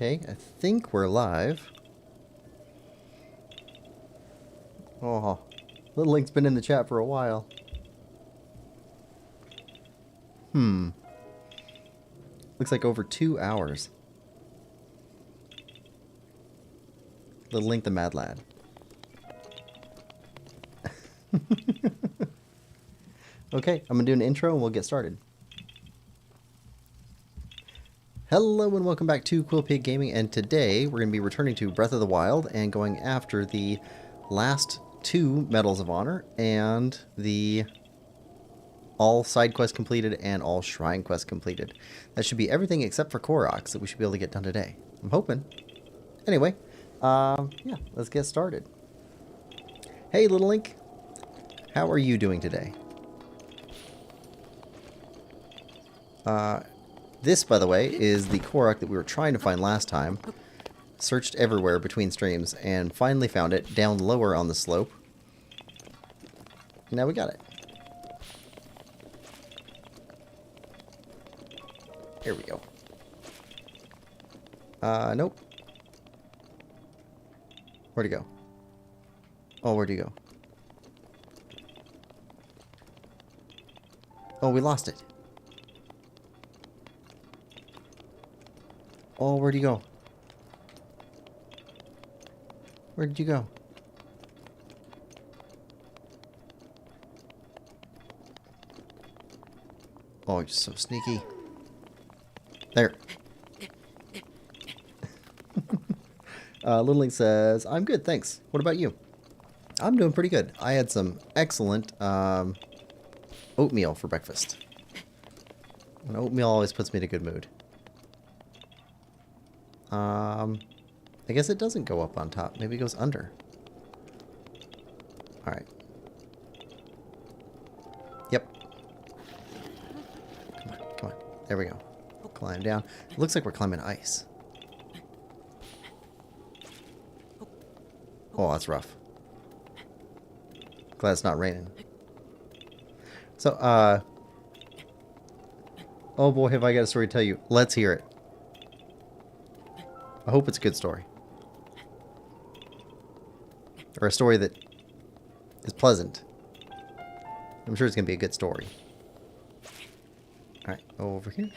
Okay, I think we're live. Oh, Little Link's been in the chat for a while. Looks like over 2 hours. Little Link the Mad Lad. Okay, I'm going to do an intro and we'll get started. Hello and welcome back to Quillpig Gaming, and today we're going to be returning to Breath of the Wild and going after the last 2 Medals of Honor and the all side quests completed and all shrine quests completed. That should be everything except for Koroks that we should be able to get done today. I'm hoping. Anyway, yeah, let's get started. Hey Little Link, how are you doing today? This, by the way, is the Korok that we were trying to find last time. Searched everywhere between streams and finally found it down lower on the slope. Now we got it. Here we go. Nope. Where'd he go? Oh, where'd he go? Oh, we lost it. Oh, where'd you go? Where did you go? Oh, you're so sneaky. There. Little Link says, I'm good, thanks. What about you? I'm doing pretty good. I had some excellent oatmeal for breakfast. And oatmeal always puts me in a good mood. I guess it doesn't go up on top. Maybe it goes under. Alright. Yep. Come on, come on. There we go. Climb down. It looks like we're climbing ice. Oh, that's rough. Glad it's not raining. So, oh boy, have I got a story to tell you. Let's hear it. I hope it's a good story. Or a story that is pleasant. I'm sure it's going to be a good story. Alright, over here.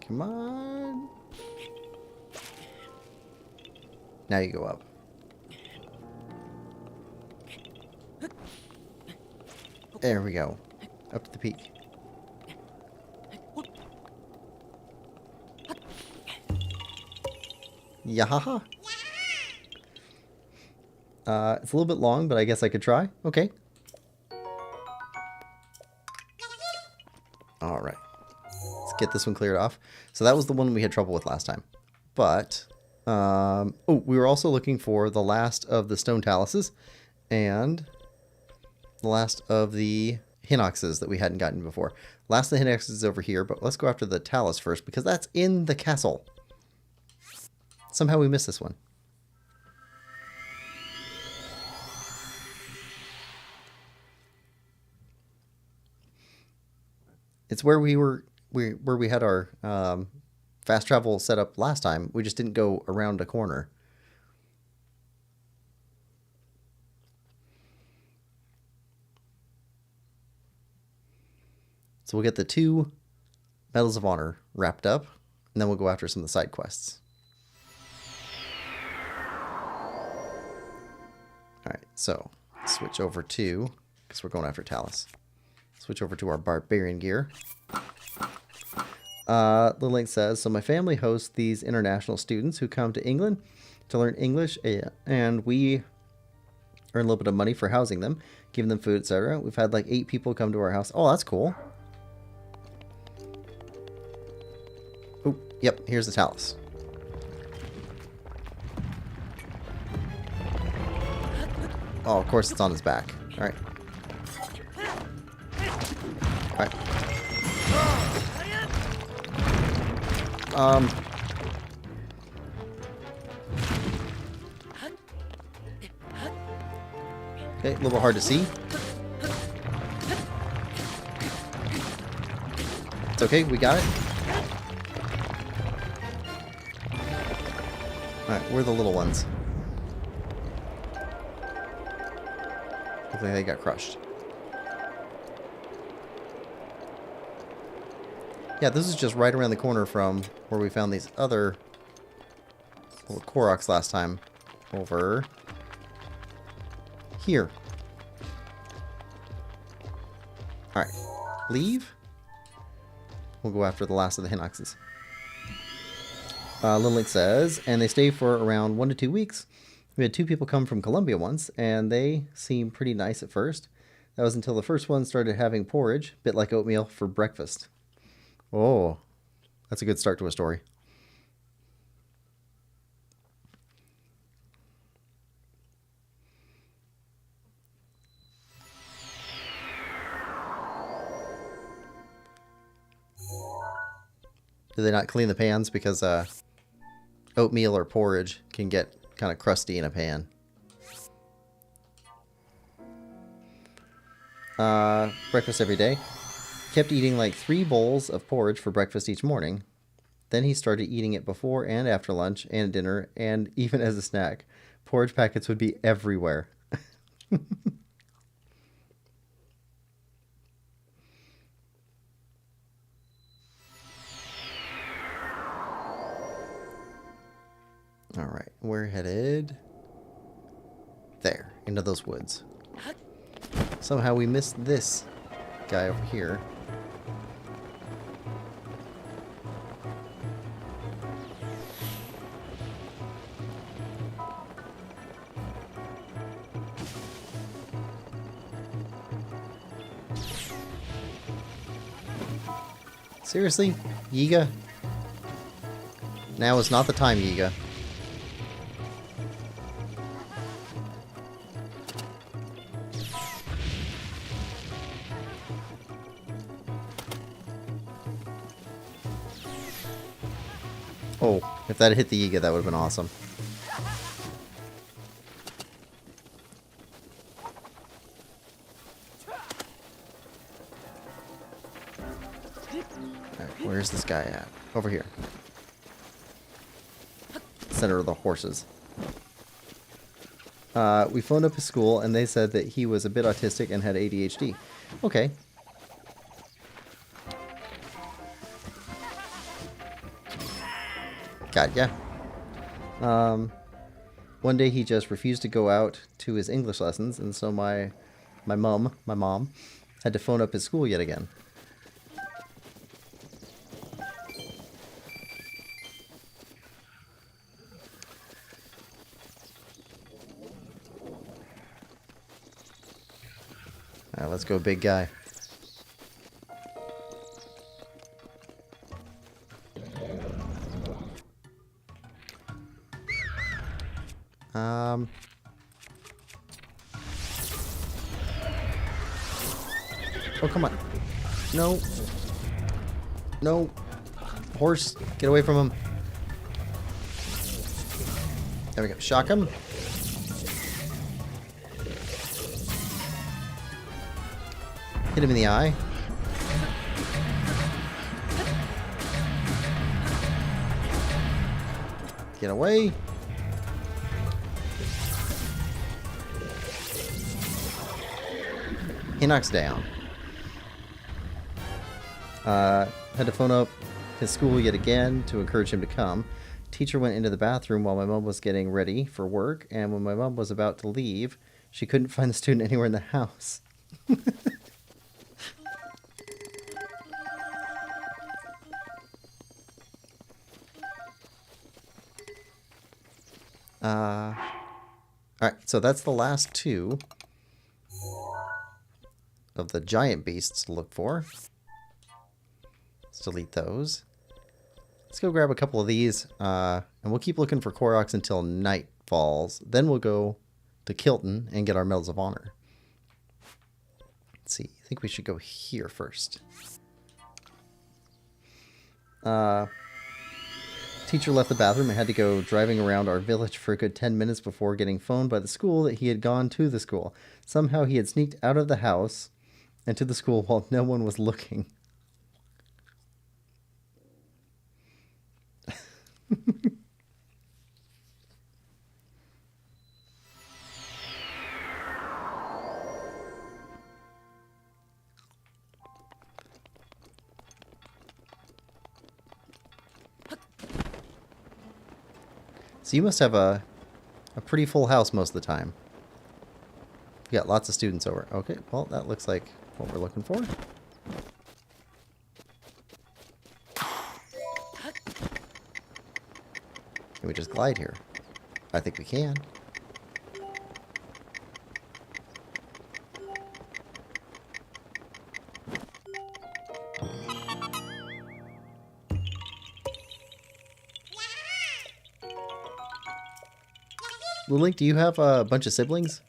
Come on. Now you go up. There we go. Up to the peak. Yahaha. It's a little bit long, but I guess I could try. Okay. Alright. Let's get this one cleared off. So that was the one we had trouble with last time. But, oh, we were also looking for the last of the stone taluses and the last of the Hinoxes that we hadn't gotten before. Last of the Hinoxes is over here, but let's go after the talus first because that's in the castle. Somehow we missed this one. It's where we were, where we had our fast travel set up last time. We just didn't go around a corner. So we'll get the 2 Medals of Honor wrapped up, and then we'll go after some of the side quests. Alright, so switch over to, because we're going after Talus. Switch over to our barbarian gear. Little Link says, so my family hosts these international students who come to England to learn English, and we earn a little bit of money for housing them, giving them food, etc. We've had like 8 people come to our house. Oh, that's cool. Oh, yep, here's the Talus. Oh, of course it's on his back. Alright. Alright. Okay, a little hard to see. It's okay, we got it. Alright, we're the little ones. Looks like they got crushed. Yeah, this is just right around the corner from where we found these other little Koroks last time. Over here. Alright. Leave. We'll go after the last of the Hinoxes. Lilink says, and they stay for around 1 to 2 weeks. We had 2 people come from Colombia once, and they seemed pretty nice at first. That was until the first one started having porridge, bit like oatmeal, for breakfast. Oh, that's a good start to a story. Do they not clean the pans because oatmeal or porridge can get kind of crusty in a pan? Breakfast every day. Kept eating like 3 bowls of porridge for breakfast each morning. Then he started eating it before and after lunch and dinner and even as a snack. Porridge packets would be everywhere. Alright, we're headed there, into those woods. Somehow we missed this guy over here. Seriously? Yiga? Now is not the time, Yiga. Oh, if that had hit the Yiga, that would have been awesome. Alright, where's this guy at? Over here. Center of the horses. We phoned up his school, and they said that he was a bit autistic and had ADHD. Okay. God, yeah. One day he just refused to go out to his English lessons, and so my mom, had to phone up his school yet again. Alright, let's go, big guy. Oh, come on. No. No. Horse, get away from him. There we go. Shock him. Hit him in the eye. Get away. He knocks down. Had to phone up his school yet again to encourage him to come. Teacher went into the bathroom while my mom was getting ready for work, and when my mom was about to leave, she couldn't find the student anywhere in the house. Alright, so that's the last 2 of the giant beasts to look for. Let's delete those. Let's go grab a couple of these, and we'll keep looking for Koroks until night falls. Then we'll go to Kilton and get our Medals of Honor. Let's see, I think we should go here first. Teacher left the bathroom and had to go driving around our village for a good 10 minutes before getting phoned by the school that he had gone to the school. Somehow he had sneaked out of the house and to the school while no one was looking. So you must have a pretty full house most of the time. You got lots of students over. Okay, well, that looks like what we're looking for. Can we just glide here? I think we can. Link, do you have a bunch of siblings?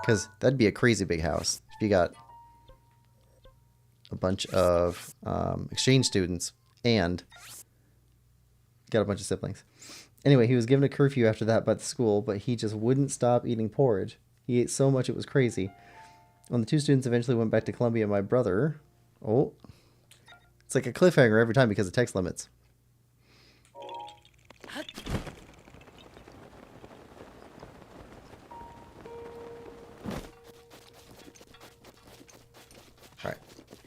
Because that'd be a crazy big house if you got a bunch of exchange students and got a bunch of siblings. Anyway, he was given a curfew after that by the school, but he just wouldn't stop eating porridge. He ate so much it was crazy. When the two students eventually went back to Columbia, my brother... Oh. It's like a cliffhanger every time because of text limits. Alright.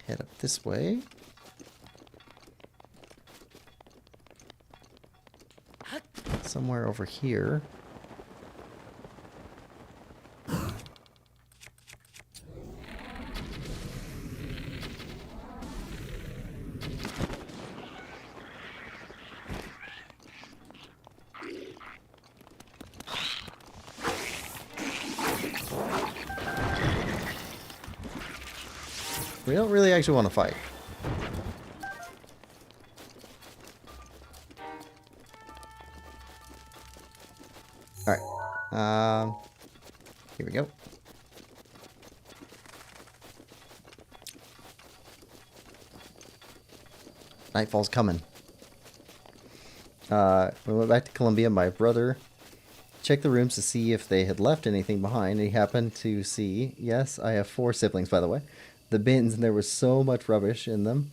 Head up this way. Somewhere over here. We don't really actually want to fight. Alright. Here we go. Nightfall's coming. We went back to Columbia. My brother checked the rooms to see if they had left anything behind. He happened to see, yes, I have 4 siblings, by the way, the bins, and there was so much rubbish in them.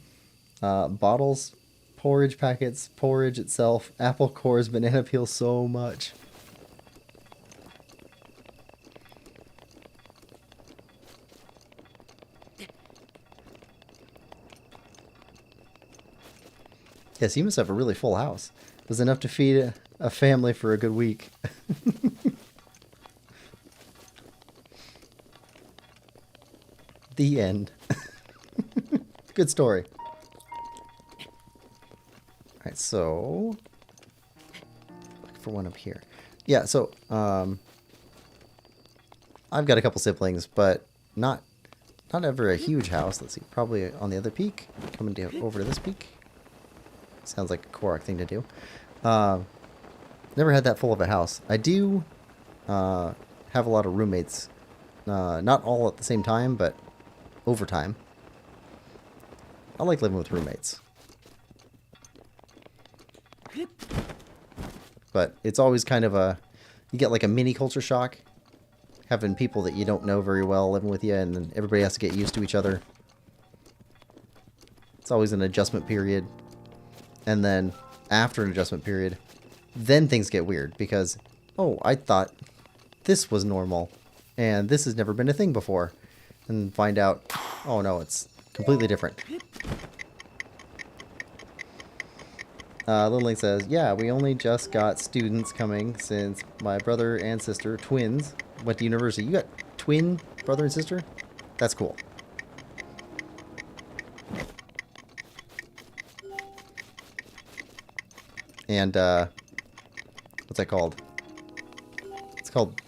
Bottles, porridge packets, porridge itself, apple cores, banana peels, so much. Yes, you must have a really full house. It was enough to feed a family for a good week. The end. Good story. Alright, so... Look for one up here. Yeah, so, I've got a couple siblings, but not ever a huge house. Let's see, probably on the other peak. Coming over to this peak. Sounds like a Korok thing to do. Never had that full of a house. I do have a lot of roommates. Not all at the same time, but over time. I like living with roommates. But it's always kind of a... You get like a mini culture shock. Having people that you don't know very well living with you, and then everybody has to get used to each other. It's always an adjustment period. And then, after an adjustment period, then things get weird. Because, oh, I thought this was normal. And this has never been a thing before. And find out, oh no, it's completely different. Little Link says, yeah, we only just got students coming since my brother and sister, twins, went to university. You got twin brother and sister? That's cool. And, what's that called? It's called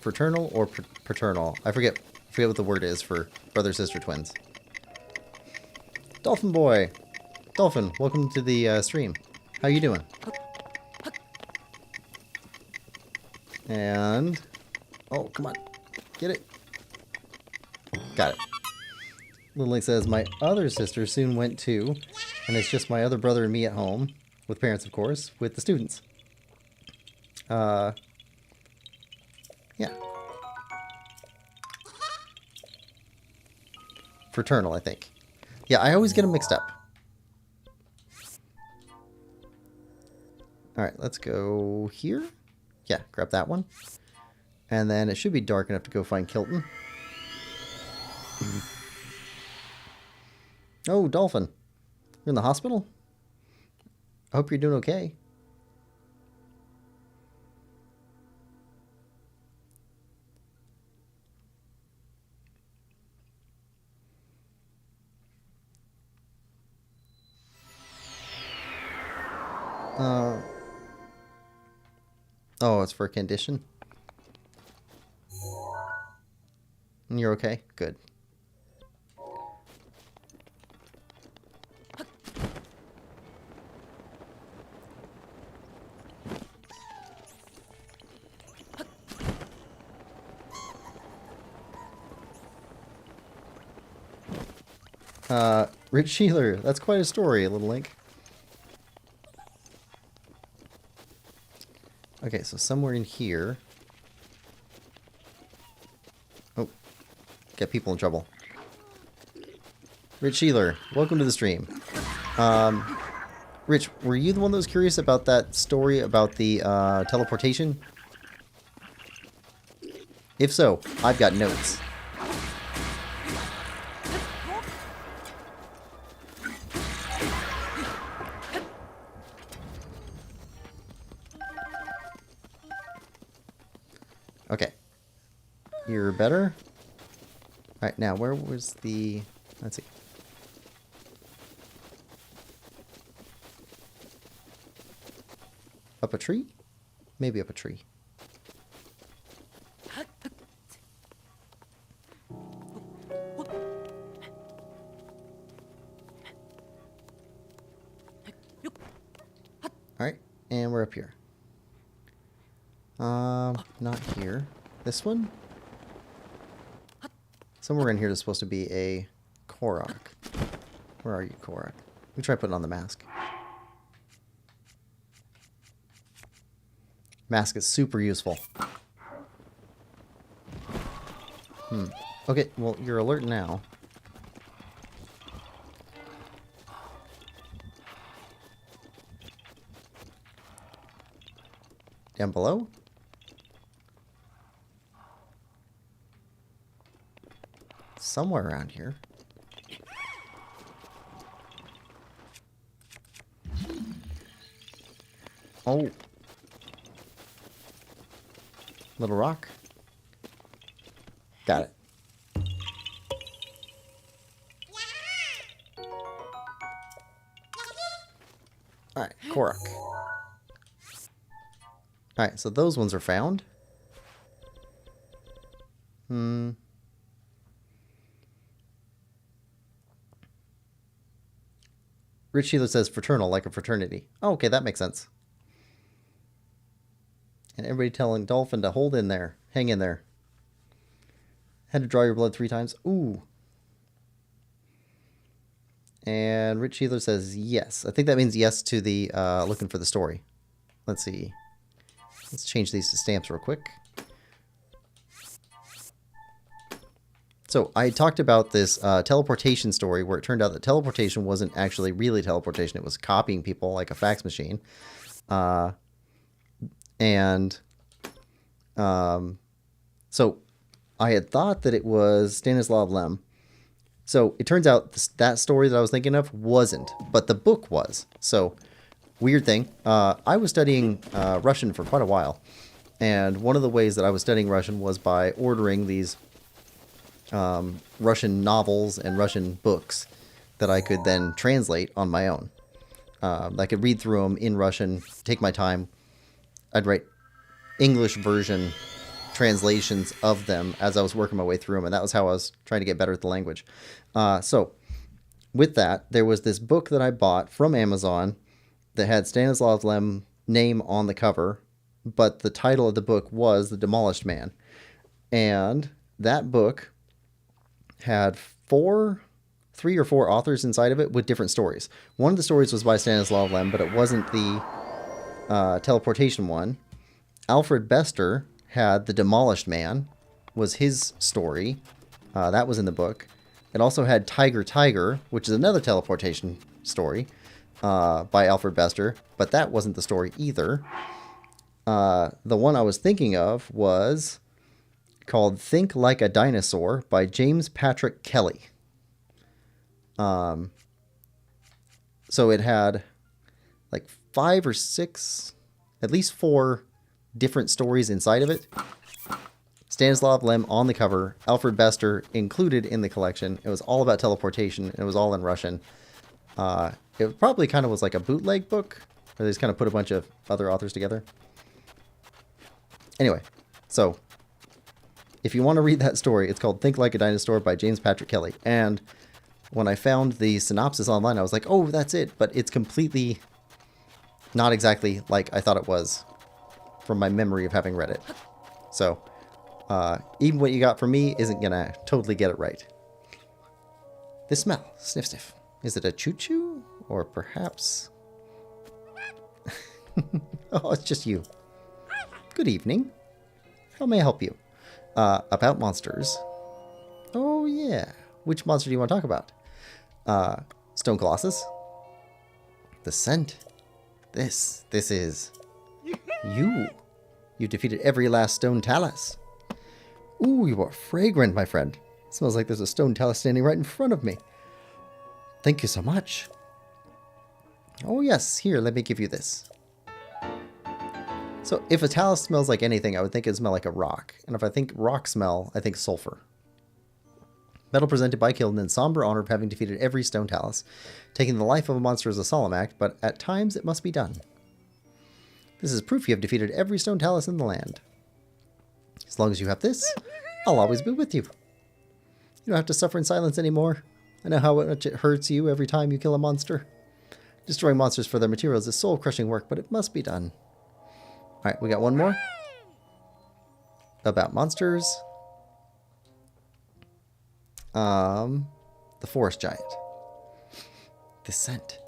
fraternal or paternal. I forget what the word is for brother-sister twins. Dolphin Boy! Dolphin, welcome to the stream. How you doing? And... Oh, come on. Get it. Got it. Little Link says, my other sister soon went too, and it's just my other brother and me at home. With parents, of course, with the students. Yeah. Fraternal, I think. Yeah, I always get them mixed up. Alright, let's go here. Yeah, grab that one. And then it should be dark enough to go find Kilton. Oh, Dolphin. You're in the hospital? I hope you're doing okay. Oh, it's for a condition? And you're okay? Good. Rich Sheeler. That's quite a story, Little Link. Okay, so somewhere in here... Oh. Get people in trouble. Rich Sheeler, welcome to the stream. Rich, were you the one that was curious about that story about the teleportation? If so, I've got notes. Okay. You're better? Alright, now where was the... Let's see. Up a tree? Maybe up a tree. Alright, and we're up here. Not here. This one? Somewhere in here is supposed to be a Korok. Where are you, Korok? Let me try putting on the mask. Mask is super useful. Okay, well, you're alert now. Down below? Somewhere around here. Oh. Little rock. Got it. Alright, Korok. Alright, so those ones are found. Rich Sheila says fraternal, like a fraternity. Oh, okay, that makes sense. And everybody telling Dolphin to hold in there. Hang in there. Had to draw your blood 3 times. Ooh. And Rich Sheila says yes. I think that means yes to the looking for the story. Let's see. Let's change these to stamps real quick. So I talked about this teleportation story where it turned out that teleportation wasn't actually really teleportation. It was copying people like a fax machine. So I had thought that it was Stanislav Lem. So it turns out that story that I was thinking of wasn't, but the book was. So weird thing. I was studying Russian for quite a while. And one of the ways that I was studying Russian was by ordering these Russian novels and Russian books that I could then translate on my own. I could read through them in Russian, take my time. I'd write English version translations of them as I was working my way through them, and that was how I was trying to get better at the language. So with that, there was this book that I bought from Amazon that had Stanislav Lem's name on the cover, but the title of the book was The Demolished Man. And that book had 3 or 4 authors inside of it with different stories. One of the stories was by Stanislav Lem, but it wasn't the teleportation one. Alfred Bester had The Demolished Man, was his story. That was in the book. It also had Tiger Tiger, which is another teleportation story by Alfred Bester, but that wasn't the story either. The one I was thinking of was called Think Like a Dinosaur by James Patrick Kelly. So it had like 5 or 6, at least 4 different stories inside of it. Stanislav Lem on the cover, Alfred Bester included in the collection. It was all about teleportation. It was all in Russian. It probably kind of was like a bootleg book. Or they just kind of put a bunch of other authors together. Anyway, so if you want to read that story, it's called Think Like a Dinosaur by James Patrick Kelly. And when I found the synopsis online, I was like, oh, that's it. But it's completely not exactly like I thought it was from my memory of having read it. So even what you got from me isn't going to totally get it right. This smell, sniff sniff. Is it a choo-choo? Or perhaps... Oh, it's just you. Good evening. How may I help you? About monsters. Oh, yeah. Which monster do you want to talk about? Stone Colossus? The scent? This is... you. You defeated every last stone talus. Ooh, you are fragrant, my friend. It smells like there's a stone talus standing right in front of me. Thank you so much. Oh yes, here, let me give you this. So if a talus smells like anything, I would think it'd smell like a rock. And if I think rock smell, I think sulfur. Medal presented by Kilden in somber honor of having defeated every stone talus. Taking the life of a monster is a solemn act, but at times it must be done. This is proof you have defeated every stone talus in the land. As long as you have this, I'll always be with you. You don't have to suffer in silence anymore. I know how much it hurts you every time you kill a monster. Destroying monsters for their materials is soul-crushing work, but it must be done. Alright, we got one more. About monsters. The forest giant. This scent.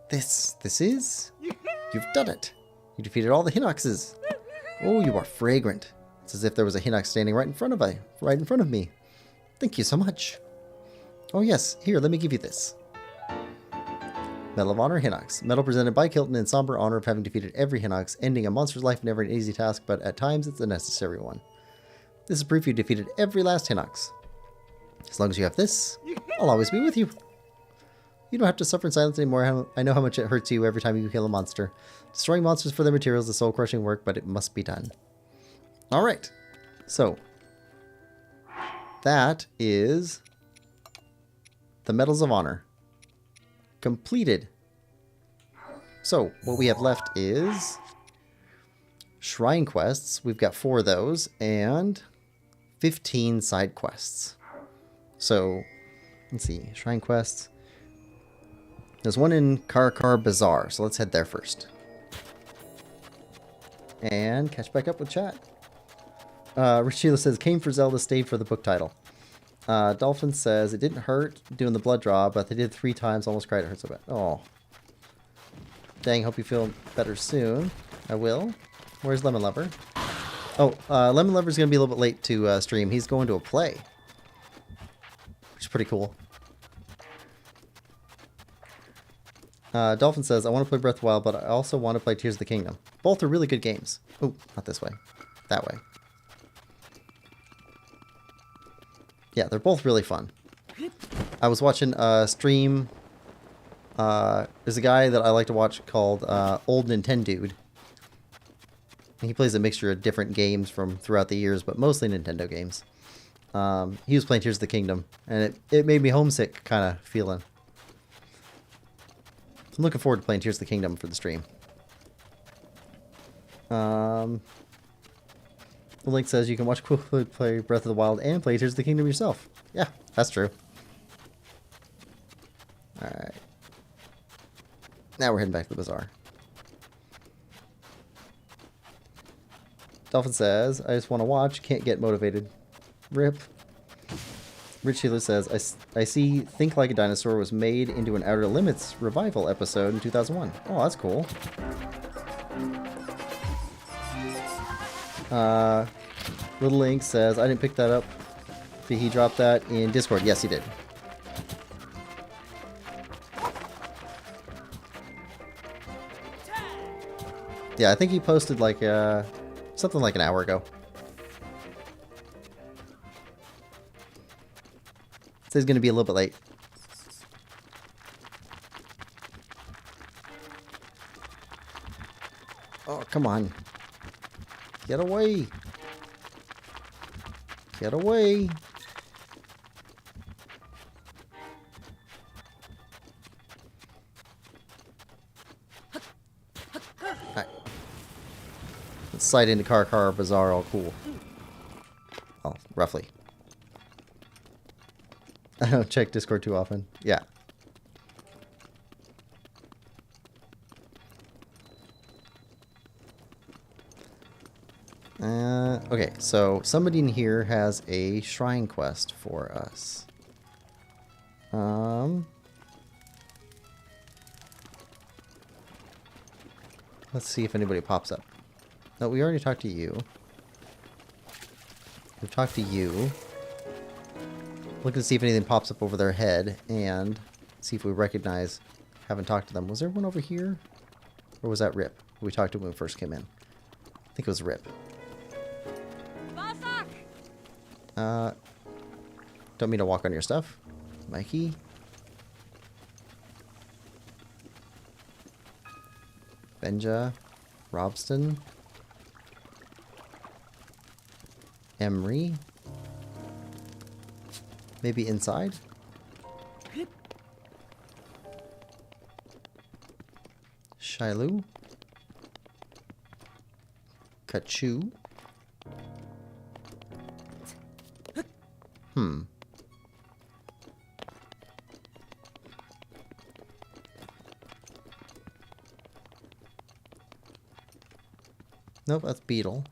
This is... You've done it. You defeated all the Hinoxes. Oh, you are fragrant. It's as if there was a Hinox standing right in front of me. Thank you so much. Oh yes, here, let me give you this. Medal of Honor, Hinox. Medal presented by Kilton in somber honor of having defeated every Hinox, ending a monster's life never an easy task, but at times it's a necessary one. This is proof you defeated every last Hinox. As long as you have this, I'll always be with you. You don't have to suffer in silence anymore. I know how much it hurts you every time you kill a monster. Destroying monsters for their materials is soul-crushing work, but it must be done. Alright, so that is the Medals of Honor. Completed. So, what we have left is Shrine Quests. We've got 4 of those, and 15 side quests. So, let's see. Shrine Quests. There's one in Karakar Bazaar, so let's head there first. And catch back up with chat. Rich Sheila says, came for Zelda, stayed for the book title. Dolphin says, it didn't hurt doing the blood draw, but they did 3 times, almost cried, it hurt so bad. Oh. Dang, hope you feel better soon. I will. Where's Lemon Lover? Oh, Lemon Lover's going to be a little bit late to stream. He's going to a play. Which is pretty cool. Dolphin says, I want to play Breath of the Wild, but I also want to play Tears of the Kingdom. Both are really good games. Oh, not this way. That way. Yeah, they're both really fun. I was watching a stream. There's a guy that I like to watch called Old Nintendo Dude. He plays a mixture of different games from throughout the years, but mostly Nintendo games. He was playing Tears of the Kingdom, and it made me homesick kind of feeling. I'm looking forward to playing Tears of the Kingdom for the stream. The link says you can watch Quillpig play Breath of the Wild and play Tears of the Kingdom yourself. Yeah, that's true. Alright. Now we're heading back to the bazaar. Dolphin says, I just want to watch, can't get motivated. RIP. Rich Sheila says, I see Think Like a Dinosaur was made into an Outer Limits revival episode in 2001. Oh, that's cool. Little Link says, I didn't pick that up. Did he drop that in Discord? Yes, he did. Yeah, I think he posted like something like an hour ago. So he's going to be a little bit late. Oh, come on. Get away. Get away. slide into Car Bazaar all cool. Oh, roughly. I don't check Discord too often. Yeah. Okay, so somebody in here has a shrine quest for us. Let's see if anybody pops up. No, we already talked to you. We've talked to you. Looking to see if anything pops up over their head and see if we recognize. Haven't talked to them. Was there one over here? Or was that Rip? We talked to when we first came in. I think it was Rip. Don't mean to walk on your stuff. Mikey. Benja. Robston. Emery. Maybe inside? Shilu. Kachu. Nope, that's Beetle.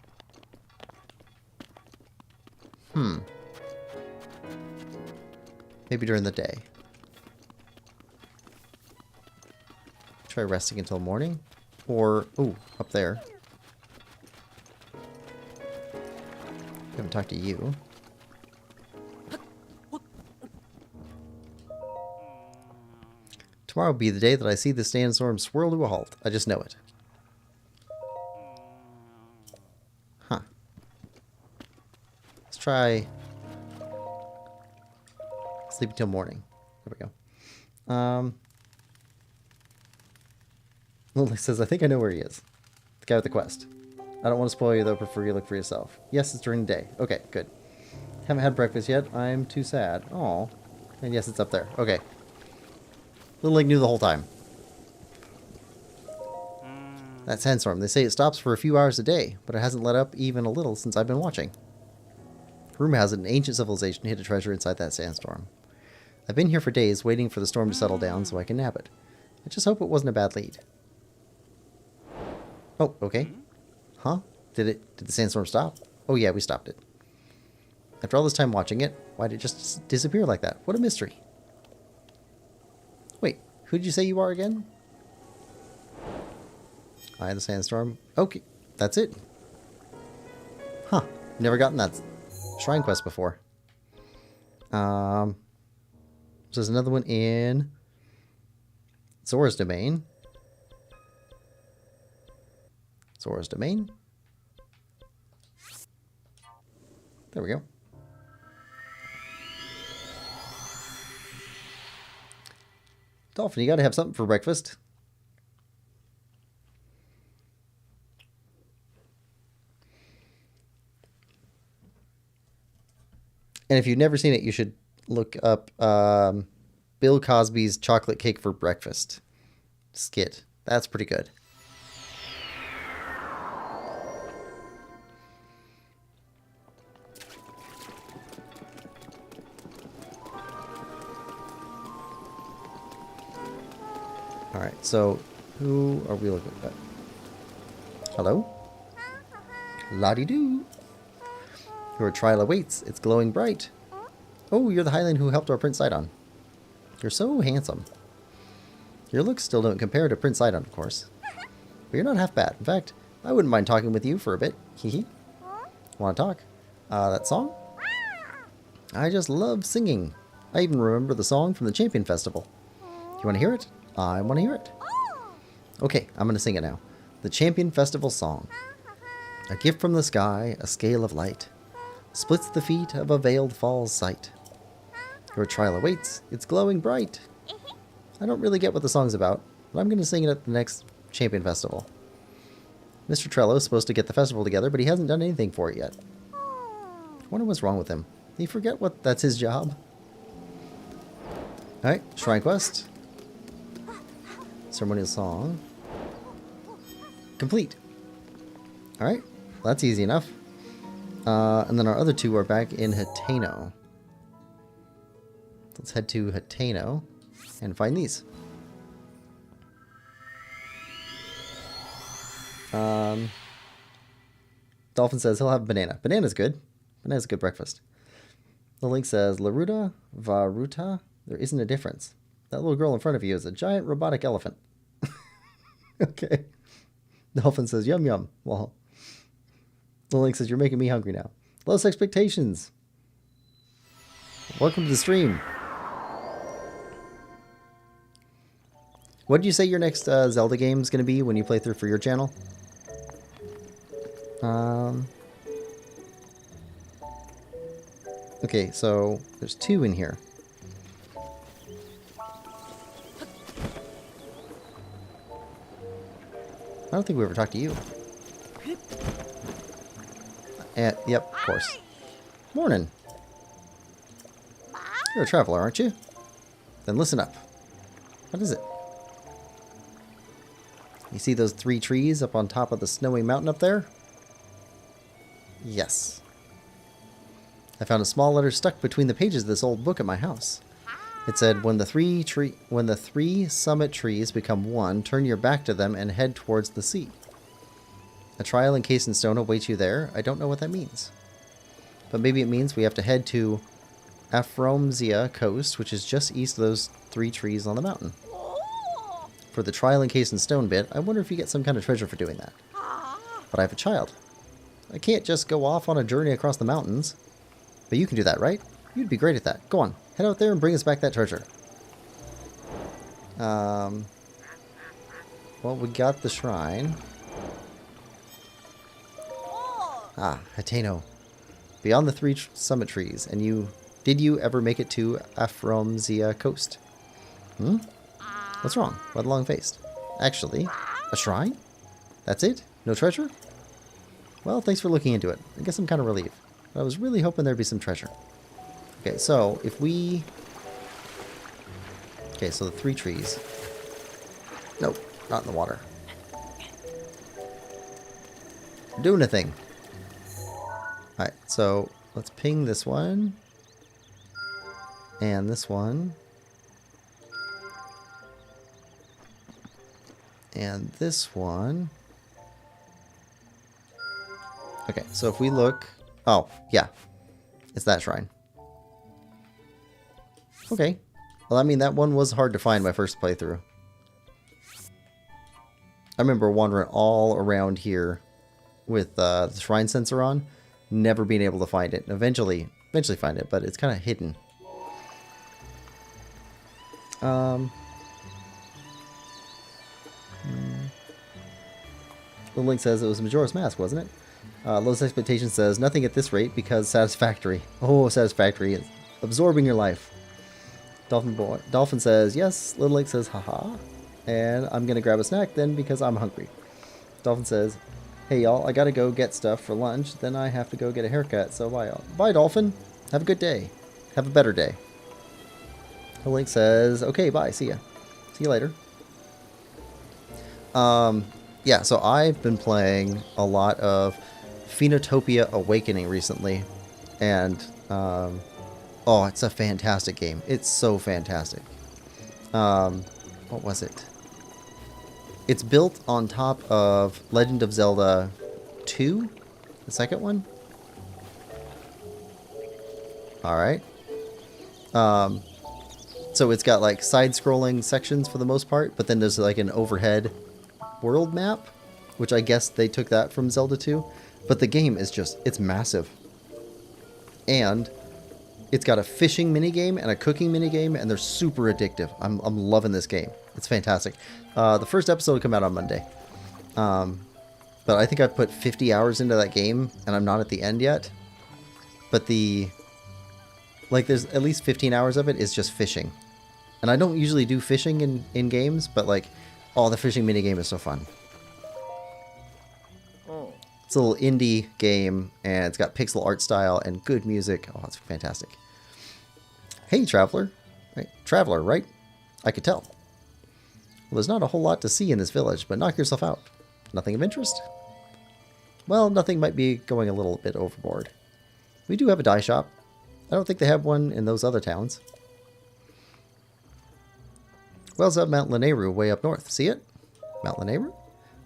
Maybe during the day. Try resting until morning. Or, ooh, up there. Haven't talked to you. Tomorrow will be the day that I see the sandstorm swirl to a halt. I just know it. Huh. Let's try sleep until morning. There we go. Lily says, I think I know where he is. The guy with the quest. I don't want to spoil you though, prefer you look for yourself. Yes, it's during the day. Okay, good. Haven't had breakfast yet. I'm too sad. Aw. And yes, it's up there. Okay. Little Link knew the whole time. That sandstorm. They say it stops for a few hours a day, but it hasn't let up even a little since I've been watching. Rumor has it an ancient civilization hid a treasure inside that sandstorm. I've been here for days waiting for the storm to settle down so I can nab it. I just hope it wasn't a bad lead. Oh, okay. Huh? Did the sandstorm stop? Oh yeah, we stopped it. After all this time watching it, why did it just disappear like that? What a mystery. Wait, who did you say you are again? Eye of the Sandstorm. Okay, that's it. Huh. Never gotten that shrine quest before. So there's another one in Zora's Domain. Zora's Domain. There we go. Dolphin, you gotta have something for breakfast. And if you've never seen it, you should look up Bill Cosby's Chocolate Cake for Breakfast skit. That's pretty good. Alright, so who are we looking at? Hello? La-di-doo. Your trial awaits. It's glowing bright. Oh, you're the Highland who helped our Prince Sidon. You're so handsome. Your looks still don't compare to Prince Sidon, of course. But you're not half bad. In fact, I wouldn't mind talking with you for a bit. Hee. Want to talk? That song? I just love singing. I even remember the song from the Champion Festival. You want to hear it? I want to hear it. Okay, I'm going to sing it now. The Champion Festival song. A gift from the sky, a scale of light. Splits the feet of a veiled fall's sight. Your trial awaits. It's glowing bright. I don't really get what the song's about, but I'm going to sing it at the next Champion Festival. Mr. Trello is supposed to get the festival together, but he hasn't done anything for it yet. I wonder what's wrong with him. Did he forget that's his job? Alright, Shrine Quest. Ceremonial song. Complete. Alright, That's easy enough. And then our other two are back in Hateno. Let's head to Hateno and find these. Dolphin says he'll have a banana. Banana's good. Banana's a good breakfast. The link says, Laruta, Varuta, there isn't a difference. That little girl in front of you is a giant robotic elephant. Okay. Dolphin says, yum yum. Well, the link says, you're making me hungry now. Lowest expectations. Welcome to the stream. What did you say your next Zelda game is going to be when you play through for your channel? Okay, so there's two in here. I don't think we ever talked to you. Yep, of course. Morning. You're a traveler, aren't you? Then listen up. What is it? You see those 3 trees up on top of the snowy mountain up there? Yes. I found a small letter stuck between the pages of this old book at my house. It said, when the three summit trees become one, turn your back to them and head towards the sea. A trial encased in stone awaits you there. I don't know what that means. But maybe it means we have to head to Afromzia coast, which is just east of those 3 trees on the mountain. For the trial encased in stone bit, I wonder if you get some kind of treasure for doing that. But I have a child. I can't just go off on a journey across the mountains. But you can do that, right? You'd be great at that. Go on, head out there and bring us back that treasure. Well, we got the shrine. Ah, Hateno. Beyond the 3 summit trees. And did you ever make it to Afromzia coast? Hmm? What's wrong? What long faced? Actually, a shrine? That's it? No treasure? Well, thanks for looking into it. I guess I'm kind of relieved. I was really hoping there'd be some treasure. Okay, so if we... Okay, so the 3 trees. Nope, not in the water. We're doing a thing. Alright, so let's ping this one. And this one. And this one. Okay, so if we look... Oh, yeah. It's that shrine. Okay. Well, I mean, that one was hard to find my first playthrough. I remember wandering all around here with the shrine sensor on, never being able to find it. Eventually find it, but it's kind of hidden. The link says it was Majora's Mask, wasn't it? Lowest Expectation says, nothing at this rate because satisfactory. Oh, satisfactory. It's absorbing your life. Dolphin says, yes. Little Link says, haha. And I'm going to grab a snack then because I'm hungry. Dolphin says, hey y'all, I got to go get stuff for lunch. Then I have to go get a haircut. So bye y'all. Bye Dolphin. Have a good day. Have a better day. Little Link says, okay, bye. See ya. See you later. Yeah, so I've been playing a lot of Phenotopia Awakening recently, and oh, it's a fantastic game. It's so fantastic. What was it? It's built on top of Legend of Zelda 2, the second one. Alright. So it's got like side-scrolling sections for the most part, but then there's like an overhead world map, which I guess they took that from Zelda 2. But the game is just, it's massive. And it's got a fishing minigame and a cooking minigame, and they're super addictive. I'm loving this game. It's fantastic. The first episode will come out on Monday. But I think I've put 50 hours into that game, and I'm not at the end yet. But there's at least 15 hours of it is just fishing. And I don't usually do fishing in games, but like, oh, the fishing minigame is so fun. Oh. It's a little indie game, and it's got pixel art style and good music. Oh, it's fantastic. Hey, Traveler. Right? Traveler, right? I could tell. Well, there's not a whole lot to see in this village, but knock yourself out. Nothing of interest? Well, nothing might be going a little bit overboard. We do have a dye shop. I don't think they have one in those other towns. Wells up Mount Lanayru way up north. See it? Mount Lanayru?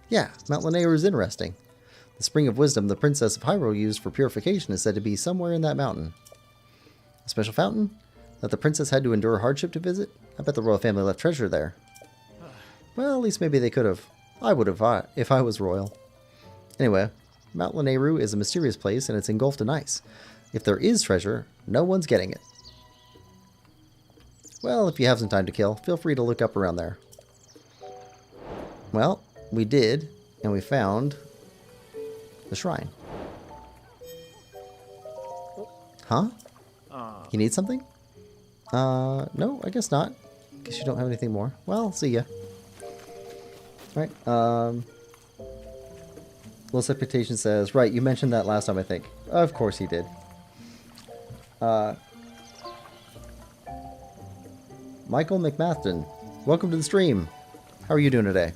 Yeah, Mount Lanayru is interesting. The Spring of Wisdom the Princess of Hyrule used for purification is said to be somewhere in that mountain. A special fountain that the princess had to endure hardship to visit? I bet the royal family left treasure there. Well, at least maybe they could have. I would have if I was royal. Anyway, Mount Lanayru is a mysterious place and it's engulfed in ice. If there is treasure, no one's getting it. Well, if you have some time to kill, feel free to look up around there. Well, we did, and we found the shrine. Huh? You need something? No, I guess not. Guess you don't have anything more. Well, see ya. Alright, Little Expectation says, right, you mentioned that last time, I think. Of course he did. Michael McMathton, welcome to the stream. How are you doing today?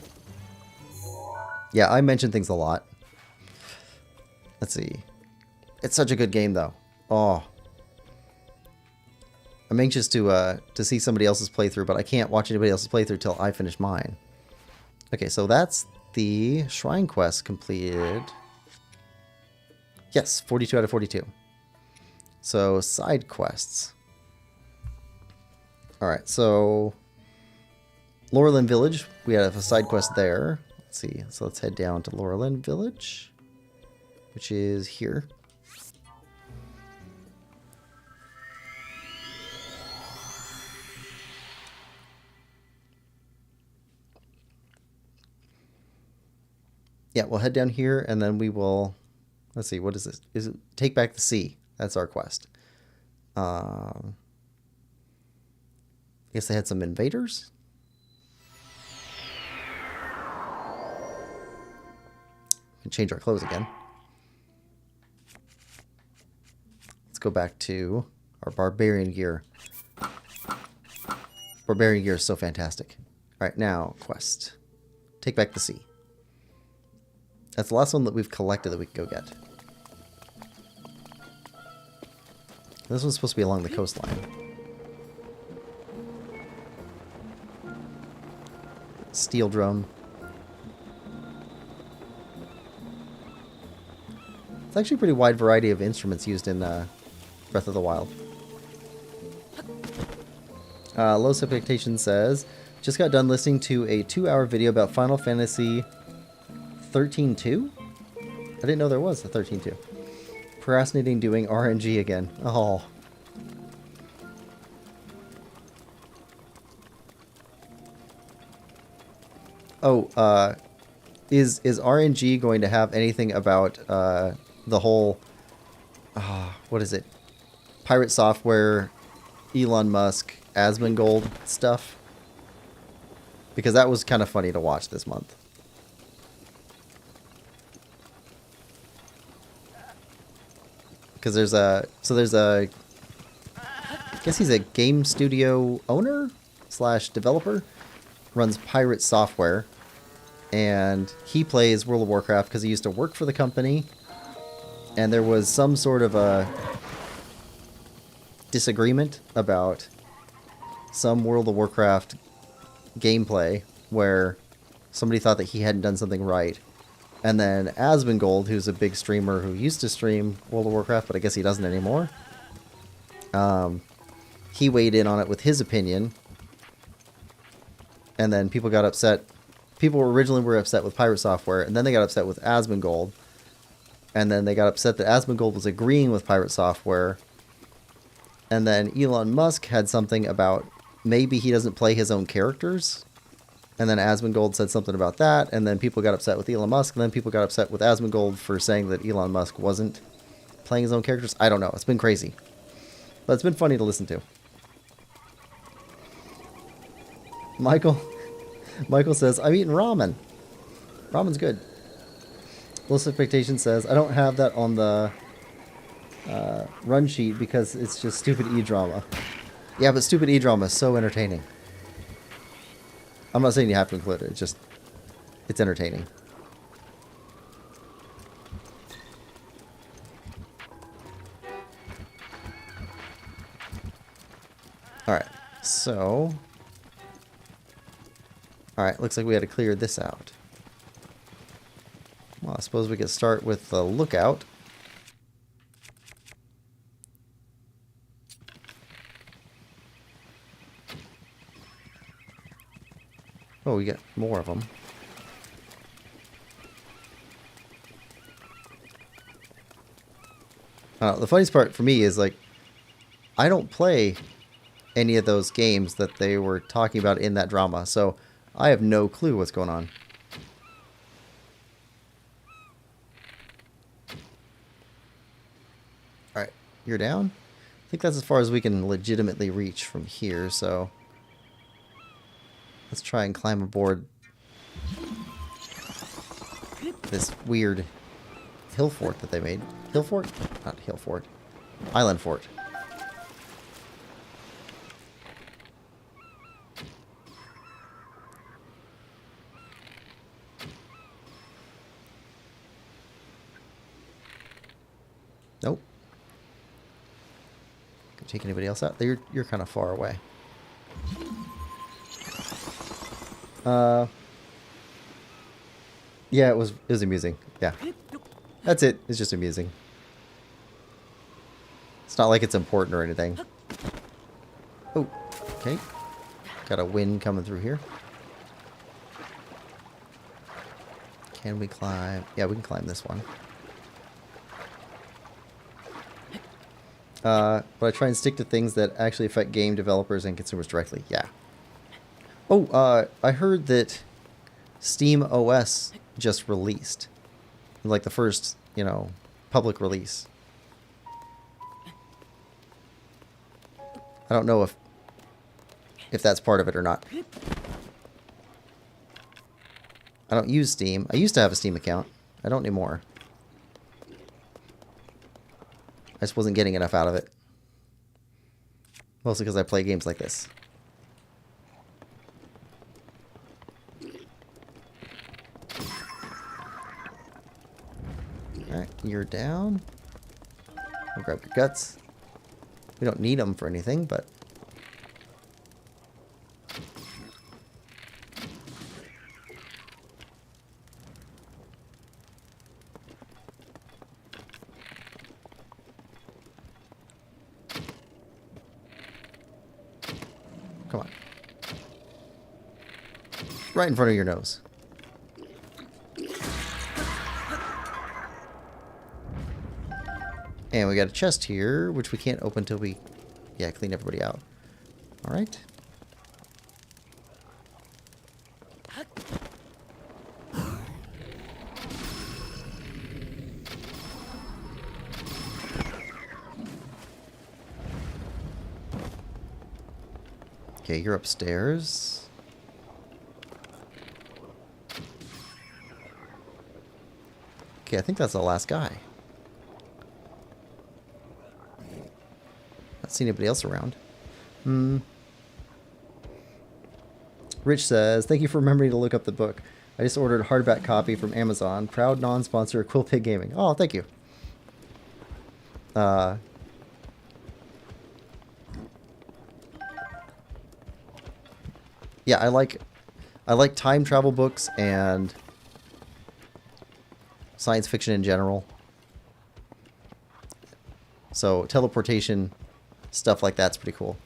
Yeah, I mention things a lot. Let's see. It's such a good game, though. Oh. I'm anxious to see somebody else's playthrough, but I can't watch anybody else's playthrough till I finish mine. Okay, so that's the shrine quest completed. Yes, 42 out of 42. So, side quests. Alright, so Laurelin Village, we have a side quest there. Let's see, so let's head down to Laurelin Village, which is here. Yeah, we'll head down here and then we will, let's see, what is this? Is it Take Back the Sea? That's our quest. I guess they had some invaders. We can change our clothes again. Let's go back to our barbarian gear. Barbarian gear is so fantastic. All right, now quest. Take Back the Sea. That's the last one that we've collected that we can go get. This one's supposed to be along the coastline. Steel drum. It's actually a pretty wide variety of instruments used in Breath of the Wild. Low Expectation says, just got done listening to a 2-hour video about Final Fantasy 13.2? I didn't know there was a 13.2. Procrastinating doing RNG again. Oh. Oh, is RNG going to have anything about the whole, what is it? Pirate Software, Elon Musk, Asmongold stuff? Because that was kind of funny to watch this month. Because there's a, I guess he's a game studio owner / developer, runs Pirate Software, and he plays World of Warcraft because he used to work for the company, and there was some sort of a disagreement about some World of Warcraft gameplay where somebody thought that he hadn't done something right. And then Asmongold, who's a big streamer who used to stream World of Warcraft, but I guess he doesn't anymore, he weighed in on it with his opinion. And then people got upset. People originally were upset with Pirate Software, and then they got upset with Asmongold. And then they got upset that Asmongold was agreeing with Pirate Software. And then Elon Musk had something about maybe he doesn't play his own characters. And then Asmongold said something about that, and then people got upset with Elon Musk, and then people got upset with Asmongold for saying that Elon Musk wasn't playing his own characters. I don't know. It's been crazy. But it's been funny to listen to. Michael says, I'm eating ramen. Ramen's good. Low Expectation says, I don't have that on the run sheet because it's just stupid E-drama. Yeah, but stupid E-drama is so entertaining. I'm not saying you have to include it. It's just, it's entertaining. Alright, so... Alright, looks like we had to clear this out. Well, I suppose we could start with the lookout. Oh, we got more of them. The funniest part for me is, like, I don't play any of those games that they were talking about in that drama, so I have no clue what's going on. Alright, you're down? I think that's as far as we can legitimately reach from here, so let's try and climb aboard this weird hill fort that they made. Hill fort? Not hill fort. Island fort. Nope. Can take anybody else out? You're kind of far away. Yeah, it was amusing. Yeah. That's it. It's just amusing. It's not like it's important or anything. Oh, okay. Got a wind coming through here. Can we climb? Yeah, we can climb this one. But I try and stick to things that actually affect game developers and consumers directly. Yeah. Oh, I heard that Steam OS just released. Like the first, you know, public release. I don't know if that's part of it or not. I don't use Steam. I used to have a Steam account. I don't anymore. I just wasn't getting enough out of it. Mostly because I play games like this. Alright, you're down. I'll grab your guts. We don't need them for anything, but... Come on. Right in front of your nose. And we got a chest here, which we can't open until we, yeah, clean everybody out. All right. Okay, you're upstairs. Okay, I think that's the last guy. Not seeing anybody else around. Rich says, thank you for remembering to look up the book. I just ordered a hardback copy from Amazon. Proud non-sponsor of Quillpig Gaming. Oh, thank you. Yeah, I like time travel books and science fiction in general. So teleportation, stuff like that's pretty cool.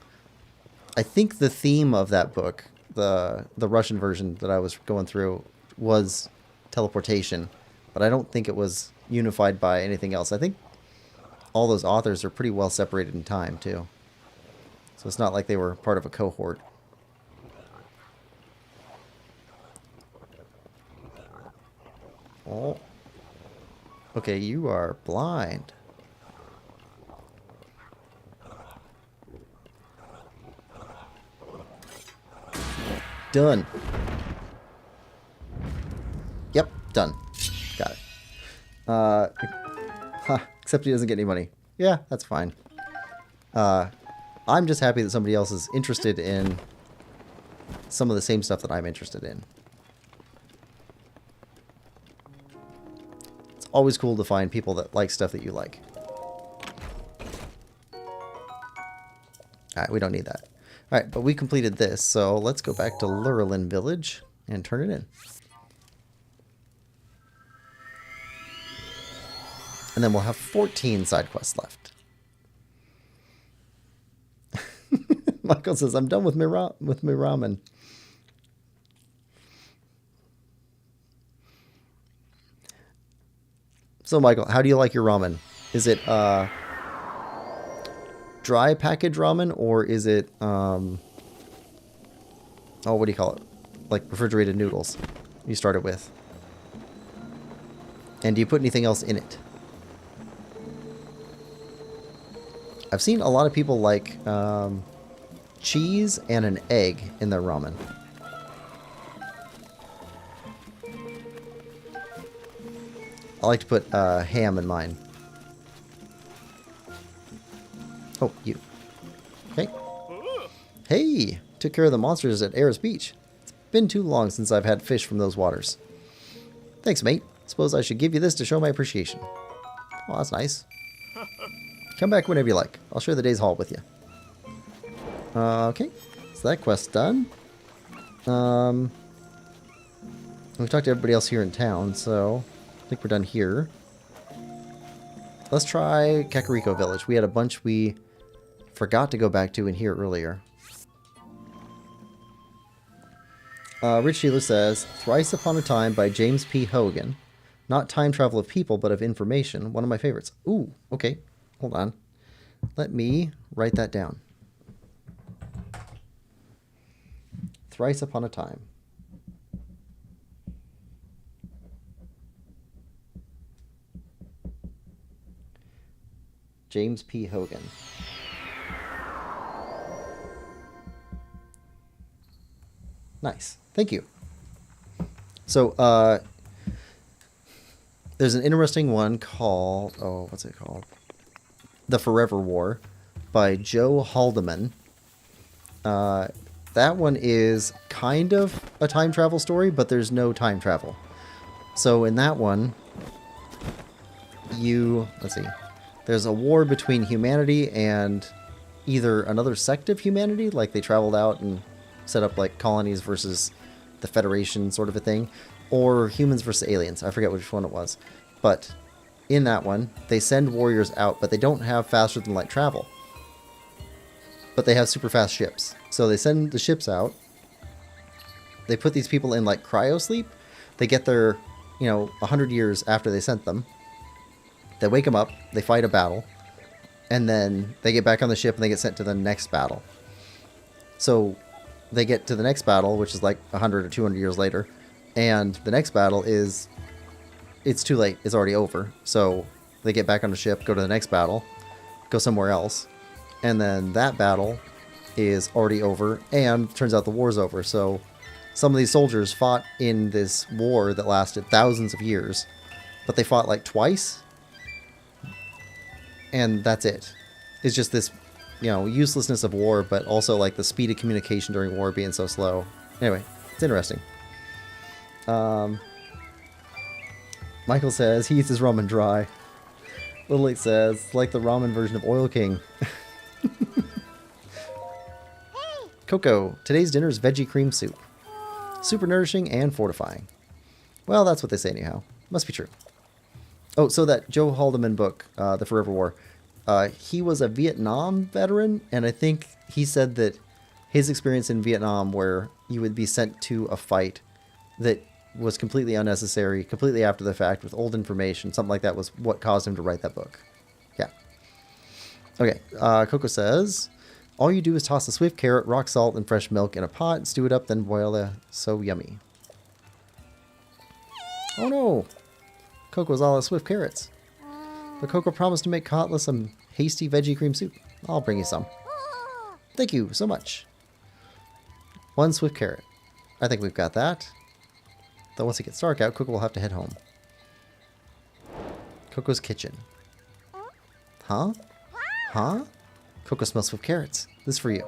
I think the theme of that book, the Russian version that I was going through, was teleportation, but I don't think it was unified by anything else. I think all those authors are pretty well separated in time too. So it's not like they were part of a cohort. Oh. Okay, you are blind. Done. Yep, done. Got it. Except he doesn't get any money. Yeah, that's fine. I'm just happy that somebody else is interested in some of the same stuff that I'm interested in. It's always cool to find people that like stuff that you like. Alright, we don't need that. Alright, but we completed this, so let's go back to Lurelin Village and turn it in. And then we'll have 14 side quests left. Michael says, I'm done with my ramen. So, Michael, how do you like your ramen? Is it dry package ramen, or is it, oh, what do you call it? Like refrigerated noodles you started with? And do you put anything else in it? I've seen a lot of people like cheese and an egg in their ramen. I like to put ham in mine. Oh, you. Okay. Hey! Took care of the monsters at Aris Beach. It's been too long since I've had fish from those waters. Thanks, mate. Suppose I should give you this to show my appreciation. Oh, that's nice. Come back whenever you like. I'll share the day's haul with you. Okay. So that quest's done. We've talked to everybody else here in town, so I think we're done here. Let's try Kakariko Village. We had a bunch we forgot to go back to in here earlier. Rich Sheila says, Thrice Upon a Time by James P. Hogan. Not time travel of people, but of information. One of my favorites. Ooh, okay. Hold on. Let me write that down. Thrice Upon a Time. James P. Hogan. Nice. Thank you. So, there's an interesting one called, oh, what's it called? The Forever War by Joe Haldeman. That one is kind of a time travel story, but there's no time travel. So in that one, let's see, there's a war between humanity and either another sect of humanity, like they traveled out and set up like colonies versus the Federation sort of a thing, or humans versus aliens. I forget which one it was. But in that one, they send warriors out, but they don't have faster than light travel. But they have super fast ships. So they send the ships out. They put these people in like cryo sleep. They get there, 100 years after they sent them. They wake them up. They fight a battle. And then they get back on the ship and they get sent to the next battle. So they get to the next battle, which is like 100 or 200 years later. And the next battle is, it's too late. It's already over. So they get back on the ship, go to the next battle, go somewhere else. And then that battle is already over, and turns out the war's over. So some of these soldiers fought in this war that lasted thousands of years, but they fought like twice. And that's it. It's just this, uselessness of war, but also like the speed of communication during war being so slow. Anyway, it's interesting. Michael says he eats his ramen dry. Little Eight says, like the ramen version of Oil King. Coco, today's dinner is veggie cream soup. Super nourishing and fortifying. Well, that's what they say anyhow. Must be true. Oh, so that Joe Haldeman book, The Forever War, he was a Vietnam veteran, and I think he said that his experience in Vietnam, where you would be sent to a fight that was completely unnecessary, completely after the fact, with old information, something like that was what caused him to write that book. Yeah. Okay, Coco says, all you do is toss a swift carrot, rock salt, and fresh milk in a pot, and stew it up, then boil it. So yummy. Oh no! Coco's all out of swift carrots. But Coco promised to make Katla some hasty veggie cream soup. I'll bring you some. Thank you so much. One swift carrot. I think we've got that. Though once it gets dark out, Coco will have to head home. Coco's kitchen. Huh? Huh? Coco smells swift carrots. This is for you.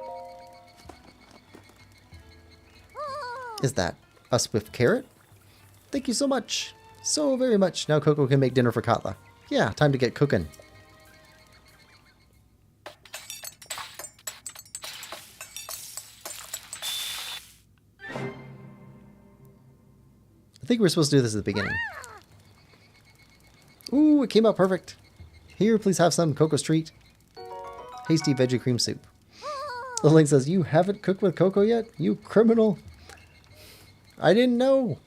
Is that a swift carrot? Thank you so much. So very much. Now Coco can make dinner for Katla. Yeah, time to get cooking. I think we were supposed to do this at the beginning. Ooh, it came out perfect. Here, please have some Coco's treat. Hasty veggie cream soup. The link says, you haven't cooked with Coco yet? You criminal. I didn't know.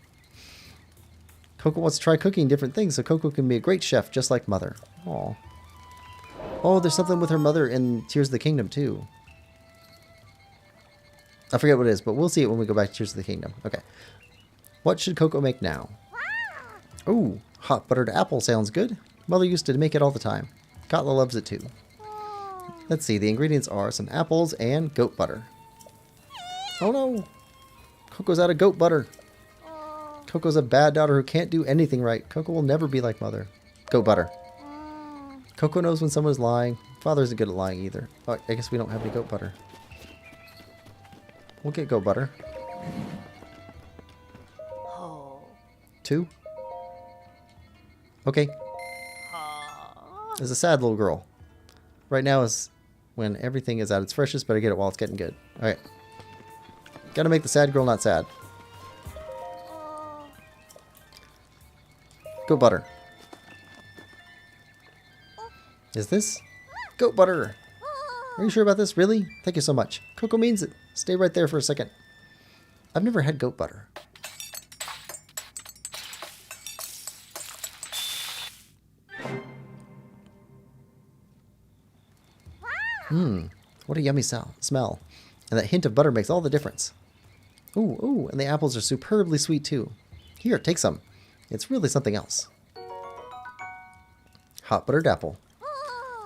Coco wants to try cooking different things so Coco can be a great chef just like Mother. Aw. Oh, there's something with her mother in Tears of the Kingdom too. I forget what it is, but we'll see it when we go back to Tears of the Kingdom. Okay. What should Coco make now? Ooh, hot buttered apple sounds good. Mother used to make it all the time. Katla loves it too. Let's see, the ingredients are some apples and goat butter. Oh no! Coco's out of goat butter. Coco's a bad daughter who can't do anything right. Coco will never be like Mother. Goat butter. Coco knows when someone's lying. Father isn't good at lying either. Oh, I guess we don't have any goat butter. We'll get goat butter. 2. Okay. There's a sad little girl. Right now is when everything is at its freshest. Better get it while it's getting good. Alright. Gotta make the sad girl not sad. Goat butter. Is this? Goat butter! Are you sure about this? Really? Thank you so much. Coco means it. Stay right there for a second. I've never had goat butter. What a yummy smell. And that hint of butter makes all the difference. Ooh, ooh, and the apples are superbly sweet too. Here, take some. It's really something else. Hot buttered apple.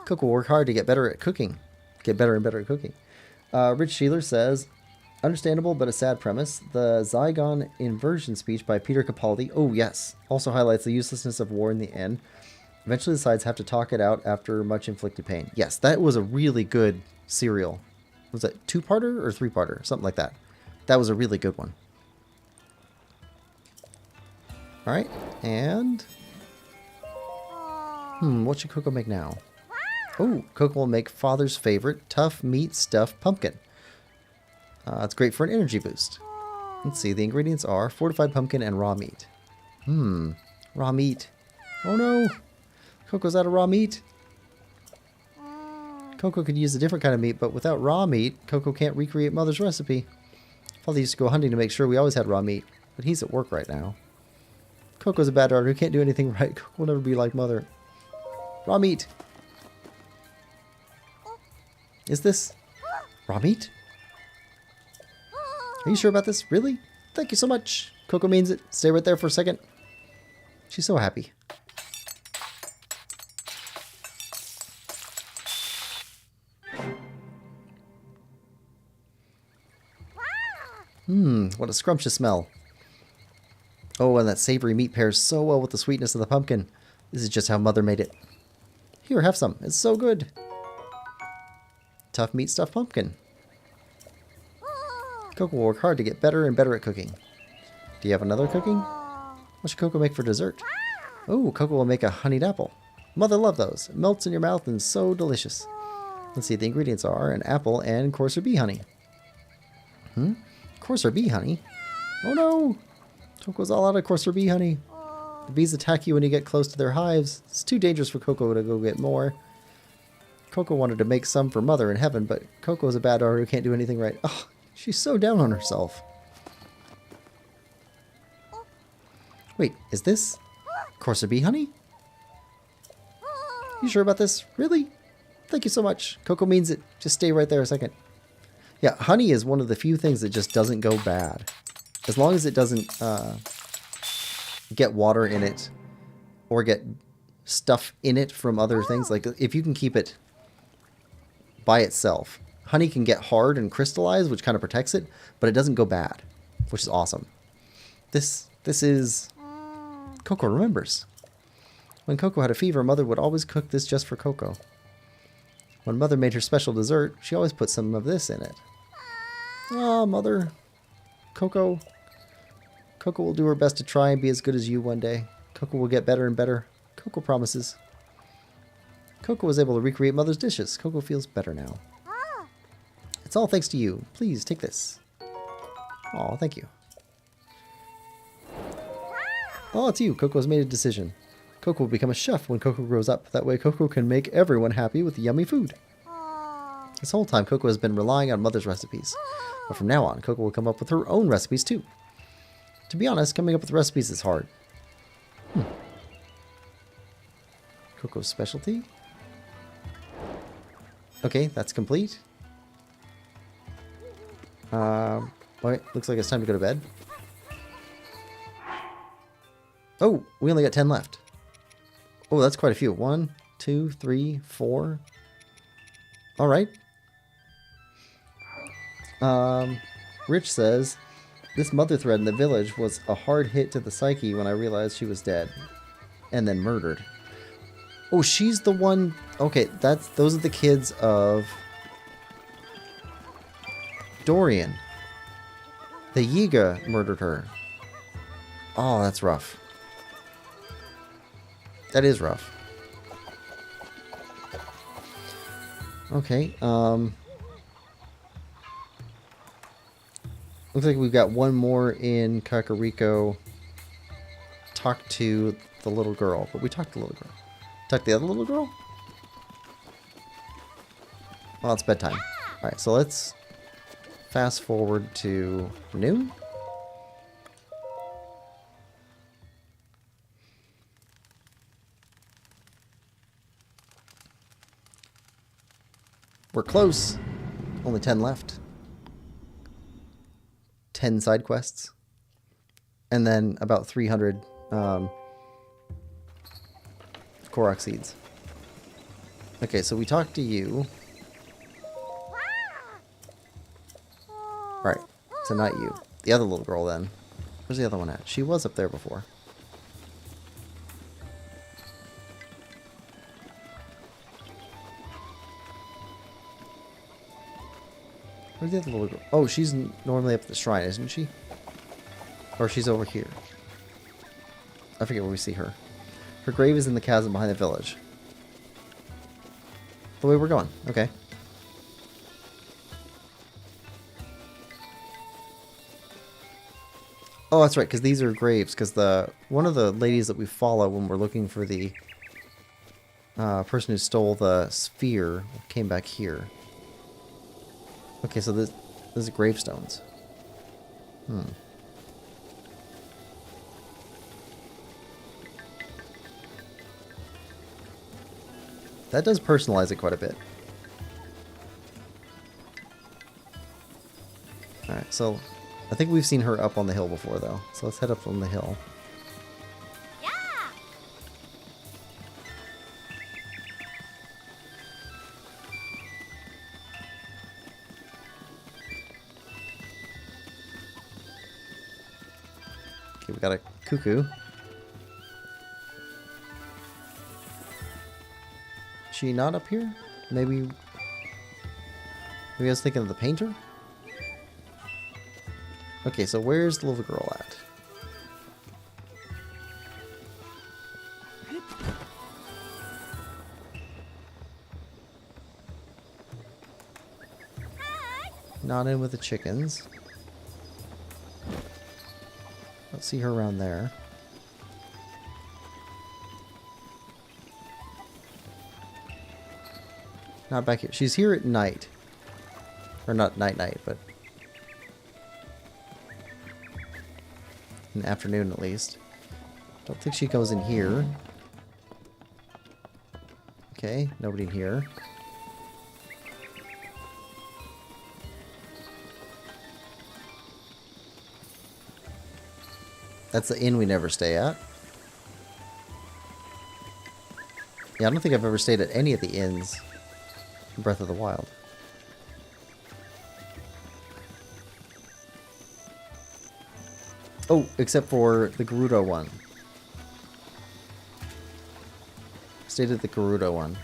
Coco will work hard to get better at cooking. Get better and better at cooking. Rich Sheeler says, understandable but a sad premise. The Zygon inversion speech by Peter Capaldi, oh yes, also highlights the uselessness of war in the end. Eventually the sides have to talk it out after much inflicted pain. Yes, that was a really good serial. Was it 2-parter or 3-parter? Something like that. That was a really good one. Alright, and... what should Coco make now? Oh, Coco will make Father's favorite tough meat stuffed pumpkin. It's great for an energy boost. Let's see, the ingredients are fortified pumpkin and raw meat. Raw meat. Oh no! Coco's out of raw meat. Coco could use a different kind of meat, but without raw meat, Coco can't recreate Mother's recipe. Father used to go hunting to make sure we always had raw meat, but he's at work right now. Coco's a bad daughter who can't do anything right. Coco will never be like Mother. Raw meat. Is this raw meat? Are you sure about this? Really? Thank you so much. Coco means it. Stay right there for a second. She's so happy. What a scrumptious smell. Oh, and that savory meat pairs so well with the sweetness of the pumpkin. This is just how Mother made it. Here, have some. It's so good. Tough meat stuffed pumpkin. Coco will work hard to get better and better at cooking. Do you have another cooking? What should Coco make for dessert? Oh, Coco will make a honeyed apple. Mother loved those. It melts in your mouth and so delicious. Let's see, the ingredients are an apple and coarser bee honey. Coarser bee honey? Oh no! Coco's all out of coarser bee honey. The bees attack you when you get close to their hives. It's too dangerous for Coco to go get more. Coco wanted to make some for Mother in heaven, but Coco's a bad daughter who can't do anything right. Oh, she's so down on herself. Wait, is this coarser bee honey? You sure about this? Really? Thank you so much. Coco means it. Just stay right there a second. Yeah, honey is one of the few things that just doesn't go bad. As long as it doesn't get water in it or get stuff in it from other things. Like if you can keep it by itself. Honey can get hard and crystallize, which kind of protects it, but it doesn't go bad, which is awesome. This is... Coco remembers. When Coco had a fever, Mother would always cook this just for Coco. When Mother made her special dessert, she always put some of this in it. Ah, Mother. Coco will do her best to try and be as good as you one day. Coco will get better and better. Coco promises. Coco was able to recreate Mother's dishes. Coco feels better now. It's all thanks to you. Please, take this. Aw, thank you. Oh, it's you. Coco has made a decision. Coco will become a chef when Coco grows up. That way Coco can make everyone happy with yummy food. This whole time, Coco has been relying on Mother's recipes. But from now on, Coco will come up with her own recipes too. To be honest, coming up with recipes is hard. Coco's specialty? Okay, that's complete. Alright, looks like it's time to go to bed. Oh, we only got 10 left. Oh, that's quite a few. 1, 2, 3, 4. Alright. Rich says, this mother thread in the village was a hard hit to the psyche when I realized she was dead. And then murdered. Oh, she's the one... Okay, those are the kids of... Dorian. The Yiga murdered her. Oh, that's rough. That is rough. Okay, looks like we've got one more in Kakariko. Talk to the little girl. But we talked to the little girl. Talk to the other little girl? Well, it's bedtime. Alright, so let's fast forward to noon. We're close. Only 10 left. 10 side quests. And then about 300 Korok seeds. Okay, so we talked to you. Alright, so not you. The other little girl then. Where's the other one at? She was up there before. Where's the other little girl? Oh, she's normally up at the shrine, isn't she? Or she's over here. I forget where we see her. Her grave is in the chasm behind the village. The way we're going. Okay. Oh, that's right, because these are graves. Because one of the ladies that we follow when we're looking for the person who stole the sphere came back here. Okay, so this is gravestones. That does personalize it quite a bit. Alright, so I think we've seen her up on the hill before, though. So let's head up on the hill. Okay, we got a cuckoo. She not up here? Maybe I was thinking of the painter? Okay, so where's the little girl at? Not in with the chickens. Don't see her around there. Not back here. She's here at night. Or not night, but in the afternoon at least. Don't think she goes in here. Okay, nobody in here. That's the inn we never stay at. Yeah, I don't think I've ever stayed at any of the inns in Breath of the Wild. Oh, except for the Gerudo one. Stayed at the Gerudo one.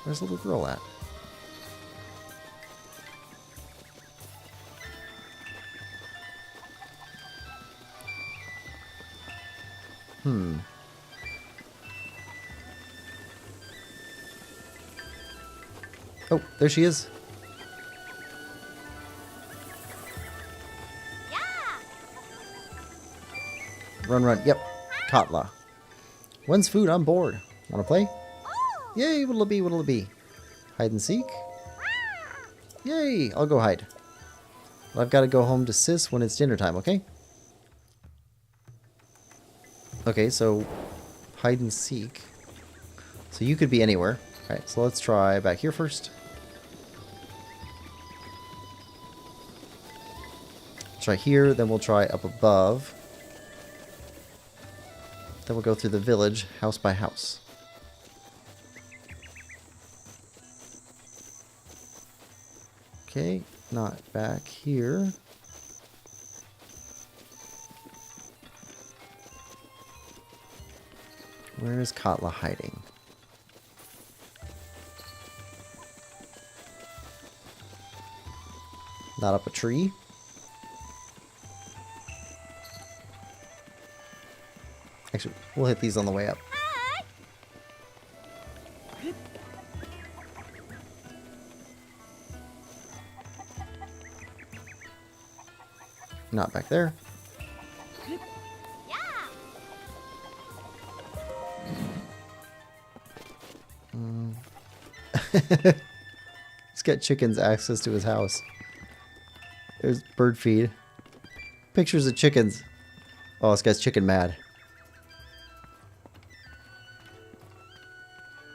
Where's the little girl at? Oh, there she is. Run, run. Yep. Katla. When's food? I'm bored. Want to play? Yay, what'll it be? What'll it be? Hide and seek? Yay, I'll go hide. But I've got to go home to Sis when it's dinner time, okay? Okay, so hide and seek. So you could be anywhere. Alright, so let's try back here first. Try here, then we'll try up above. Then we'll go through the village, house by house. Okay, not back here. Where is Katla hiding? Not up a tree. Actually, we'll hit these on the way up. Not back there. He's got chickens access to his house. There's bird feed. Pictures of chickens. Oh, this guy's chicken mad.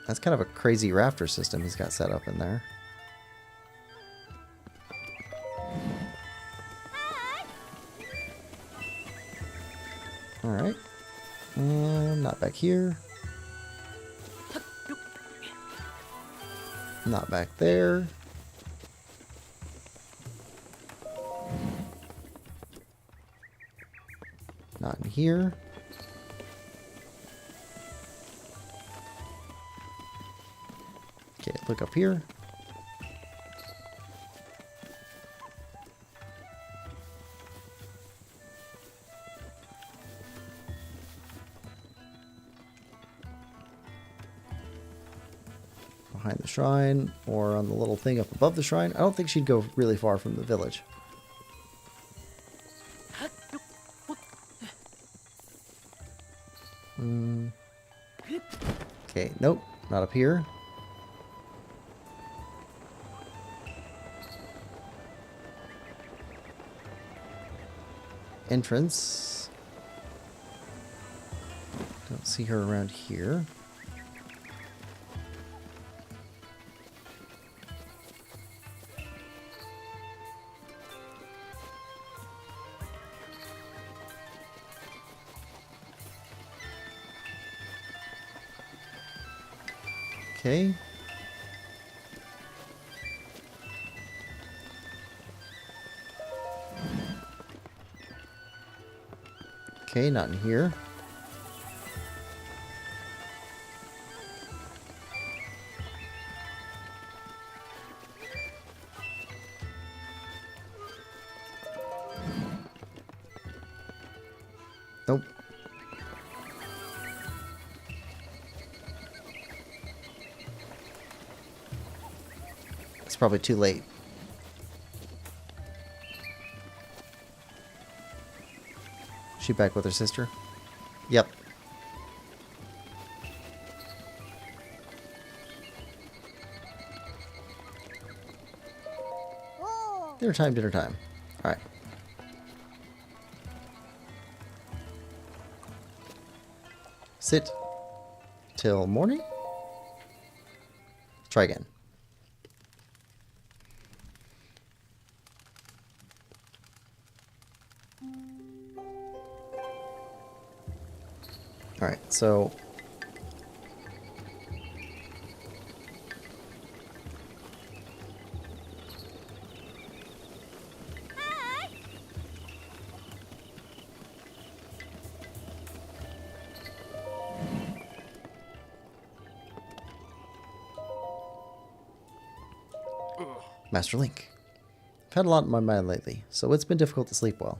That's kind of a crazy rafter system he's got set up in there. Alright. Not back here. Not back there. Not in here. Okay, look up here. Behind the shrine, or on the little thing up above the shrine. I don't think she'd go really far from the village. Okay, nope, not up here. Entrance. Don't see her around here. Okay. Okay, not in here. Nope. It's probably too late. She back with her sister? Yep. Dinner time, dinner time. Alright. Sit till morning. Try again. Alright, so Master Link. I've had a lot in my mind lately, so it's been difficult to sleep well.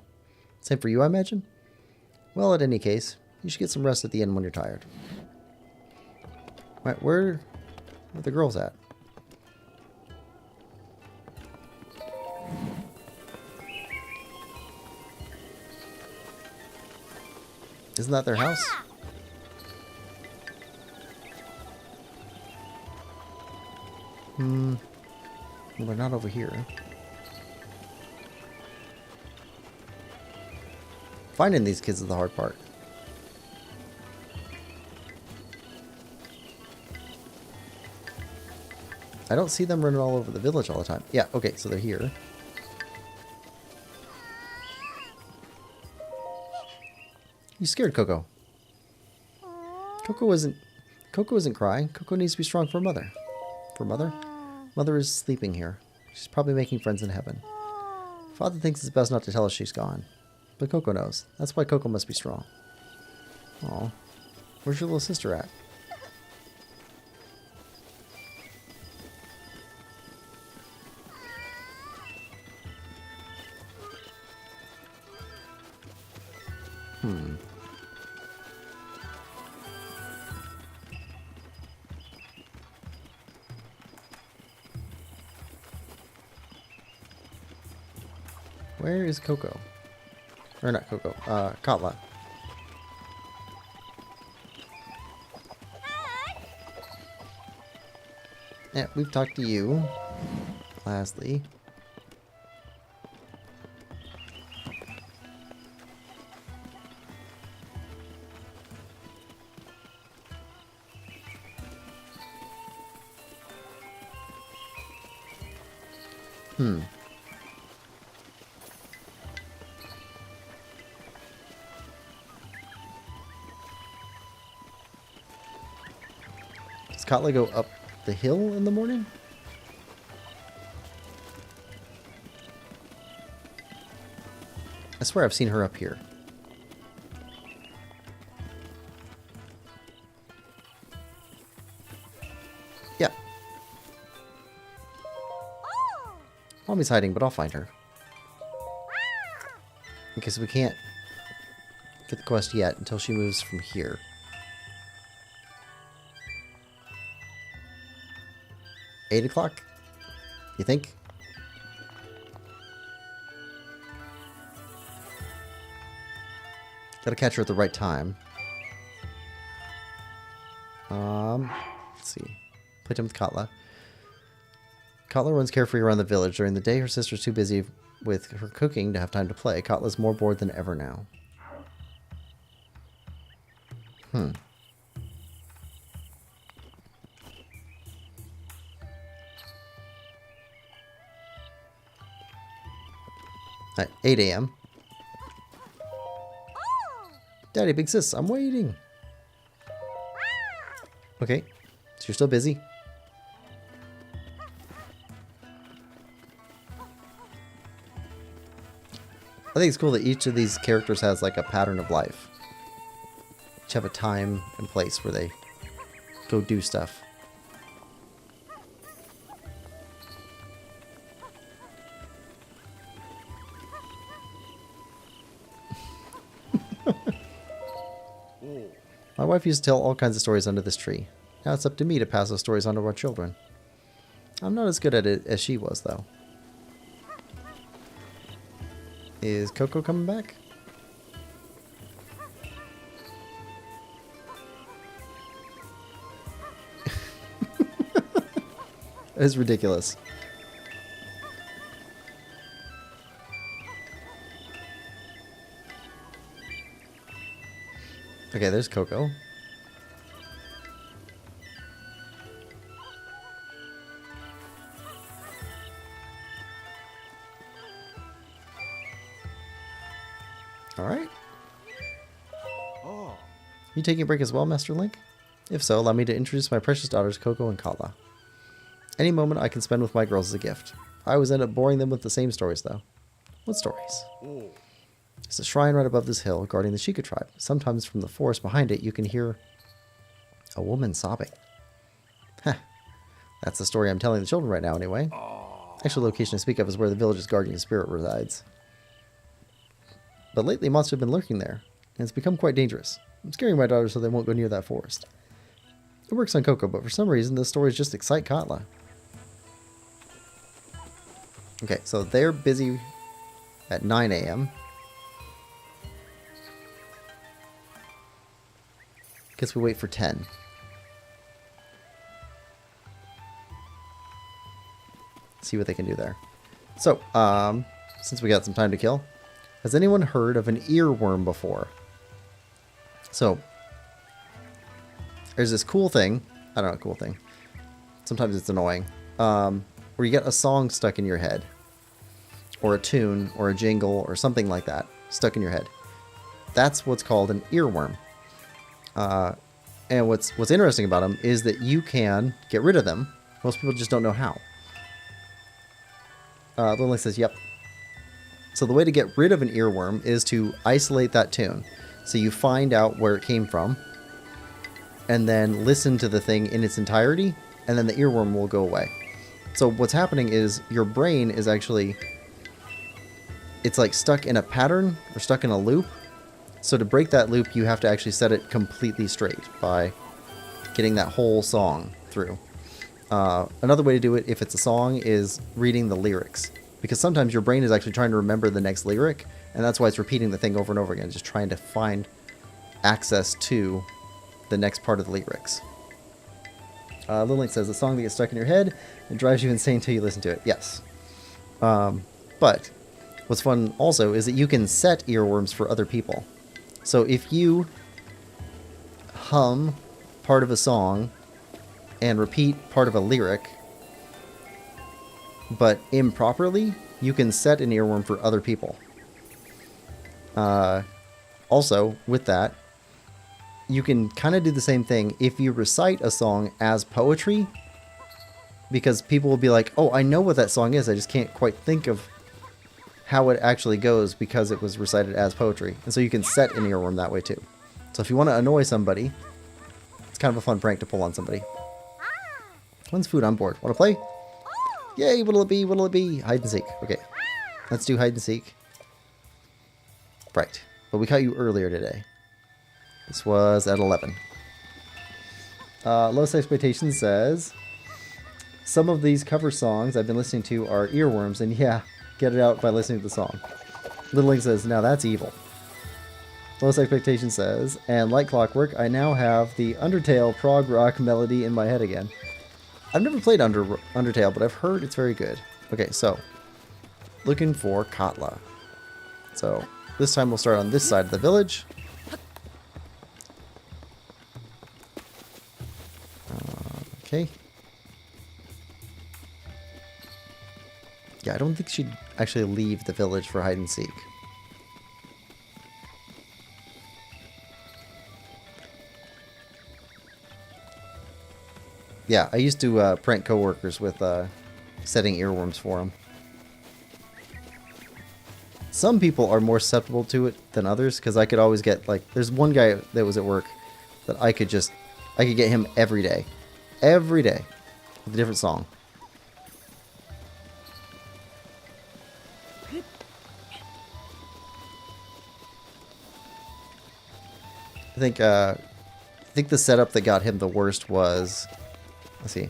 Same for you, I imagine? Well, in any case, you should get some rest at the end when you're tired. Right, where are the girls at? Isn't that their house? Well, they're not over here. Finding these kids is the hard part. I don't see them running all over the village all the time. Yeah, okay, so they're here. You scared Coco. Coco isn't crying. Coco needs to be strong for mother. For mother? Mother is sleeping here. She's probably making friends in heaven. Father thinks it's best not to tell us she's gone. But Coco knows. That's why Coco must be strong. Aw. Where's your little sister at? Where is Coco? Or not Coco, Katla. Yeah, we've talked to you. Lastly. Does Katla go up the hill in the morning? I swear I've seen her up here. Yeah. Mommy's hiding, but I'll find her. Okay, so we can't get the quest yet until she moves from here. $8 o'clock? You think? Gotta catch her at the right time. Let's see. Playtime with Katla. Katla runs carefree around the village. During the day, her sister's too busy with her cooking to have time to play. Katla's more bored than ever now. At 8 a.m. Daddy, big sis, I'm waiting. Okay, so you're still busy? I think it's cool that each of these characters has like a pattern of life. Each have a time and place where they go do stuff. My wife used to tell all kinds of stories under this tree. Now it's up to me to pass those stories on to our children. I'm not as good at it as she was, though. Is Coco coming back? That is ridiculous. Okay, there's Coco. Alright. You taking a break as well, Master Link? If so, allow me to introduce my precious daughters, Coco and Katla. Any moment I can spend with my girls is a gift. I always end up boring them with the same stories, though. What stories? There's a shrine right above this hill guarding the Sheikah tribe. Sometimes from the forest behind it, you can hear a woman sobbing. Heh. That's the story I'm telling the children right now, anyway. Actual location I speak of is where the village's guardian spirit resides. But lately, monsters have been lurking there, and it's become quite dangerous. I'm scaring my daughters so they won't go near that forest. It works on Coco, but for some reason, the stories just excite Katla. Okay, so they're busy at 9 a.m. Guess we wait for 10. See what they can do there. So, since we got some time to kill, has anyone heard of an earworm before? So, there's this cool thing. I don't know, cool thing. Sometimes it's annoying. Where you get a song stuck in your head. Or a tune, or a jingle, or something like that. Stuck in your head. That's what's called an earworm. And what's interesting about them is that you can get rid of them. Most people just don't know how. Lily says, yep. So the way to get rid of an earworm is to isolate that tune. So you find out where it came from, and then listen to the thing in its entirety, and then the earworm will go away. So what's happening is your brain is actually, it's like stuck in a pattern, or stuck in a loop. So to break that loop, you have to actually set it completely straight by getting that whole song through. Another way to do it, if it's a song, is reading the lyrics. Because sometimes your brain is actually trying to remember the next lyric, and that's why it's repeating the thing over and over again, just trying to find access to the next part of the lyrics. Lilink says, the song that gets stuck in your head and drives you insane until you listen to it. Yes. But what's fun also is that you can set earworms for other people. So if you hum part of a song and repeat part of a lyric, but improperly, you can set an earworm for other people. Also, with that, you can kind of do the same thing if you recite a song as poetry, because people will be like, oh, I know what that song is, I just can't quite think of how it actually goes because it was recited as poetry. And so you can set an earworm that way too. So if you want to annoy somebody, it's kind of a fun prank to pull on somebody. When's food on board? Want to play? Yay, what'll it be? What'll it be? Hide and seek. Okay. Let's do hide and seek. Right. But we caught you earlier today. This was at 11. Lowest Expectations says, some of these cover songs I've been listening to are earworms, and yeah, get it out by listening to the song. Little Link says, now that's evil. Lowest Expectation says, and like clockwork, I now have the Undertale prog rock melody in my head again. I've never played Undertale, but I've heard it's very good. Okay, so, looking for Katla. So, this time we'll start on this side of the village. Okay. Yeah, I don't think she'd actually leave the village for hide and seek. Yeah, I used to prank coworkers with setting earworms for them. Some people are more susceptible to it than others, because I could always get, like, there's one guy that was at work that I could get him every day. Every day. With a different song. I think the setup that got him the worst was, let's see,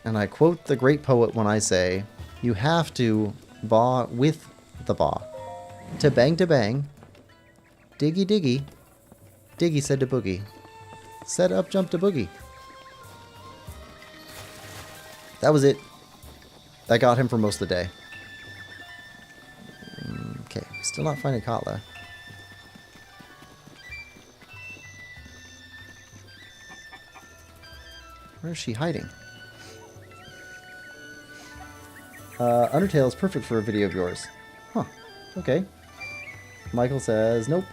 and I quote the great poet when I say, you have to ba with the ba. To bang, diggy diggy, diggy said to boogie, set up jump to boogie. That was it. That got him for most of the day. Okay, still not finding Katla. Where is she hiding? Undertale is perfect for a video of yours. Huh. Okay. Michael says, nope.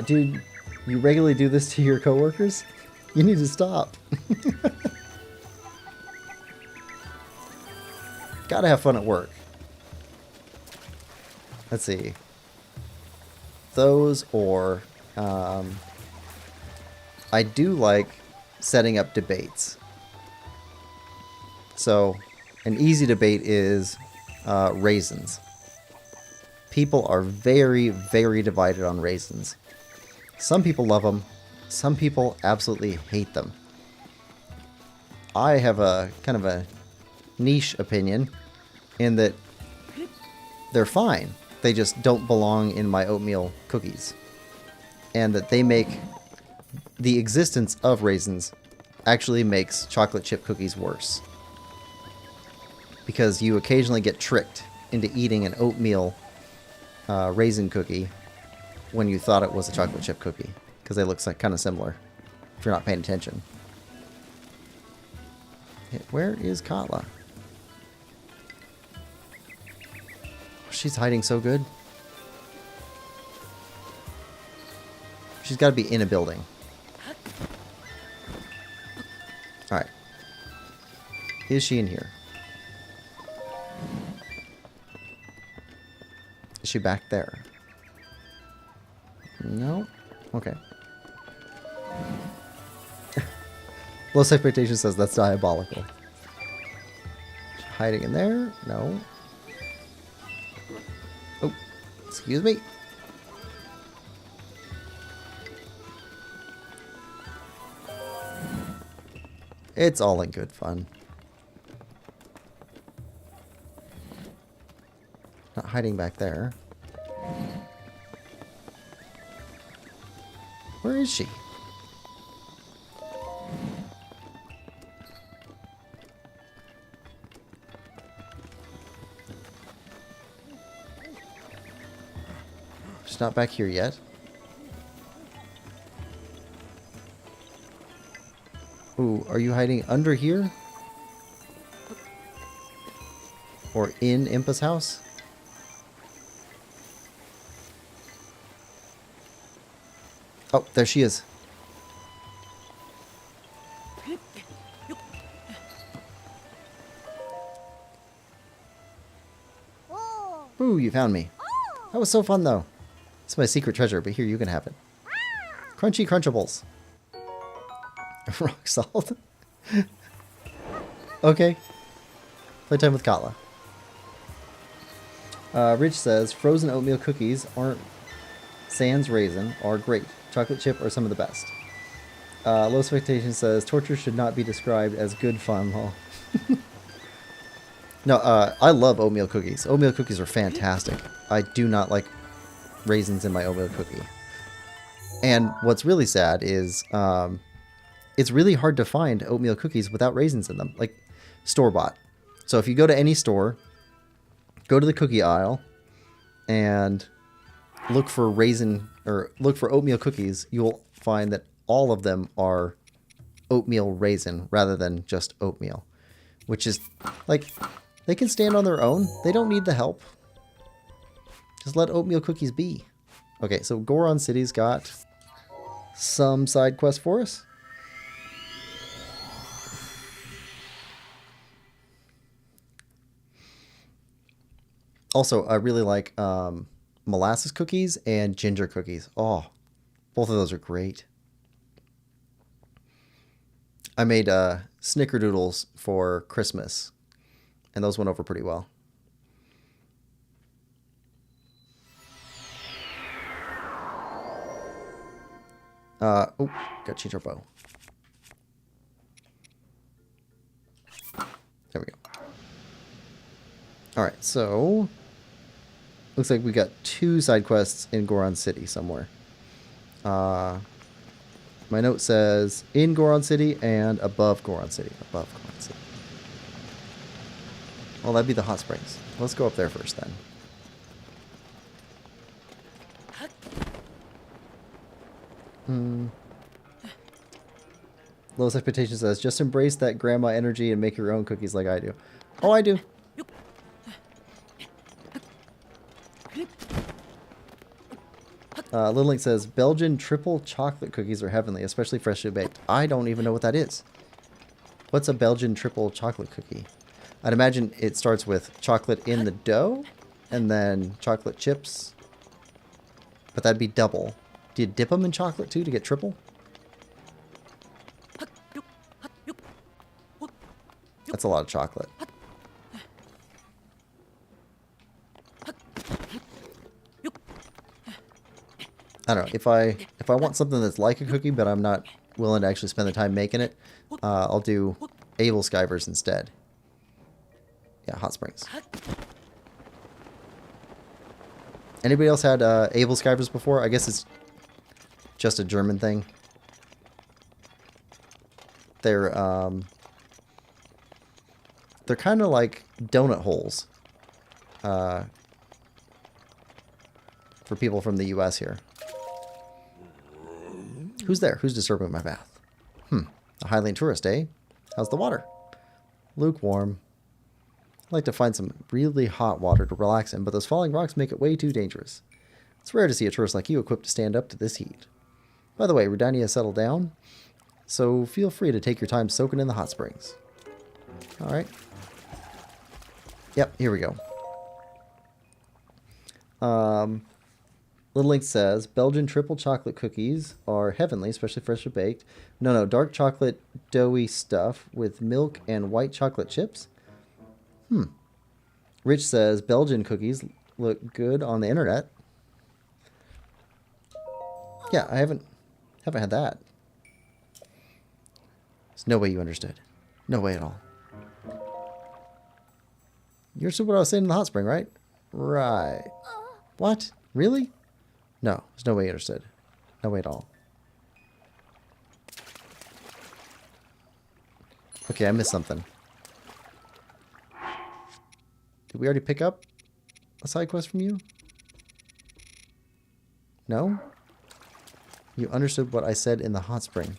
Dude, you regularly do this to your coworkers? You need to stop. Gotta have fun at work. Let's see. Those or... I do like setting up debates. So, an easy debate is raisins. People are very, very divided on raisins. Some people love them. Some people absolutely hate them. I have a kind of a niche opinion in that they're fine. They just don't belong in my oatmeal cookies. And that they make the existence of raisins actually makes chocolate chip cookies worse. Because you occasionally get tricked into eating an oatmeal raisin cookie when you thought it was a chocolate chip cookie. Because they look kind of similar if you're not paying attention. Where is Katla? She's hiding so good. She's got to be in a building. Alright. Is she in here? Is she back there? No? Okay. Low Expectation says that's diabolical. Hiding in there? No. Oh, excuse me. It's all in good fun. Not hiding back there. Where is she? She's not back here yet. Ooh, are you hiding under here? Or in Impa's house? Oh, there she is. Ooh, you found me. That was so fun, though. It's my secret treasure, but here, you can have it. Crunchy Crunchables. Rock salt. Okay. Playtime with Katla. Rich says, frozen oatmeal cookies aren't sans raisin are great. Chocolate chip are some of the best. Low Expectation says, torture should not be described as good fun. No, I love oatmeal cookies. Oatmeal cookies are fantastic. I do not like raisins in my oatmeal cookie. And what's really sad is it's really hard to find oatmeal cookies without raisins in them, like store-bought. So if you go to any store, go to the cookie aisle and look for oatmeal cookies, you'll find that all of them are oatmeal raisin rather than just oatmeal, which is like, they can stand on their own. They don't need the help. Just let oatmeal cookies be. Okay, so Goron City's got some side quests for us. Also, I really like molasses cookies and ginger cookies. Oh, both of those are great. I made snickerdoodles for Christmas, and those went over pretty well. Oh, got to change our bow. There we go. Alright, so looks like we got 2 side quests in Goron City somewhere. My note says in Goron City and above Goron City. Above Goron City. Well, that'd be the hot springs. Let's go up there first then. Lowest Expectation says, just embrace that grandma energy and make your own cookies like I do. Oh, I do. Little Link says, Belgian triple chocolate cookies are heavenly, especially freshly baked. I don't even know what that is. What's a Belgian triple chocolate cookie? I'd imagine it starts with chocolate in the dough and then chocolate chips. But that'd be double. Do you dip them in chocolate too to get triple? That's a lot of chocolate. I don't know. If I want something that's like a cookie, but I'm not willing to actually spend the time making it, I'll do Able Skivers instead. Yeah, hot springs. Anybody else had Able Skivers before? I guess it's just a German thing. They're kind of like donut holes for people from the U.S. here. Who's there? Who's disturbing my bath? A Highland tourist, eh? How's the water? Lukewarm. I'd like to find some really hot water to relax in, but those falling rocks make it way too dangerous. It's rare to see a tourist like you equipped to stand up to this heat. By the way, Redania has settled down, so feel free to take your time soaking in the hot springs. Alright. Yep, here we go. Little Link says, Belgian triple chocolate cookies are heavenly, especially freshly baked. No, dark chocolate doughy stuff with milk and white chocolate chips. Rich says, Belgian cookies look good on the internet. Yeah, I haven't had that. There's no way you understood. No way at all. You understood what I was saying in the hot spring, right? Right. What? Really? No, there's no way you understood. No way at all. Okay, I missed something. Did we already pick up a side quest from you? No? You understood what I said in the hot spring.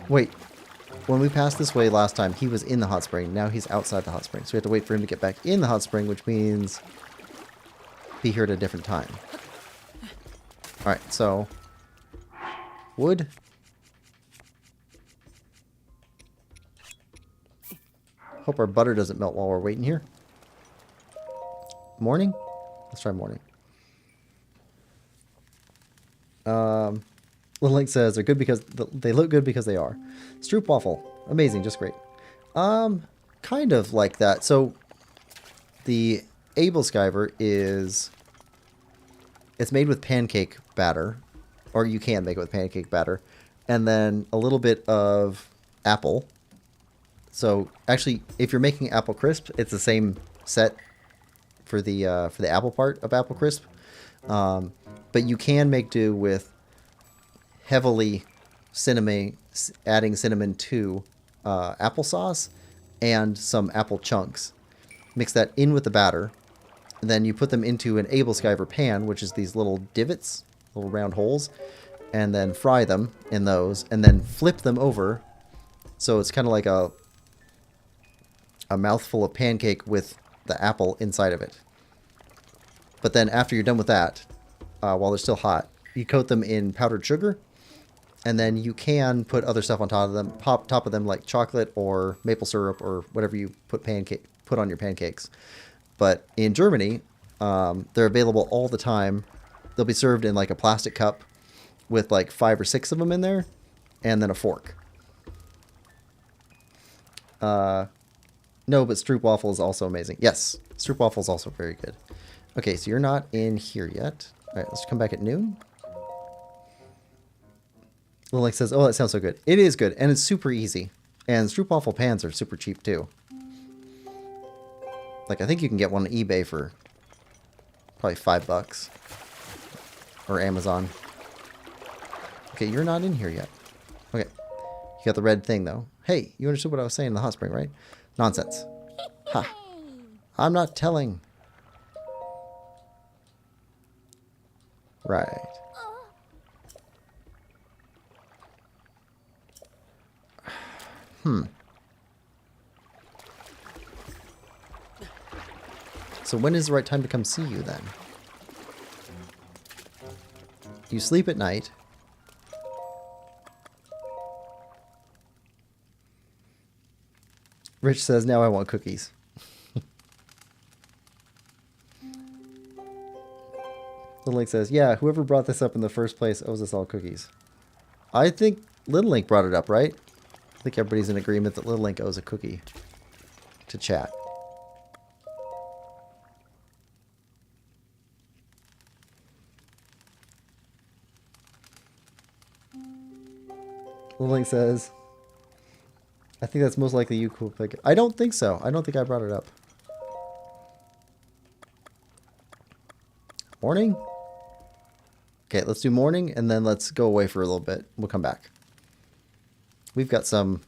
Wait. When we passed this way last time, he was in the hot spring. Now he's outside the hot spring. So we have to wait for him to get back in the hot spring, which means be here at a different time. Alright, so wood. Hope our butter doesn't melt while we're waiting here. Morning? Let's try morning. Little Link says they're good because they look good because they are. Stroop waffle. Amazing, just great. Kind of like that. So the Able Skiver is, it's made with pancake batter, or you can make it with pancake batter, and then a little bit of apple. So actually, if you're making apple crisp, it's the same set for the apple part of apple crisp. But you can make do with heavily adding cinnamon to applesauce and some apple chunks. Mix that in with the batter. And then you put them into an Able Skiver pan, which is these little divots, little round holes, and then fry them in those, and then flip them over. So it's kind of like a mouthful of pancake with the apple inside of it. But then after you're done with that, while they're still hot, you coat them in powdered sugar. And then you can put other stuff on top of them, like chocolate or maple syrup or whatever you put on your pancakes. But in Germany, they're available all the time. They'll be served in like a plastic cup with like 5 or 6 of them in there, and then a fork. No, but Stroopwafel is also amazing. Yes, Stroopwafel is also very good. Okay, so you're not in here yet. All right, let's come back at noon. Little Link says, oh, that sounds so good. It is good, and it's super easy. And Stroopwafel pans are super cheap, too. Like, I think you can get one on eBay for probably $5. Or Amazon. Okay, you're not in here yet. Okay. You got the red thing, though. Hey, you understood what I was saying in the hot spring, right? Nonsense. Ha. I'm not telling. Right. So when is the right time to come see you, then? You sleep at night. Rich says, now I want cookies. Little Link says, yeah, whoever brought this up in the first place owes us all cookies. I think Little Link brought it up, right? I think everybody's in agreement that Little Link owes a cookie to chat. Little Link says, I think that's most likely you, Quillpig. I don't think so. I don't think I brought it up. Morning? Okay, let's do morning, and then let's go away for a little bit. We'll come back. We've got some...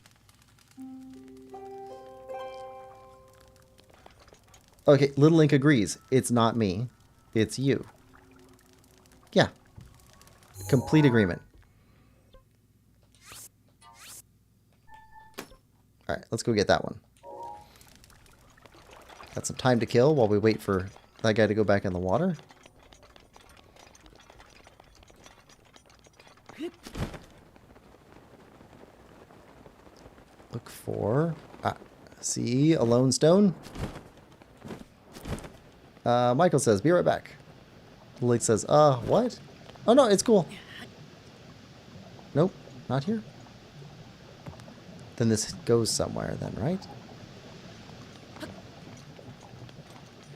Okay, Little Link agrees. It's not me. It's you. Yeah. Complete agreement. Alright, let's go get that one. Got some time to kill while we wait for that guy to go back in the water. Look for... see a lone stone. Michael says, be right back. Link says, what? Oh, no, it's cool. Nope, not here. Then this goes somewhere then, right?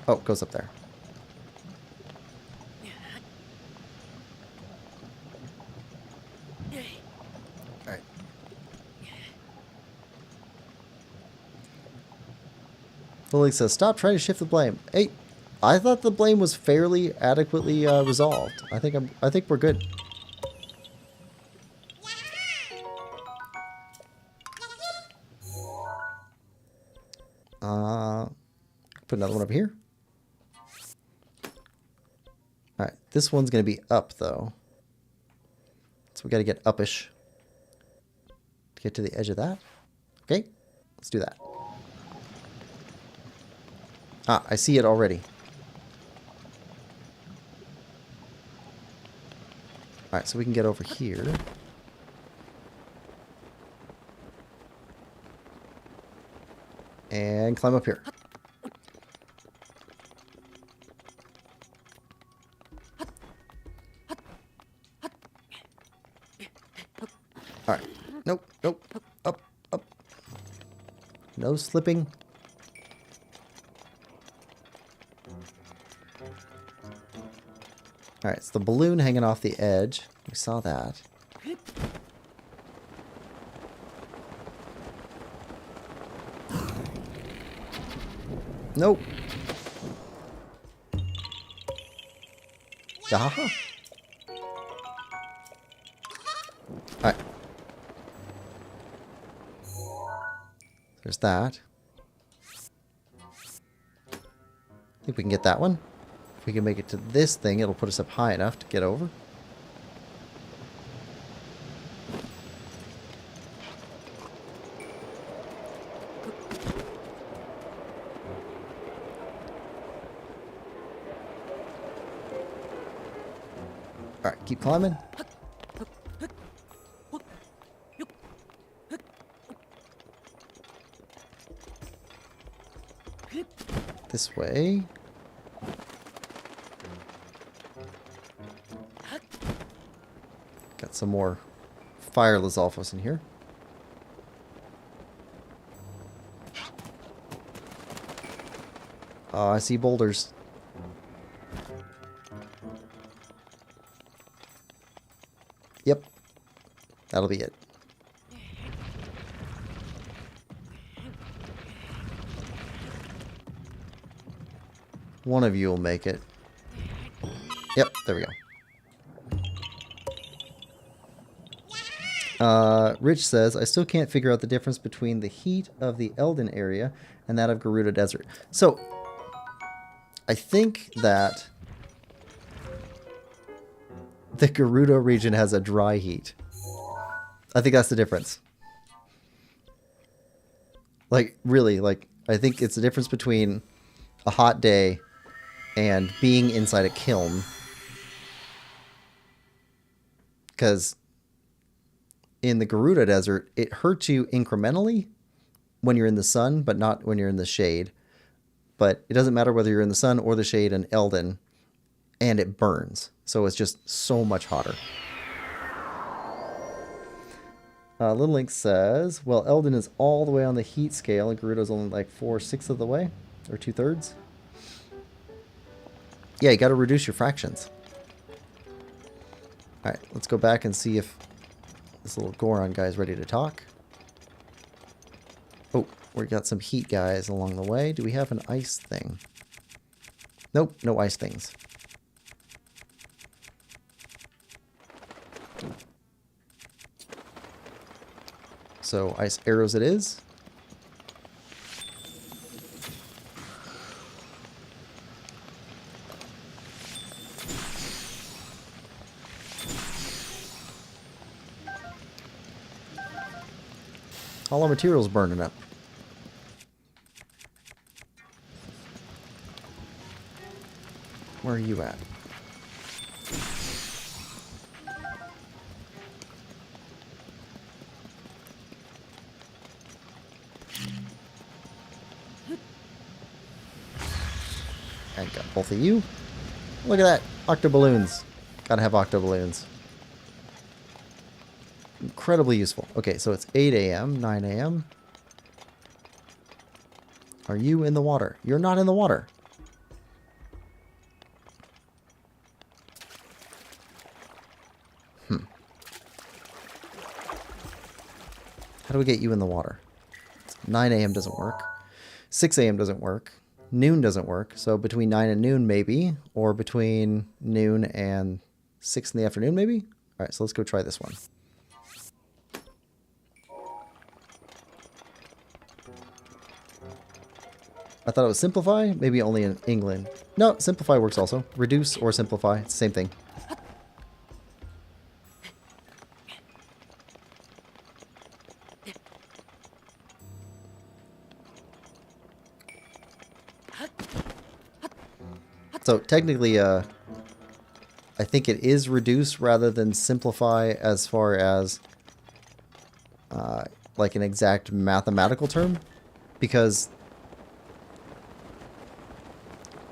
Oh, it goes up there. Alright. Lily says, stop trying to shift the blame. Hey, I thought the blame was fairly adequately resolved. I think we're good. Put another one up here. Alright, this one's going to be up, though. So we got to get uppish to get to the edge of that. Okay, let's do that. Ah, I see it already. Alright, so we can get over here. And climb up here. Alright. Nope, nope. Up, up. No slipping. Alright, it's the balloon hanging off the edge. We saw that. Nope. Yaha. Alright. There's that. I think we can get that one. If we can make it to this thing, it'll put us up high enough to get over. Alright, keep climbing. This way. Got some more fire Lizalfos in here. Oh, I see boulders. Yep. That'll be it. One of you will make it. Yep, there we go. Rich says, I still can't figure out the difference between the heat of the Elden area and that of Gerudo Desert. So, I think that the Gerudo region has a dry heat. I think that's the difference. Like, really, like, I think it's the difference between a hot day and being inside a kiln. Because in the Gerudo Desert, it hurts you incrementally when you're in the sun, but not when you're in the shade. But it doesn't matter whether you're in the sun or the shade in Elden, and it burns. So it's just so much hotter. Little Link says, well, Elden is all the way on the heat scale, and Gerudo's only like 4/6 of the way, or 2/3. Yeah, you got to reduce your fractions. Alright, let's go back and see if this little Goron guy is ready to talk. Oh, we got some heat guys along the way. Do we have an ice thing? Nope, no ice things. So ice arrows it is. All our materials burning up. Where are you at? I got both of you. Look at that. Octoballoons. Gotta have octoballoons. Incredibly useful. Okay, so it's 8 a.m., 9 a.m. Are you in the water? You're not in the water. How do we get you in the water? 9 a.m. doesn't work. 6 a.m. doesn't work. Noon doesn't work. So between 9 and noon, maybe. Or between noon and 6 in the afternoon, maybe? All right, so let's go try this one. I thought it was simplify. Maybe only in England. No, simplify works also. Reduce or simplify. It's the same thing. So technically, I think it is reduce rather than simplify as far as like an exact mathematical term, because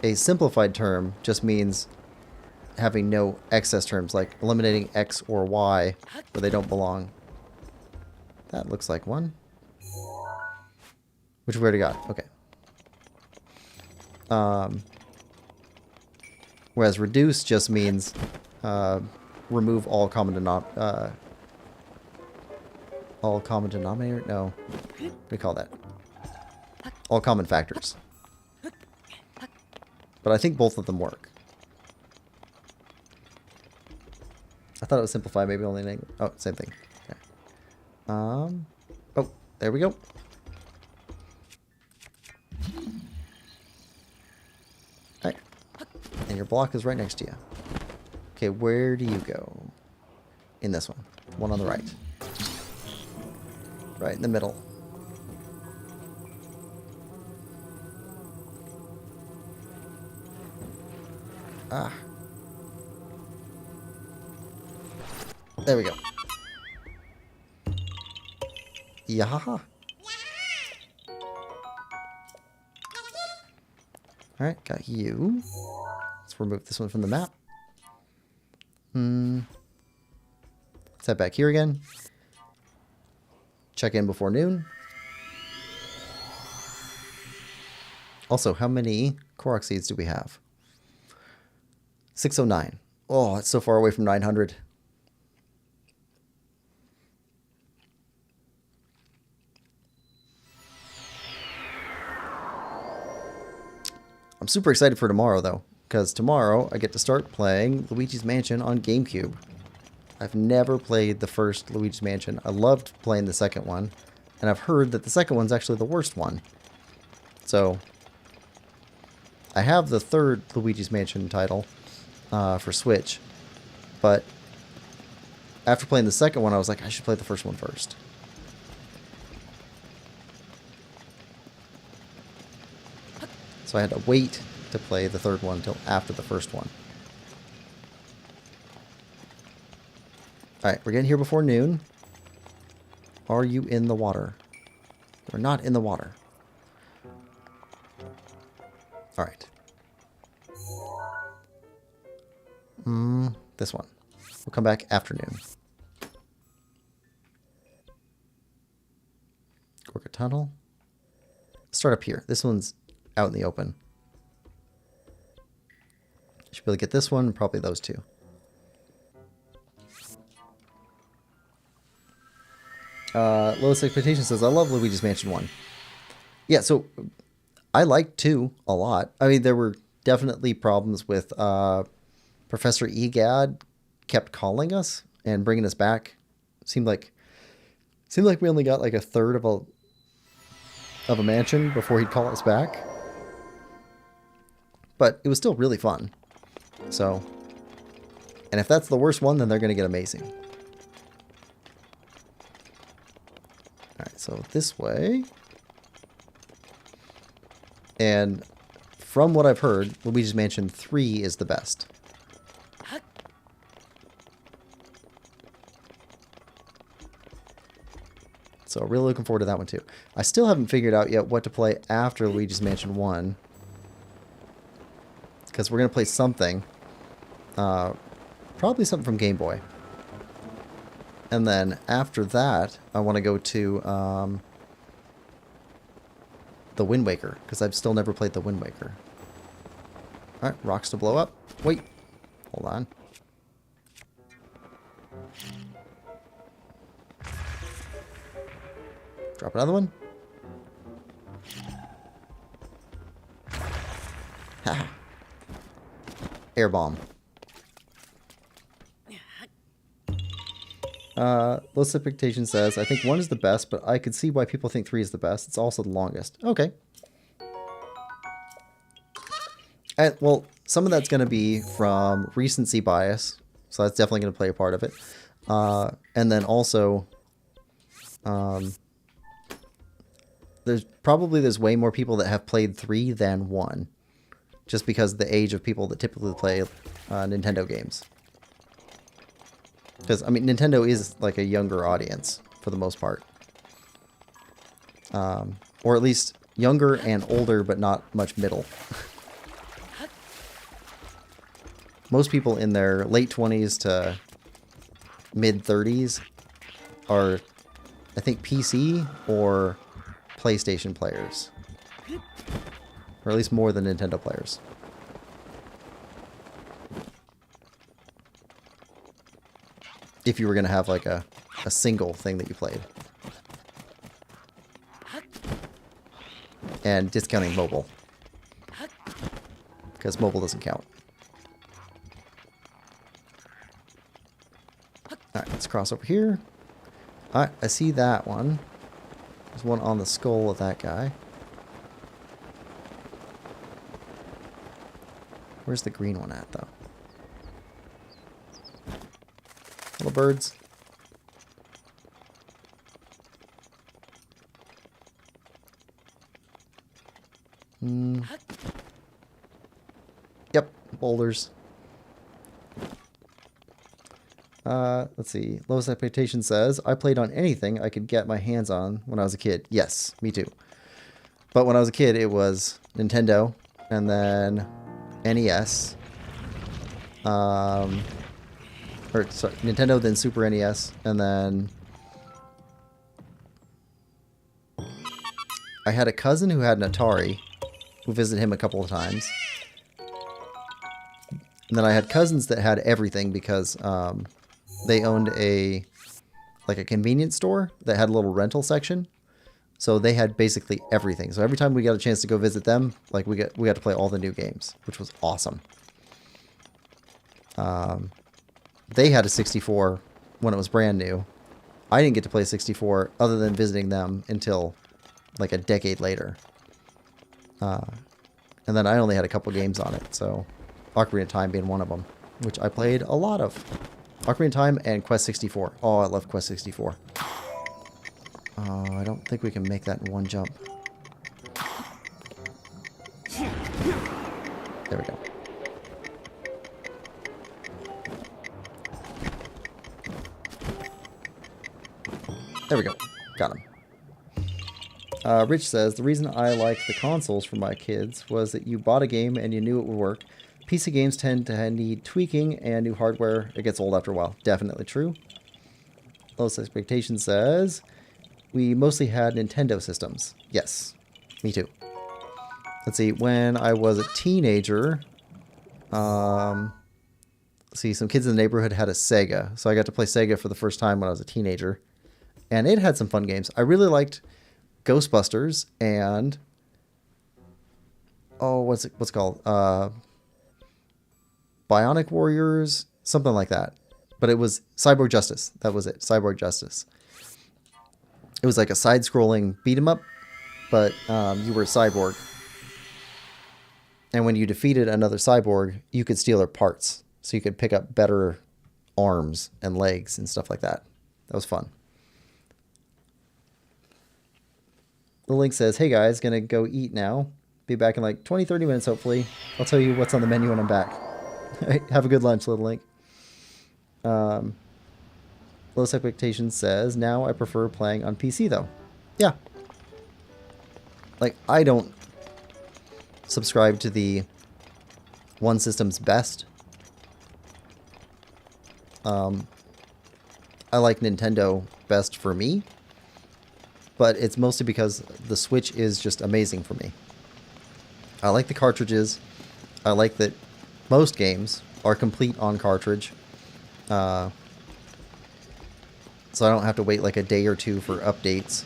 a simplified term just means having no excess terms, like eliminating X or Y where they don't belong. That looks like one. Which we already got. Okay. Whereas reduce just means remove all common denominator. No. What do we call that? All common factors. But I think both of them work. I thought it was simplify, maybe only in English. Oh, same thing. Okay. Oh, there we go. Alright. And your block is right next to you. Okay, where do you go? In this one. One on the right. Right in the middle. Ah. There we go. Yahaha. Alright, got you. Let's remove this one from the map. Let's head back here again. Check in before noon. Also, how many Korok seeds do we have? 609. Oh, it's so far away from 900. I'm super excited for tomorrow, though, because tomorrow I get to start playing Luigi's Mansion on GameCube. I've never played the first Luigi's Mansion. I loved playing the second one, and I've heard that the second one's actually the worst one. So, I have the third Luigi's Mansion title for Switch, but after playing the second one, I was like, I should play the first one first. So I had to wait to play the third one until after the first one. Alright, we're getting here before noon. Are you in the water? We're not in the water. Alright. This one. We'll come back after noon. Gorka Tunnel. Start up here. This one's out in the open. Should be able to get this one, probably those two. Lowest Expectation says, I love Luigi's Mansion 1. Yeah, so I liked 2 a lot. I mean, there were definitely problems with Professor Egad kept calling us and bringing us back. Seemed like Seemed like we only got like a third of a mansion before he'd call us back. But it was still really fun. So, and if that's the worst one, then they're going to get amazing. Alright, so this way. And from what I've heard, Luigi's Mansion 3 is the best. So really looking forward to that one too. I still haven't figured out yet what to play after Luigi's Mansion 1. Because we're going to play something. Probably something from Game Boy. And then after that, I want to go to the Wind Waker. Because I've still never played the Wind Waker. Alright, rocks to blow up. Wait. Hold on. Drop another one. Haha. Air bomb. Low Expectation says, I think 1 is the best, but I could see why people think 3 is the best. It's also the longest. Okay. And, well, some of that's going to be from recency bias, so that's definitely going to play a part of it. And then also, there's way more people that have played 3 than 1. Just because of the age of people that typically play Nintendo games. Because, I mean, Nintendo is like a younger audience for the most part. Or at least younger and older, but not much middle. Most people in their late 20s to mid 30s are, I think, PC or PlayStation players. Or at least more than Nintendo players. If you were going to have like a single thing that you played. And discounting mobile. Because mobile doesn't count. Alright, let's cross over here. Alright, I see that one. There's one on the skull of that guy. Where's the green one at, though? Little birds. Yep, boulders. Let's see. Lowest Expectation says, I played on anything I could get my hands on when I was a kid. Yes, me too. But when I was a kid, it was Nintendo, and then NES. Or sorry, Nintendo, then Super NES, and then I had a cousin who had an Atari, who visited him a couple of times. And then I had cousins that had everything because they owned a convenience store that had a little rental section. So they had basically everything. So every time we got a chance to go visit them, like we got to play all the new games, which was awesome. They had a 64 when it was brand new. I didn't get to play 64 other than visiting them until like a decade later. And then I only had a couple games on it, so Ocarina of Time being one of them, which I played a lot of. Ocarina of Time and Quest 64. Oh, I love Quest 64. Oh, I don't think we can make that in one jump. There we go. There we go. Got him. Rich says, the reason I liked the consoles for my kids was that you bought a game and you knew it would work. PC games tend to need tweaking and new hardware. It gets old after a while. Definitely true. Lowest Expectation says, we mostly had Nintendo systems. Yes, me too. Let's see, when I was a teenager, let's see, some kids in the neighborhood had a Sega. So I got to play Sega for the first time when I was a teenager. And it had some fun games. I really liked Ghostbusters and what's it called? Bionic Warriors, something like that. But it was Cyborg Justice. That was it. Cyborg Justice. It was like a side-scrolling beat 'em up, but you were a cyborg. And when you defeated another cyborg, you could steal their parts. So you could pick up better arms and legs and stuff like that. That was fun. The link says, hey guys, gonna go eat now. Be back in like 20, 30 minutes, hopefully. I'll tell you what's on the menu when I'm back. All right, have a good lunch, little link. Low Expectations says, now I prefer playing on PC though. Yeah. Like, I don't subscribe to the one system's best. I like Nintendo best for me, but it's mostly because the Switch is just amazing for me. I like the cartridges. I like that most games are complete on cartridge. So I don't have to wait like a day or two for updates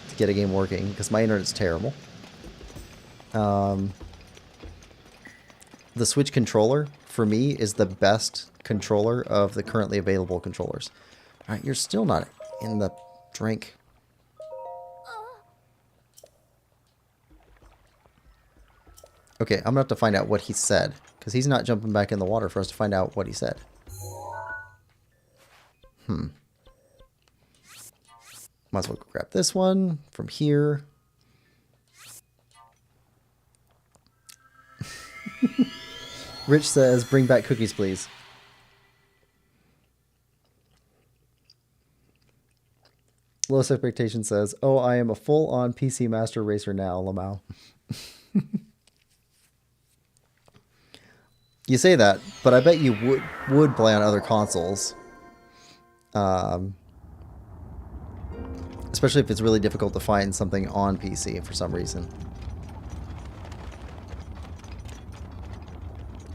to get a game working, because my internet's terrible. The Switch controller, for me, is the best controller of the currently available controllers. Alright, you're still not in the drink. Okay, I'm going to have to find out what he said, because he's not jumping back in the water for us to find out what he said. Might as well grab this one from here. Rich says, bring back cookies, please. Lowest Expectation says, oh, I am a full-on PC Master Racer now, Lamau. You say that, but I bet you would play on other consoles. Especially if it's really difficult to find something on PC for some reason.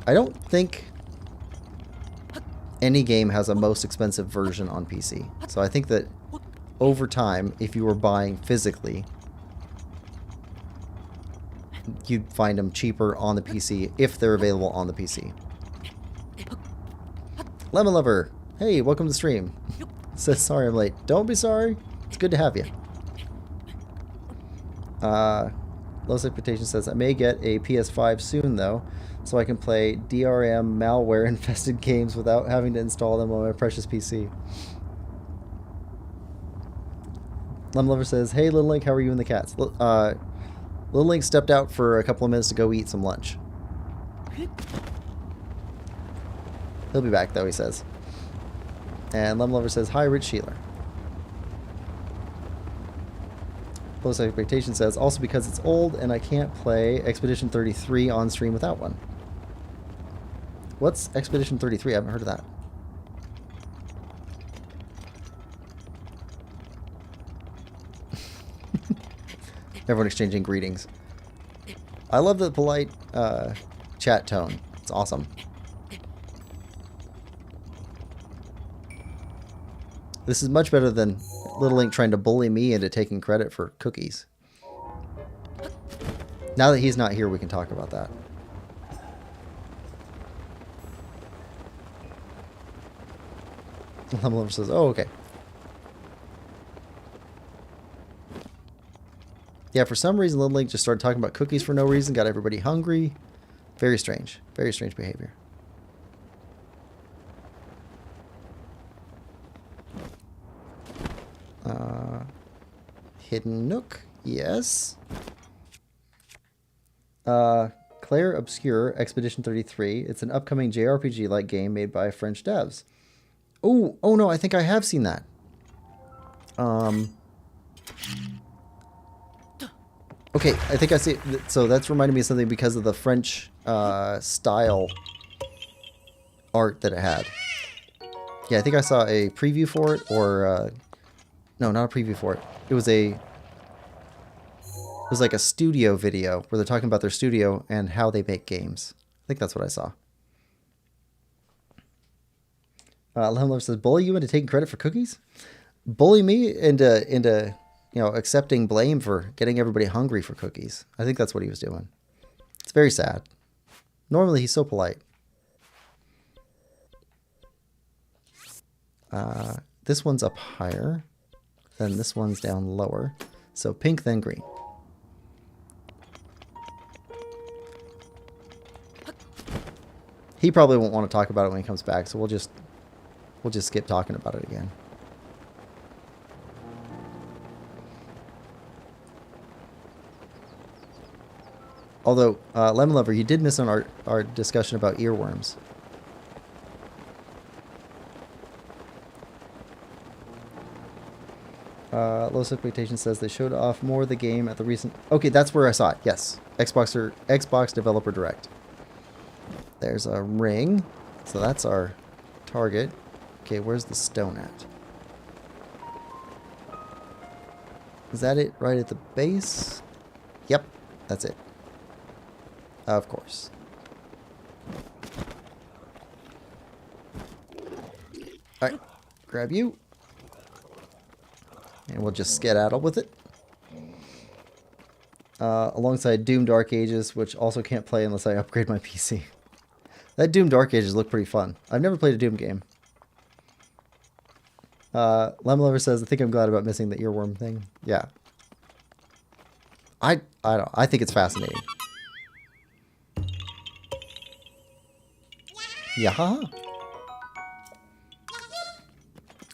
I don't think any game has a most expensive version on PC. So I think that over time, if you were buying physically, you'd find them cheaper on the PC if they're available on the PC. Lemon Lover, hey, welcome to the stream. Says, sorry I'm late. Don't be sorry. It's good to have you. Lowest Expectation says, I may get a PS5 soon though, so I can play DRM malware infested games without having to install them on my precious PC. Lemon Lover says, hey Little Link, how are you and the cats? Little Link stepped out for a couple of minutes to go eat some lunch. He'll be back though, he says. And Lemon Lover says, hi Rich Sheeler. Lowest Expectation says, also because it's old and I can't play Expedition 33 on stream without one. What's Expedition 33? I haven't heard of that. Everyone exchanging greetings. I love the polite chat tone. It's awesome. This is much better than Little Link trying to bully me into taking credit for cookies. Now that he's not here, we can talk about that. Lemon Lover says, oh, okay. Yeah, for some reason, Little Link just started talking about cookies for no reason, got everybody hungry. Very strange. Very strange behavior. Hidden Nook, yes. Claire Obscure, Expedition 33. It's an upcoming JRPG-like game made by French devs. Oh no, I think I have seen that. Okay, I think I see it. So that's reminding me of something because of the French style art that it had. Yeah, I think I saw a preview for it, or no, not a preview for it. It was like a studio video where they're talking about their studio and how they make games. I think that's what I saw. Lemon says, bully you into taking credit for cookies? Bully me into accepting blame for getting everybody hungry for cookies. I think that's what he was doing. It's very sad. Normally he's so polite. This one's up higher. then this one's down lower. So pink, then green. He probably won't want to talk about it when he comes back, so we'll just skip talking about it again. Although, Lemon Lover, you did miss on our discussion about earworms. Low Expectation says they showed off more of the game at the recent... Okay, that's where I saw it. Yes. Xbox Developer Direct. There's a ring. So that's our target. Okay, where's the stone at? Is that it right at the base? Yep, that's it. Of course. Alright, grab you. And we'll just skedaddle with it. Alongside Doom Dark Ages, which also can't play unless I upgrade my PC. That Doom Dark Ages looked pretty fun. I've never played a Doom game. Lemon Lover says, I think I'm glad about missing the earworm thing. Yeah. I don't know. I think it's fascinating. Yeah.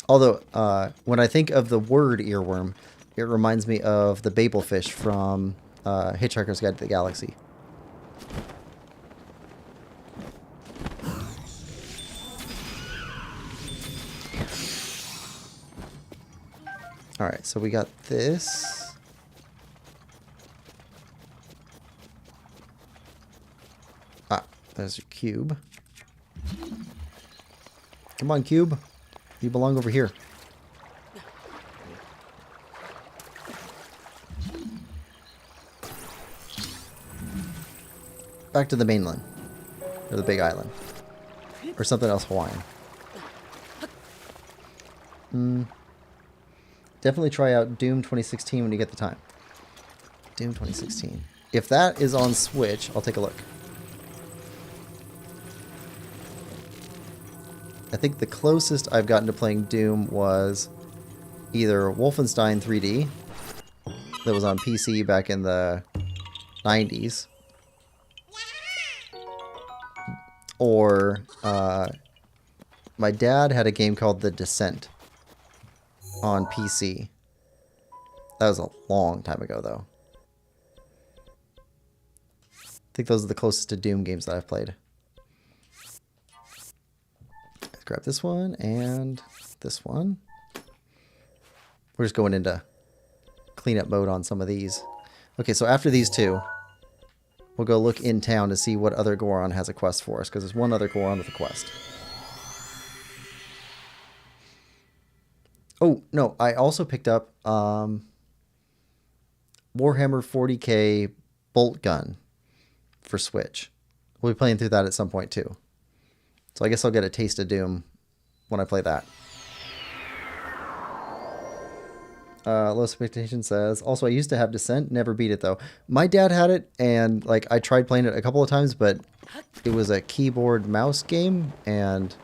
Although, when I think of the word earworm, it reminds me of the Babelfish from Hitchhiker's Guide to the Galaxy. Alright, so we got this. Ah, there's your cube. Come on, cube. You belong over here. Back to the mainland. Or the big island. Or something else Hawaiian. Definitely try out Doom 2016 when you get the time. Doom 2016. If that is on Switch, I'll take a look. I think the closest I've gotten to playing Doom was either Wolfenstein 3D, that was on PC back in the 90s, or my dad had a game called The Descent on PC. That was a long time ago, though. I think those are the closest to Doom games that I've played. Let's grab this one and this one. We're just going into cleanup mode on some of these. Okay, so after these two, we'll go look in town to see what other Goron has a quest for us, because there's one other Goron with a quest. Oh, no, I also picked up Warhammer 40k bolt gun for Switch. We'll be playing through that at some point, too. So I guess I'll get a taste of Doom when I play that. Low Expectation says, also, I used to have Descent, never beat it, though. My dad had it, and like I tried playing it a couple of times, but it was a keyboard mouse game, and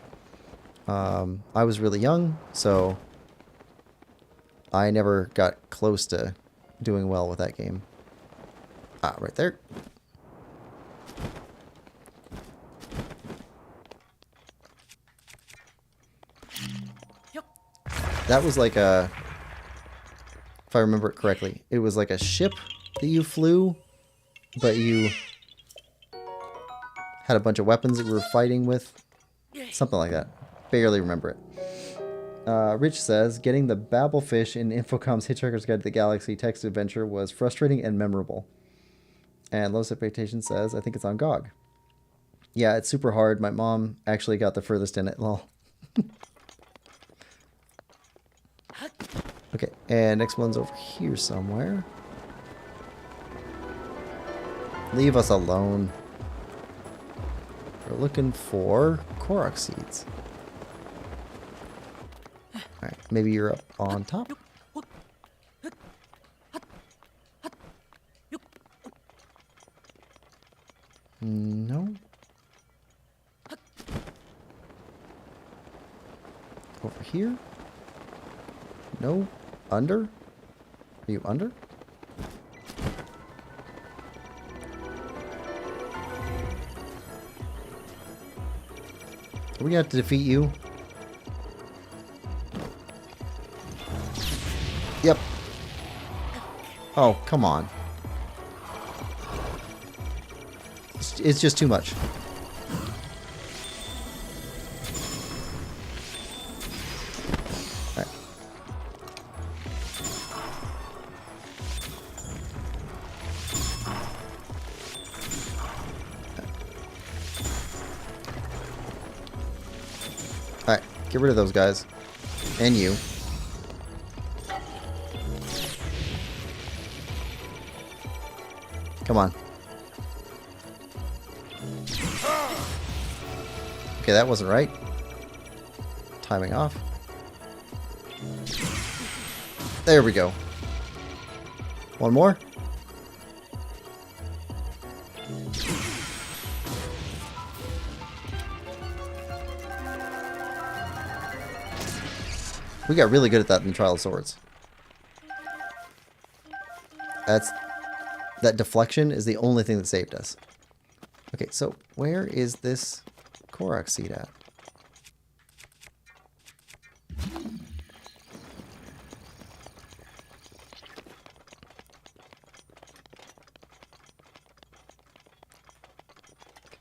I was really young, so I never got close to doing well with that game. Ah, right there. That was like a... If I remember it correctly, it was like a ship that you flew, but you had a bunch of weapons that you were fighting with. Something like that. Barely remember it. Rich says, getting the Babelfish in Infocom's Hitchhiker's Guide to the Galaxy text adventure was frustrating and memorable. And Low Expectation says, I think it's on GOG. Yeah, it's super hard. My mom actually got the furthest in it. Lol. Okay, and next one's over here somewhere. Leave us alone. We're looking for Korok seeds. Alright, maybe you're up on top. No. Over here? No. under? Are you under? Are we gonna have to defeat you? Yep. Oh, come on. It's just too much. Alright. Alright, get rid of those guys. And you. Come on. Okay, that wasn't right. Timing off. There we go. One more. We got really good at that in Trial of Swords. That deflection is the only thing that saved us. Okay, so where is this Korok seed at?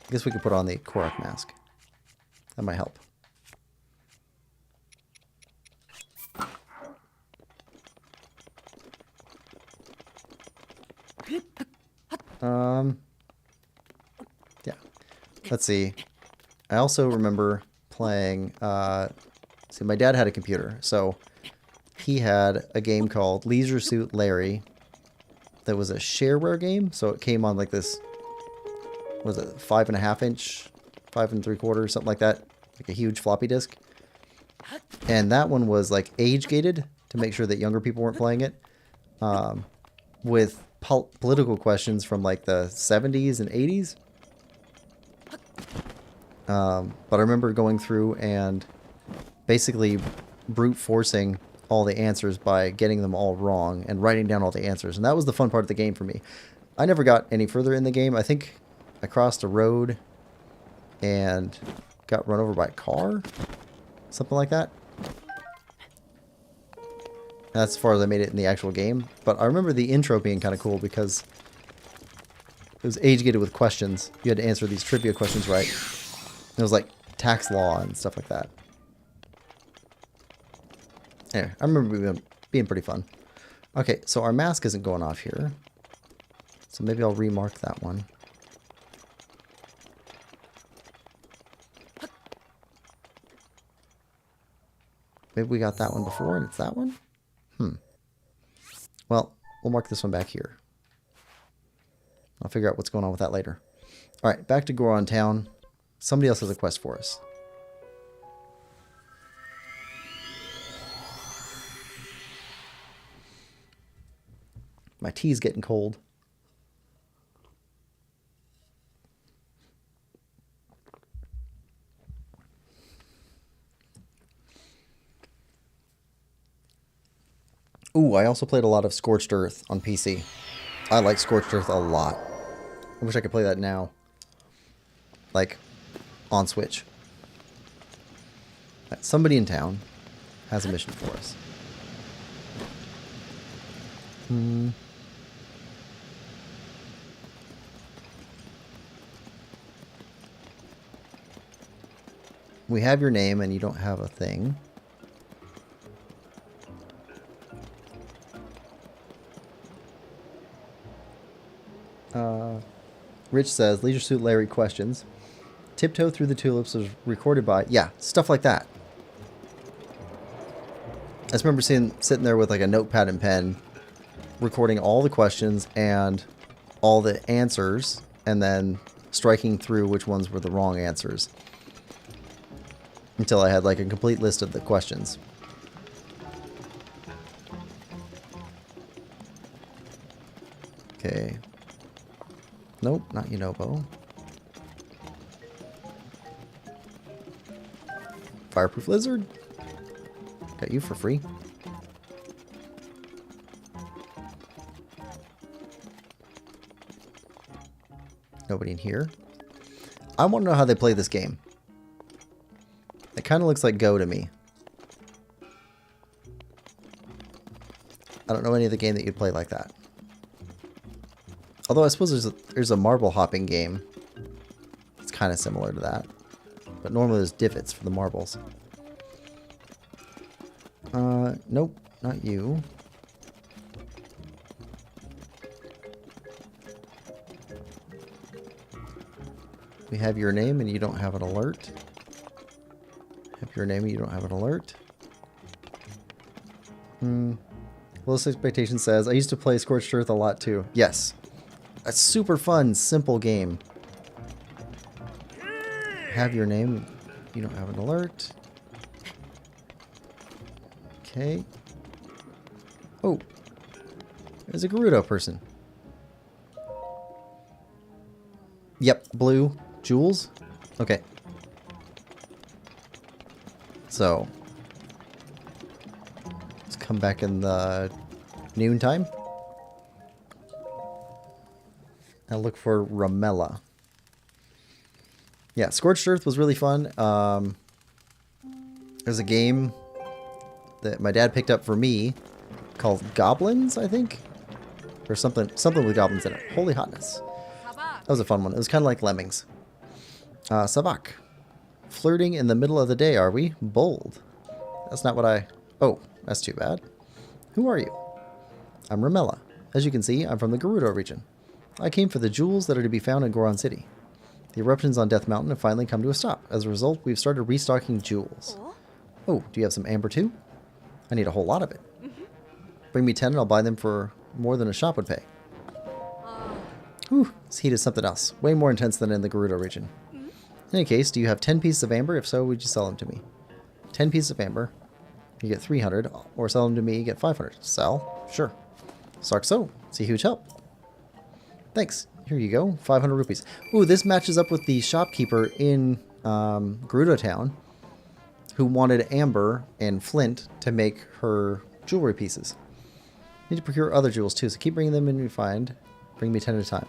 I guess we could put on the Korok mask. That might help. Yeah. Let's see. I also remember playing, see, my dad had a computer, so he had a game called Leisure Suit Larry that was a shareware game, so it came on like this, what was it, 5.5 inch, 5 3/4, something like that, like a huge floppy disk. And that one was like age gated to make sure that younger people weren't playing it, with political questions from like the 70s and 80s. But I remember going through and basically brute forcing all the answers by getting them all wrong and writing down all the answers. And that was the fun part of the game for me. I never got any further in the game. I think I crossed a road and got run over by a car. Something like that. That's as far as I made it in the actual game. But I remember the intro being kind of cool because it was age-gated with questions. You had to answer these trivia questions right. It was like tax law and stuff like that. Anyway, I remember being pretty fun. Okay, so our mask isn't going off here. So maybe I'll remark that one. Maybe we got that one before and it's that one? Well, we'll mark this one back here. I'll figure out what's going on with that later. Alright, back to Goron Town. Somebody else has a quest for us. My tea's getting cold. Ooh, I also played a lot of Scorched Earth on PC. I like Scorched Earth a lot. I wish I could play that now. Like, on Switch. Somebody in town has a mission for us. We have your name and you don't have a thing. Rich says, Leisure Suit Larry questions. Tiptoe Through the Tulips was recorded by... Yeah, stuff like that. I just remember sitting there with like a notepad and pen, recording all the questions and all the answers, and then striking through which ones were the wrong answers. Until I had like a complete list of the questions. Okay. Nope, not Unobo. Fireproof Lizard. Got you for free. Nobody in here. I want to know how they play this game. It kind of looks like Go to me. I don't know any other game that you'd play like that. Although I suppose there's a marble hopping game. It's kind of similar to that. But normally there's divots for the marbles. Nope, not you. We have your name and you don't have an alert. Have your name and you don't have an alert. Lowest Expectation says, I used to play Scorched Earth a lot too. Yes. A super fun, simple game. Have your name. You don't have an alert. Okay. Oh. There's a Gerudo person. Yep, blue. Jewels? Okay. So. Let's come back in the noontime. And look for Ramella. Yeah, Scorched Earth was really fun. There's a game that my dad picked up for me called Goblins, I think? Or something with goblins in it. Holy hotness. That was a fun one. It was kind of like Lemmings. Savak. Flirting in the middle of the day, are we? Bold. That's not what I... Oh, that's too bad. Who are you? I'm Ramella. As you can see, I'm from the Gerudo region. I came for the jewels that are to be found in Goron City. The eruptions on Death Mountain have finally come to a stop. As a result, we've started restocking jewels. Oh, do you have some amber too? I need a whole lot of it. Bring me 10 and I'll buy them for more than a shop would pay. Whew, this heat is something else. Way more intense than in the Gerudo region. In any case, do you have 10 pieces of amber? If so, would you sell them to me? 10 pieces of amber. You get 300. Or sell them to me, you get 500. Sell? Sure. Sark so. See huge help. Thanks. Here you go. 500 rupees. Ooh, this matches up with the shopkeeper in Gerudo Town who wanted amber and flint to make her jewelry pieces. Need to procure other jewels too, so keep bringing them in and find. Bring me 10 at a time.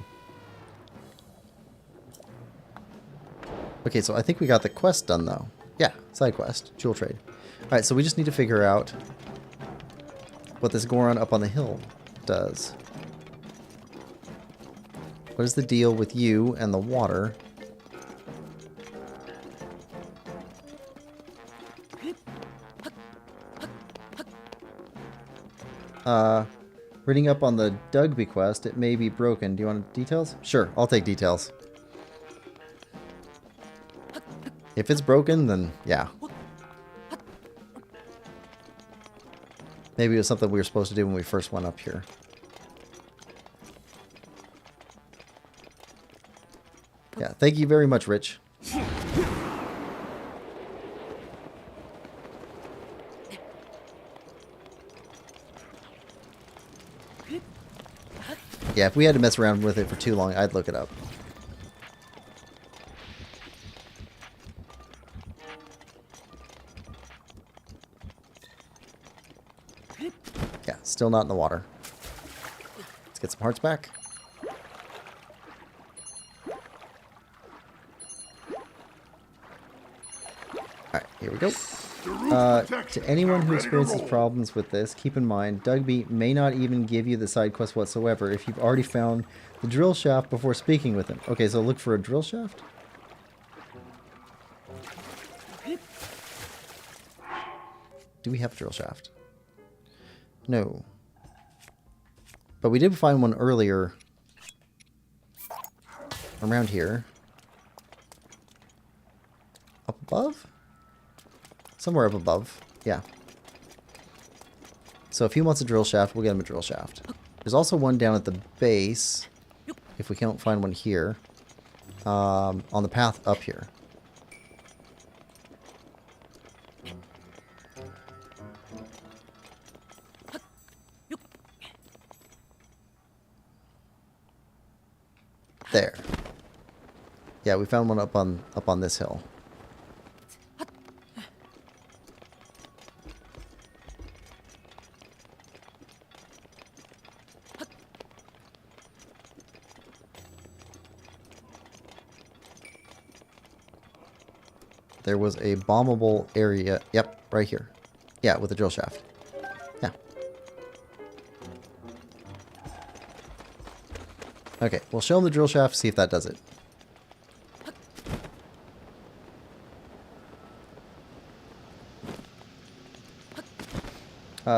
Okay, so I think we got the quest done though. Yeah, side quest, jewel trade. Alright, so we just need to figure out what this Goron up on the hill does. What is the deal with you and the water? Reading up on the Dugby quest, it may be broken. Do you want details? Sure, I'll take details. If it's broken, then yeah. Maybe it was something we were supposed to do when we first went up here. Yeah, thank you very much, Rich. Yeah, if we had to mess around with it for too long, I'd look it up. Yeah, still not in the water. Let's get some hearts back. Alright, here we go. To anyone who experiences problems with this, keep in mind, Dugby may not even give you the side quest whatsoever if you've already found the drill shaft before speaking with him. Okay, so look for a drill shaft? Do we have a drill shaft? No. But we did find one earlier around here. Up above? Somewhere up above. Yeah. So if he wants a drill shaft, we'll get him a drill shaft. There's also one down at the base, if we can't find one here, on the path up here. There. Yeah, we found one up on this hill. there was a bombable area. Yep, right here. Yeah, with a drill shaft. Yeah. Okay, we'll show him the drill shaft, see if that does it.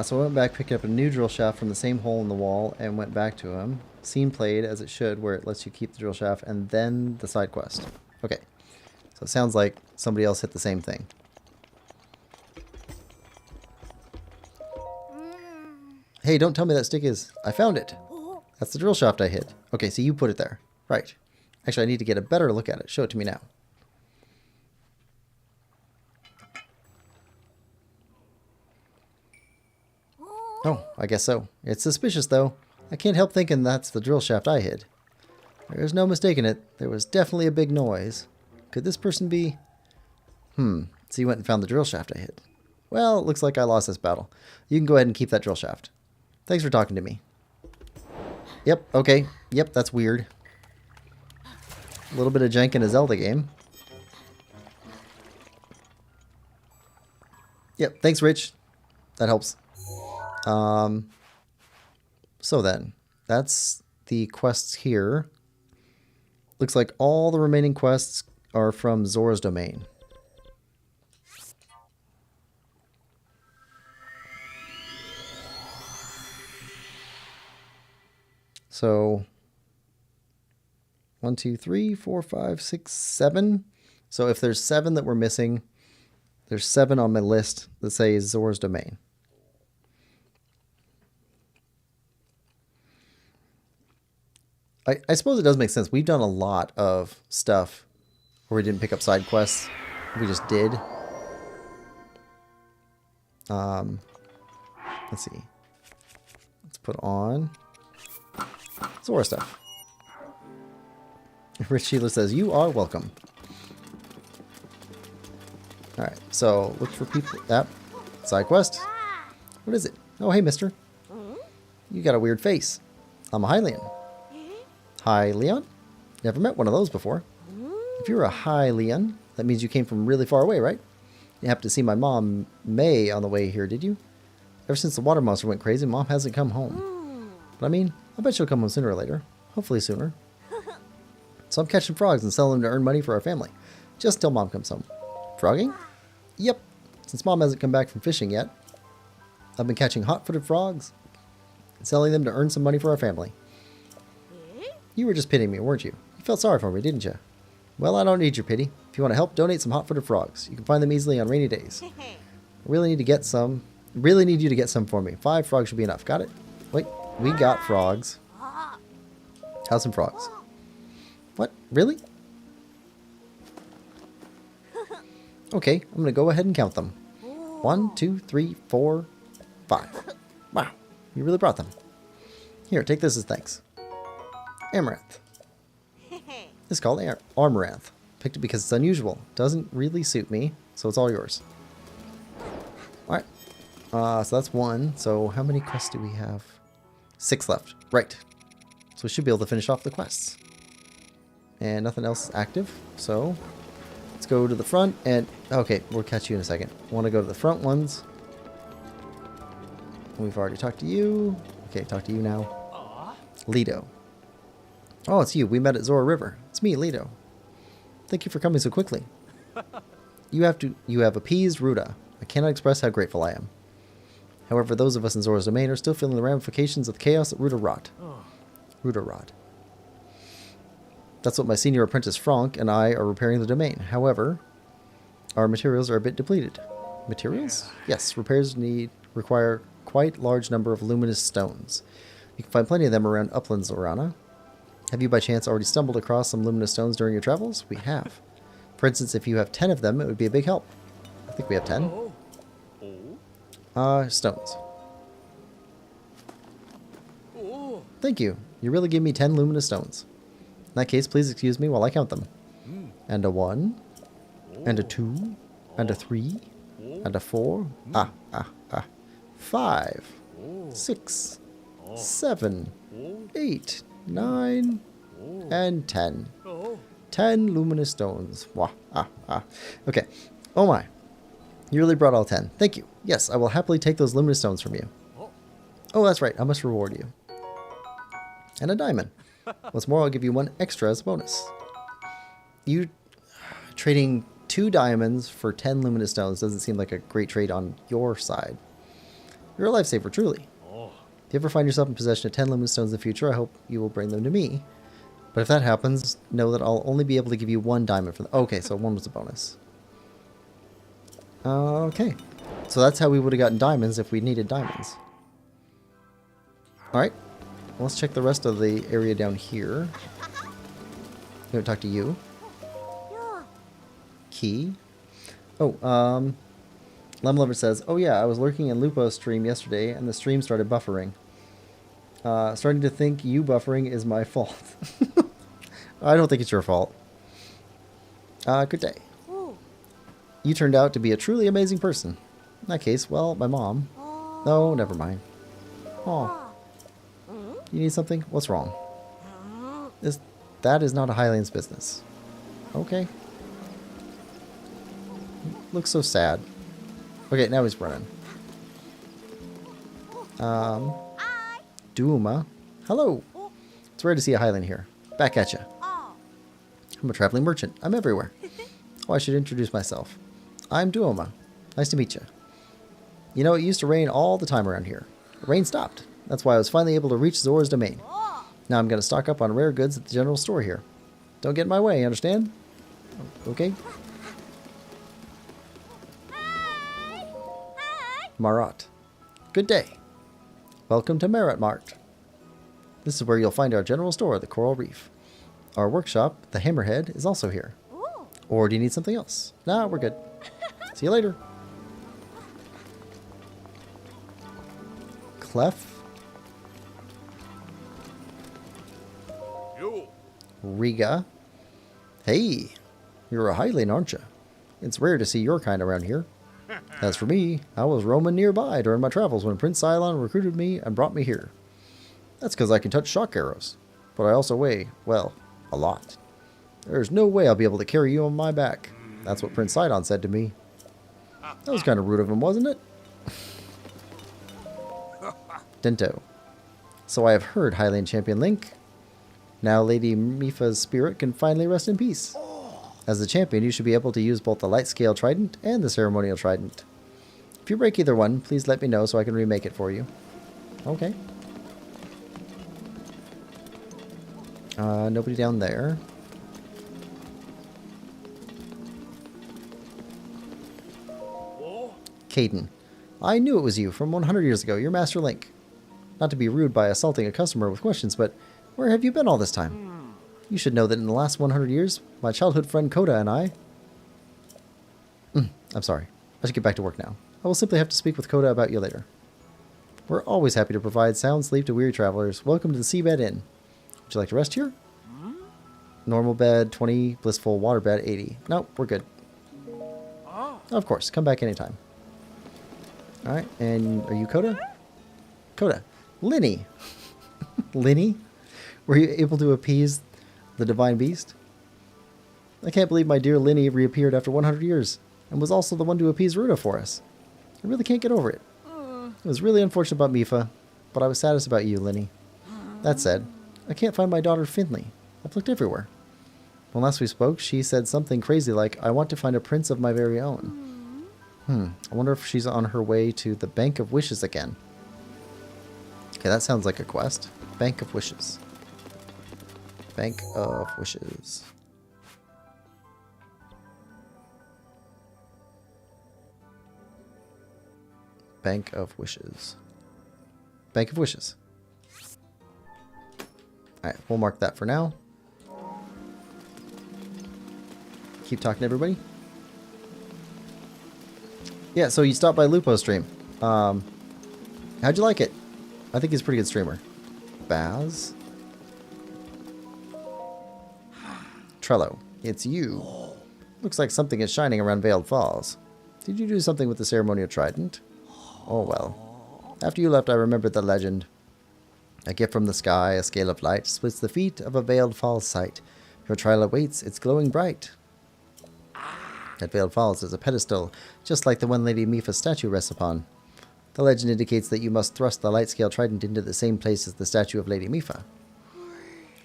So I went back, picked up a new drill shaft from the same hole in the wall, and went back to him. Scene played as it should, where it lets you keep the drill shaft, and then the side quest. Okay, so it sounds like somebody else hit the same thing. Hey, don't tell me that stick is... I found it. That's the drill shaft I hid. Okay, so you put it there. Right. Actually, I need to get a better look at it. Show it to me now. Oh, I guess so. It's suspicious, though. I can't help thinking that's the drill shaft I hid. There's no mistaking it. There was definitely a big noise. Could this person be... So you went and found the drill shaft I hid. Well, it looks like I lost this battle. You can go ahead and keep that drill shaft. Thanks for talking to me. Yep, okay. Yep, that's weird. A little bit of jank in a Zelda game. Yep, thanks, Rich. That helps. So then, that's the quests here. Looks like all the remaining quests are from Zora's domain. So, 1, 2, 3, 4, 5, 6, 7. So if there's 7 that we're missing, there's 7 on my list that say Zora's domain. I suppose it does make sense. We've done a lot of stuff where we didn't pick up side quests. We just did. Let's see. Let's put on Zora stuff. Rich Sheila says, "You are welcome." Alright, so look for people. Yep. Side quest. What is it? Oh, hey, mister. You got a weird face. I'm a Hylian. Hylian? Never met one of those before. If you're a Hylian, that means you came from really far away, right? You happened to see my mom, May, on the way here, did you? Ever since the water monster went crazy, Mom hasn't come home. But I mean, I bet she'll come home sooner or later. Hopefully sooner. So I'm catching frogs and selling them to earn money for our family. Just till Mom comes home. Frogging? Yep. Since Mom hasn't come back from fishing yet, I've been catching hot-footed frogs and selling them to earn some money for our family. You were just pitying me, weren't you? You felt sorry for me, didn't you? Well, I don't need your pity. If you want to help, donate some hot-footed frogs. You can find them easily on rainy days. I really need to get some. Really need you to get some for me. 5 frogs should be enough. Got it? Wait, we got frogs. How's some frogs? What? Really? Okay, I'm going to go ahead and count them. 1, 2, 3, 4, 5. Wow, you really brought them. Here, take this as thanks. Amaranth. It's called Amaranth. Picked it because it's unusual. Doesn't really suit me, so it's all yours. Alright. So that's 1. So how many quests do we have? 6 left. Right. So we should be able to finish off the quests. And nothing else is active. So let's go to the front and... Okay, we'll catch you in a second. I want to go to the front ones. We've already talked to you. Okay, talk to you now. Lido. Oh, it's you. We met at Zora River. It's me, Lido. Thank you for coming so quickly. You have appeased Ruda. I cannot express how grateful I am. However, those of us in Zora's domain are still feeling the ramifications of the chaos that Ruda wrought. Ruda wrought. That's what my senior apprentice Franck and I are repairing the domain. However, our materials are a bit depleted. Materials? Yes, repairs require quite large number of luminous stones. You can find plenty of them around Uplands, Lorana. Have you by chance already stumbled across some luminous stones during your travels? We have. For instance, if you have 10 of them, it would be a big help. I think we have 10. Stones. Thank you. You really gave me 10 luminous stones. In that case, please excuse me while I count them. And a 1. And a 2. And a 3. And a 4. 5. 6. 7. 8. 9. And 10. 10 luminous stones. Okay. Oh my. You really brought all 10. Thank you. Yes, I will happily take those luminous stones from you. Oh, that's right. I must reward you. And a diamond. What's more, I'll give you one extra as a bonus. You trading 2 diamonds for 10 luminous stones doesn't seem like a great trade on your side. You're a lifesaver, truly. If you ever find yourself in possession of 10 luminous stones in the future, I hope you will bring them to me. But if that happens, know that I'll only be able to give you 1 diamond for them. Okay, so 1 was a bonus. Okay. So that's how we would have gotten diamonds if we needed diamonds. Alright. Let's check the rest of the area down here. I'm going to talk to you. Key. Oh, Lemon Lover says, oh yeah, I was lurking in Lupo's stream yesterday and the stream started buffering. Starting to think you buffering is my fault. I don't think it's your fault. Good day. You turned out to be a truly amazing person. In that case, well, my mom. No, never mind. Oh. You need something? What's wrong? That is not a Highlands business. Okay. Looks so sad. Okay, now he's running. Duma. Hello. It's rare to see a Highland here. Back at ya. I'm a traveling merchant. I'm everywhere. Oh, I should introduce myself. I'm Duoma. Nice to meet you. You know, it used to rain all the time around here. The rain stopped. That's why I was finally able to reach Zora's domain. Now I'm going to stock up on rare goods at the general store here. Don't get in my way, understand? Okay. Marat. Good day. Welcome to Marat Mart. This is where you'll find our general store, the Coral Reef. Our workshop, the Hammerhead, is also here. Or do you need something else? Nah, we're good. See you later. Clef. Riga. Hey, you're a Highland, aren't you? It's rare to see your kind around here. As for me, I was roaming nearby during my travels when Prince Cylon recruited me and brought me here. That's because I can touch shock arrows, but I also weigh, well, a lot. There's no way I'll be able to carry you on my back. That's what Prince Sidon said to me. That was kind of rude of him, wasn't it? Dento. So I have heard, Highland Champion Link. Now Lady Mifa's spirit can finally rest in peace. As the champion, you should be able to use both the light scale trident and the ceremonial trident. If you break either one, please let me know so I can remake it for you. Okay. Nobody down there. Caden. I knew it was you from 100 years ago. You're Master Link. Not to be rude by assaulting a customer with questions, but where have you been all this time? You should know that in the last 100 years, my childhood friend Koda and I... I'm sorry. I should get back to work now. I will simply have to speak with Koda about you later. We're always happy to provide sound sleep to weary travelers. Welcome to the Seabed Inn. Would you like to rest here? Normal bed, 20. Blissful water bed, 80. Nope, we're good. Of course, come back anytime. Alright, and are you Koda? Koda. Linny. Linny? Were you able to appease the divine beast? I can't believe my dear Linny reappeared after 100 years, and was also the one to appease Ruta for us. I really can't get over it. It was really unfortunate about Mifa, but I was saddest about you, Linny. That said, I can't find my daughter Finley. I've looked everywhere. When last we spoke, she said something crazy like, I want to find a prince of my very own. I wonder if she's on her way to the Bank of Wishes again. Okay, that sounds like a quest. Bank of Wishes. Bank of Wishes. Bank of Wishes. Bank of Wishes. Alright, we'll mark that for now. Keep talking to everybody. Yeah, so you stopped by Lupo's stream. How'd you like it? I think he's a pretty good streamer. Baz. Trello. It's you. Looks like something is shining around Veiled Falls. Did you do something with the ceremonial trident? Oh well. After you left, I remembered the legend. A gift from the sky, a scale of light, splits the feet of a Veiled Falls sight. Your trial awaits, it's glowing bright. That veiled falls is a pedestal, just like the one Lady Mifa's statue rests upon. The legend indicates that you must thrust the light scale trident into the same place as the statue of Lady Mifa.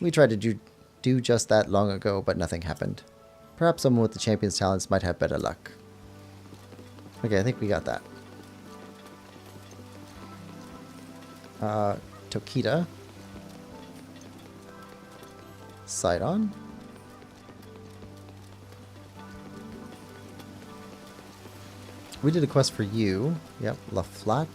We tried to do just that long ago, but nothing happened. Perhaps someone with the champion's talents might have better luck. Okay, I think we got that. Tokita. Sidon. We did a quest for you. Yep, La Flat.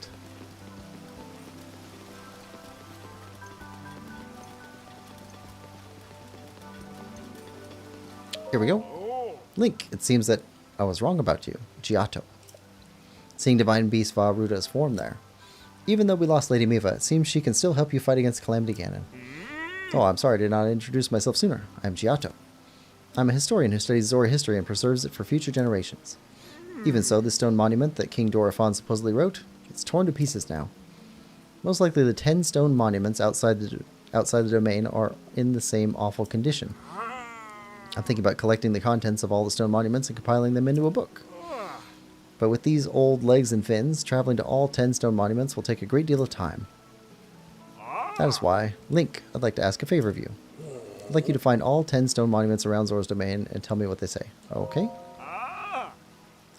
Here we go. Link, it seems that I was wrong about you. Giotto. Seeing Divine Beast Varuda's form there. Even though we lost Lady Mifa, it seems she can still help you fight against Calamity Ganon. Oh, I'm sorry I did not introduce myself sooner. I'm Giotto. I'm a historian who studies Zora history and preserves it for future generations. Even so, the stone monument that King Dorephan supposedly wrote, it's torn to pieces now. Most likely the 10 stone monuments outside the domain are in the same awful condition. I'm thinking about collecting the contents of all the stone monuments and compiling them into a book. But with these old legs and fins, traveling to all 10 stone monuments will take a great deal of time. That is why, Link, I'd like to ask a favor of you. I'd like you to find all 10 stone monuments around Zora's domain and tell me what they say. Okay?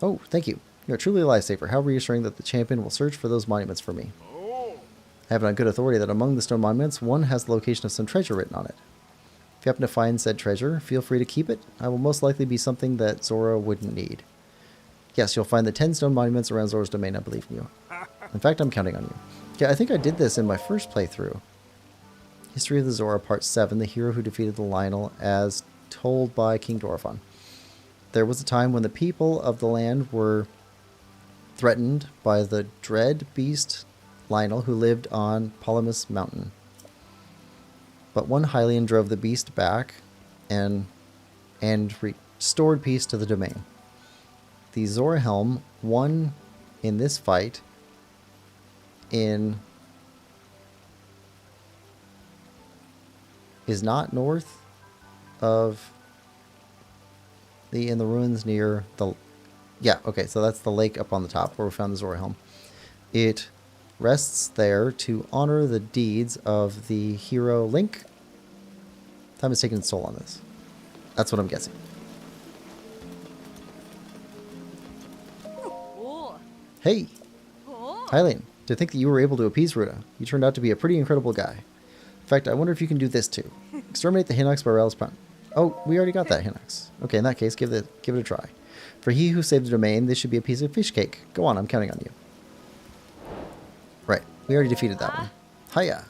Oh, thank you. You're truly a lifesaver. How reassuring that the champion will search for those monuments for me. I have it on good authority that among the stone monuments, one has the location of some treasure written on it. If you happen to find said treasure, feel free to keep it. I will most likely be something that Zora wouldn't need. Yes, you'll find the 10 stone monuments around Zora's domain. I believe in you. In fact, I'm counting on you. Yeah, I think I did this in my first playthrough. History of the Zora, Part 7, The Hero Who Defeated the Lionel, as told by King Dorephan. There was a time when the people of the land were threatened by the dread beast Lionel, who lived on Polymus Mountain. But one Hylian drove the beast back and restored peace to the domain. The Zora Helm won in this fight is not north of in the ruins near the... Yeah, okay, so that's the lake up on the top where we found the Zora Helm. It rests there to honor the deeds of the hero Link. Time has taken its toll on this. That's what I'm guessing. Hey! Hylian, to think that you were able to appease Ruda. You turned out to be a pretty incredible guy. In fact, I wonder if you can do this too. Exterminate the Hinox by Rel's Pun. Oh, we already got that Hinox. Okay, in that case, give it a try. For he who saved the domain, this should be a piece of fish cake. Go on, I'm counting on you. Right, we already defeated that one. Hiya!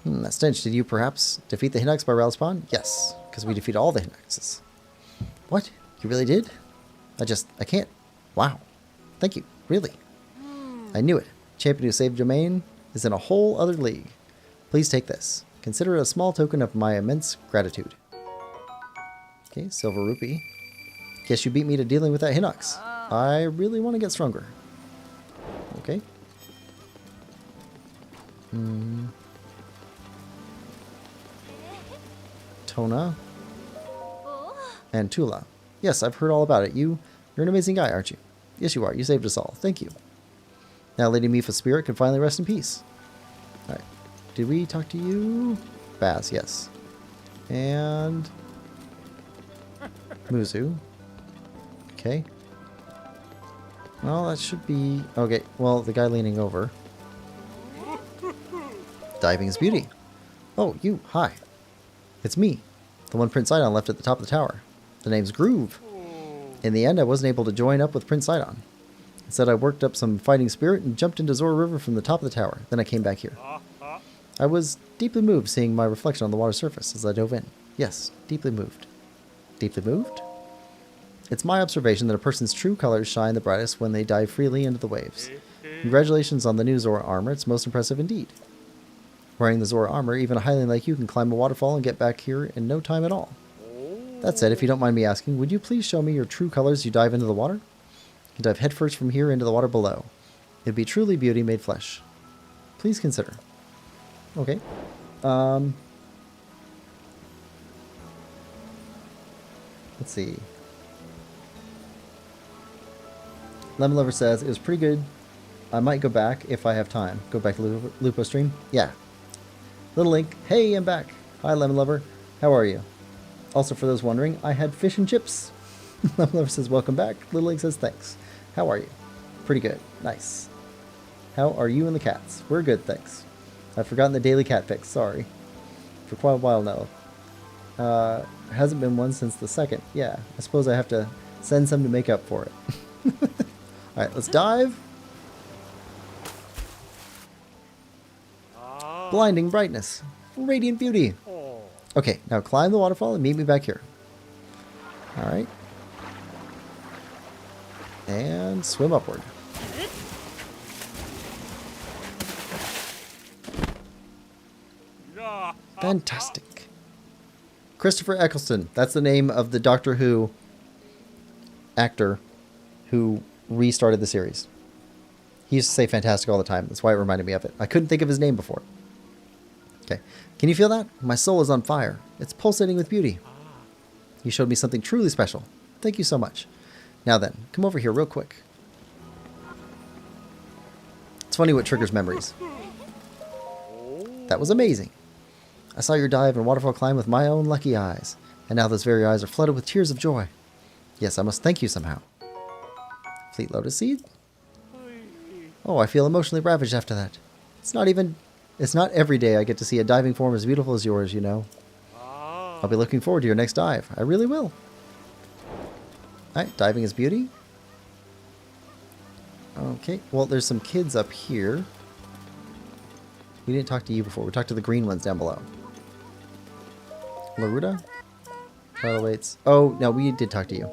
That stench. Did you perhaps defeat the Hinox by Rel's Pun? Yes, because we defeated all the Hinoxes. What? You really did? I can't. Wow. Thank you. Really. I knew it. Champion who saved domain is in a whole other league. Please take this. Consider it a small token of my immense gratitude. Okay, silver rupee. Guess you beat me to dealing with that Hinox. I really want to get stronger. Okay. Tona. And Tula. Yes, I've heard all about it. You're an amazing guy, aren't you? Yes, you are. You saved us all. Thank you. Now Lady Mifa's spirit can finally rest in peace. Alright. Did we talk to you? Baz, yes. And... Muzu. Okay. Well, that should be... Okay, well, the guy leaning over. Diving's beauty. Oh, you. Hi. It's me. The one Prince Sidon left at the top of the tower. The name's Groove. In the end, I wasn't able to join up with Prince Sidon. Instead, I worked up some fighting spirit and jumped into Zora River from the top of the tower. Then I came back here. I was deeply moved seeing my reflection on the water surface as I dove in. Yes, deeply moved. Deeply moved? It's my observation that a person's true colors shine the brightest when they dive freely into the waves. Congratulations on the new Zora armor. It's most impressive indeed. Wearing the Zora armor, even a Hylian like you can climb a waterfall and get back here in no time at all. That said, if you don't mind me asking, would you please show me your true colors as you dive into the water? You can dive headfirst from here into the water below. It'd be truly beauty made flesh. Please consider. Okay. Let's see. Lemon Lover says, it was pretty good. I might go back if I have time. Go back to Lupo stream? Yeah. Little Link, hey, I'm back. Hi, Lemon Lover. How are you? Also, for those wondering, I had fish and chips. Lemon Lover says, welcome back. Little Link says, thanks. How are you? Pretty good. Nice. How are you and the cats? We're good, thanks. I've forgotten the daily cat fix. Sorry. For quite a while now. Hasn't been one since the 2nd. Yeah, I suppose I have to send some to make up for it. Alright, let's dive. Blinding brightness. Radiant beauty. Okay, now climb the waterfall and meet me back here. Alright. And swim upward. Fantastic. Christopher Eccleston. That's the name of the Doctor Who actor who restarted the series. He used to say fantastic all the time. That's why it reminded me of it. I couldn't think of his name before. Okay. Can you feel that? My soul is on fire. It's pulsating with beauty. You showed me something truly special. Thank you so much. Now then, come over here real quick. It's funny what triggers memories. That was amazing. I saw your dive and waterfall climb with my own lucky eyes. And now those very eyes are flooded with tears of joy. Yes, I must thank you somehow. Fleet Lotus Seed? Oh, I feel emotionally ravaged after that. It's not every day I get to see a diving form as beautiful as yours, you know. I'll be looking forward to your next dive. I really will. Alright, diving is beauty. Okay, well, there's some kids up here. We didn't talk to you before. We talked to the green ones down below. Laruda? Trial awaits. Oh, no, we did talk to you.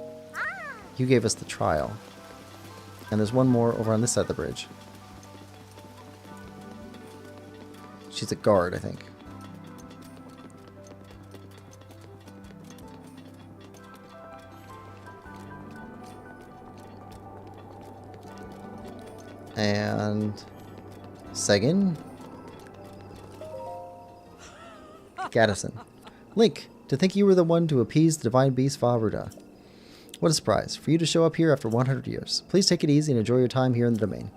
You gave us the trial. And there's one more over on this side of the bridge. She's a guard, I think. And Sagan. Gaddison. Link, to think you were the one to appease the divine beast Varuda. What a surprise, for you to show up here after 100 years. Please take it easy and enjoy your time here in the domain.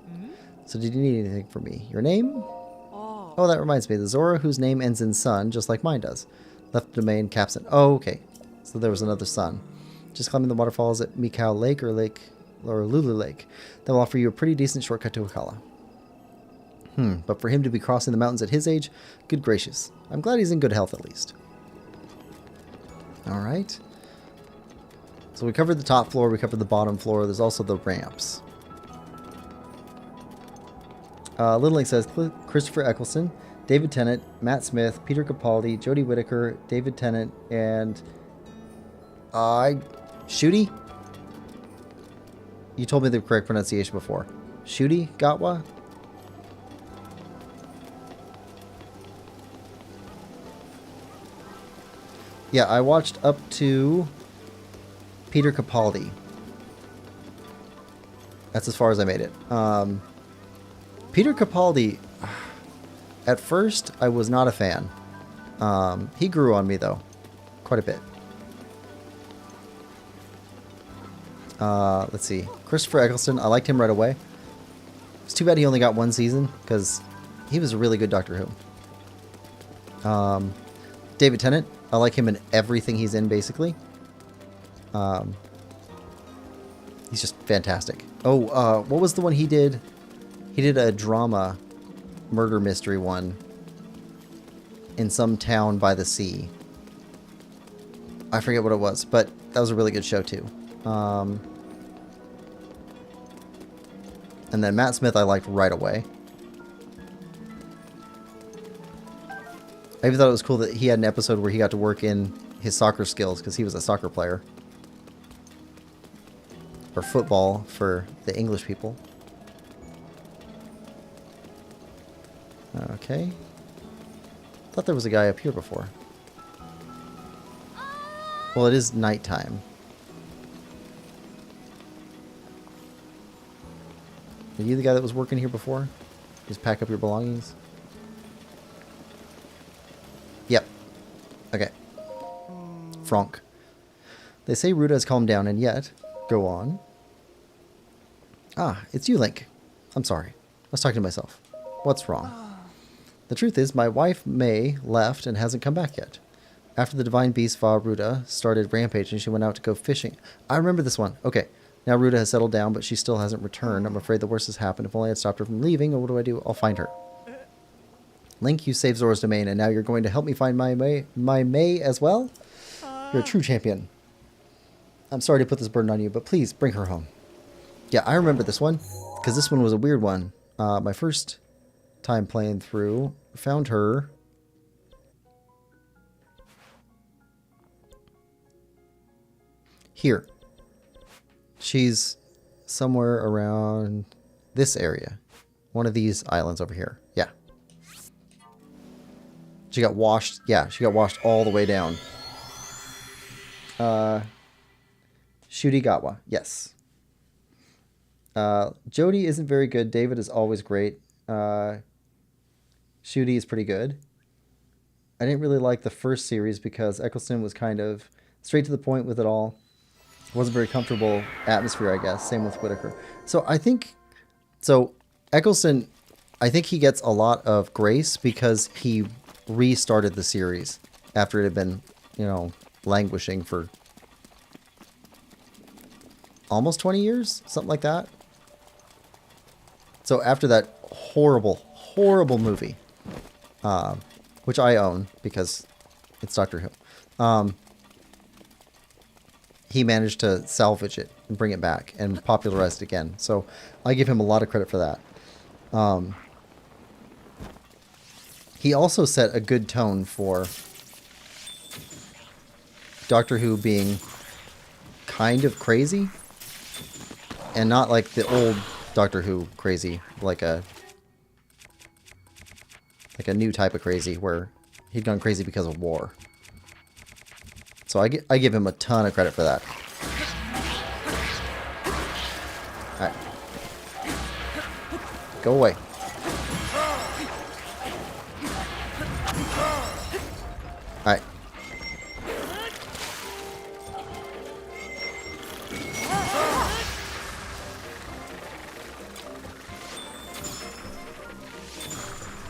So did you need anything from me? Your name? Oh, that reminds me. The Zora whose name ends in sun, just like mine does. Left domain captain. Oh, okay. So there was another sun. Just climbing the waterfalls at Mikau Lake or Lulu Lake. That will offer you a pretty decent shortcut to Wakala. But for him to be crossing the mountains at his age, good gracious. I'm glad he's in good health at least. Alright. So we covered the top floor, we covered the bottom floor. There's also the ramps. Little Link says, Christopher Eccleston, David Tennant, Matt Smith, Peter Capaldi, Jodie Whittaker, David Tennant, and... Shooty? You told me the correct pronunciation before. Shooty Gatwa? Yeah, I watched up to Peter Capaldi. That's as far as I made it. Peter Capaldi, at first, I was not a fan. He grew on me, though, quite a bit. Let's see. Christopher Eccleston, I liked him right away. It's too bad he only got one season, because he was a really good Doctor Who. David Tennant, I like him in everything he's in, basically. He's just fantastic. Oh, what was the one he did? He did a drama murder mystery one in some town by the sea. I forget what it was, but that was a really good show too. And then Matt Smith I liked right away. I even thought it was cool that he had an episode where he got to work in his soccer skills because he was a soccer player. Or football for the English people. Okay. Thought there was a guy up here before. Well, it is nighttime. Are you the guy that was working here before? Just pack up your belongings? Yep. Okay. Franck. They say Ruda has calmed down, and yet... Go on. Ah, it's you, Link. I'm sorry. I was talking to myself. What's wrong? The truth is, my wife, May, left and hasn't come back yet. After the Divine Beast Vah Ruda started rampaging, she went out to go fishing. I remember this one. Okay. Now Ruda has settled down, but she still hasn't returned. I'm afraid the worst has happened. If only I'd stopped her from leaving. Or what do I do? I'll find her. Link, you saved Zora's domain, and now you're going to help me find my May as well? You're a true champion. I'm sorry to put this burden on you, but please bring her home. Yeah, I remember this one, because this one was a weird one. My first time playing through, found her here. She's somewhere around this area. One of these islands over here. Yeah. She got washed. Yeah, she got washed all the way down. Shudigawa. Yes. Jody isn't very good. David is always great. Shudi is pretty good. I didn't really like the first series because Eccleston was kind of straight to the point with it all. Wasn't very comfortable atmosphere, I guess. Same with Whitaker. So I think... So Eccleston, I think he gets a lot of grace because he restarted the series after it had been, you know, languishing for almost 20 years? Something like that. So after that horrible, horrible movie, which I own because it's Doctor Who, he managed to salvage it and bring it back and popularize it again. So I give him a lot of credit for that. He also set a good tone for Doctor Who being kind of crazy and not like the old Doctor Who crazy, like a new type of crazy where he'd gone crazy because of war. So I give him a ton of credit for that. Alright. Go away. Alright.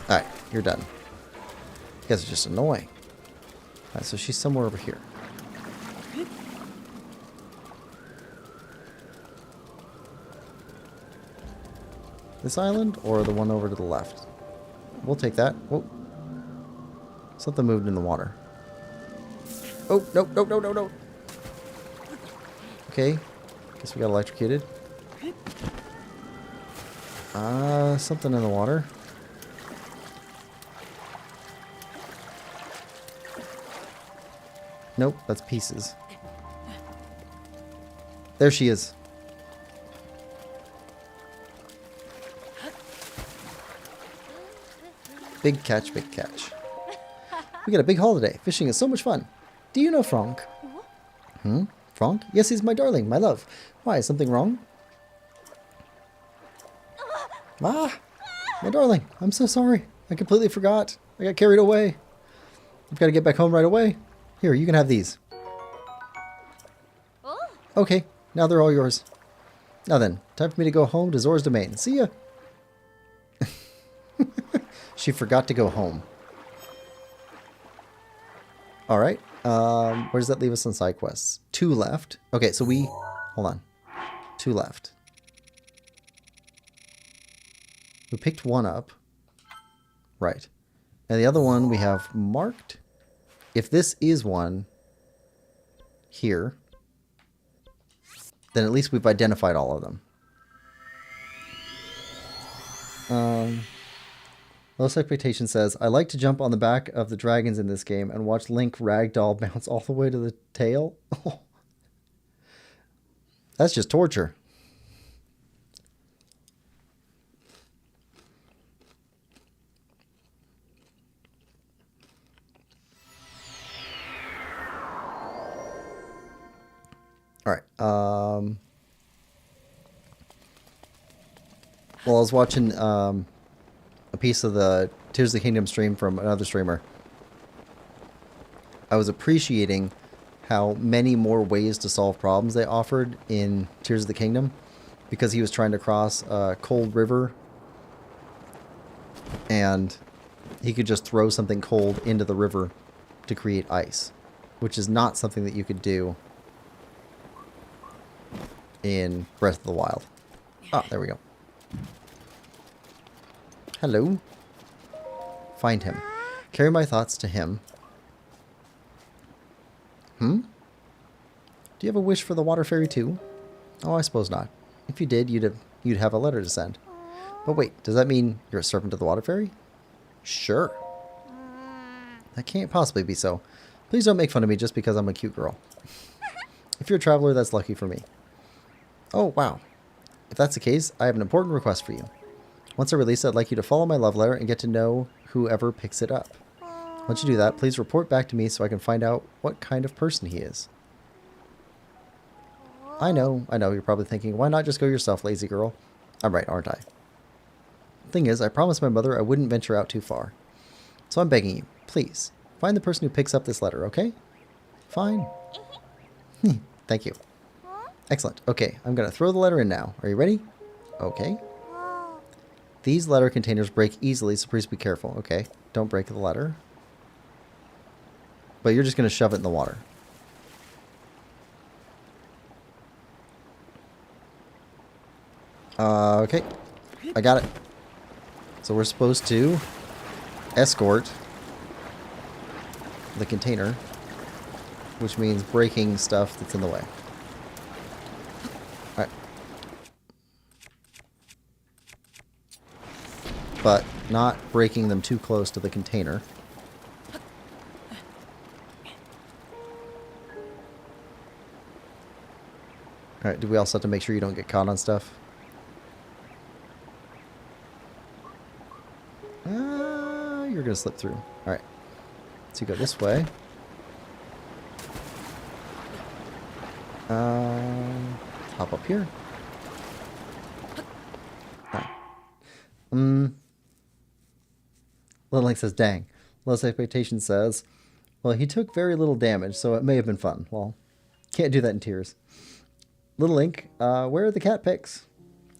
Alright, you're done. You guys are just annoying. Alright, so she's somewhere over here. This island or the one over to the left? We'll take that. Whoa. Something moved in the water. Oh, no, no, no, no, no. Okay. Guess we got electrocuted. Something in the water. Nope, that's pieces. There she is. Big catch, big catch. We got a big holiday. Fishing is so much fun. Do you know Franck? Hmm? Franck? Yes, he's my darling, my love. Why, is something wrong? Ah! My darling, I'm so sorry. I completely forgot. I got carried away. I've got to get back home right away. Here, you can have these. Okay, now they're all yours. Now then, time for me to go home to Zora's domain. See ya! She forgot to go home. Alright. Where does that leave us on Sidequests? 2 left. Okay, so we... Hold on. 2 left. We picked 1 up. Right. And the other one we have marked. If this is one here, then at least we've identified all of them. Low Expectation says, I like to jump on the back of the dragons in this game and watch Link ragdoll bounce all the way to the tail. Oh. That's just torture. Alright. Well, I was watching a piece of the Tears of the Kingdom stream from another streamer. I was appreciating how many more ways to solve problems they offered in Tears of the Kingdom. because he was trying to cross a cold river, and he could just throw something cold into the river to create ice, which is not something that you could do in Breath of the Wild. Ah, there we go. Hello. Find him. Carry my thoughts to him. Do you have a wish for the water fairy too? Oh, I suppose not. If you did, you'd have a letter to send. But wait, does that mean you're a servant of the water fairy? Sure. That can't possibly be so. Please don't make fun of me just because I'm a cute girl. If you're a traveler, that's lucky for me. Oh, wow. If that's the case, I have an important request for you. Once I release it, I'd like you to follow my love letter and get to know whoever picks it up. Once you do that, please report back to me so I can find out what kind of person he is. I know, you're probably thinking, why not just go yourself, lazy girl? I'm right, aren't I? Thing is, I promised my mother I wouldn't venture out too far. So I'm begging you, please, find the person who picks up this letter, okay? Fine. Thank you. Excellent. Okay, I'm going to throw the letter in now. Are you ready? Okay. These letter containers break easily, so please be careful. Okay, don't break the letter. But you're just going to shove it in the water. Okay, I got it. So we're supposed to escort the container, which means breaking stuff that's in the way. Alright. But not breaking them too close to the container. Alright, do we also have to make sure you don't get caught on stuff? You're going to slip through. Alright. So you go this way. Hop up here. Right. Little Link says, dang. Lowest Expectation says, well, he took very little damage, so it may have been fun. Well, can't do that in tears. Little Link, where are the cat pics?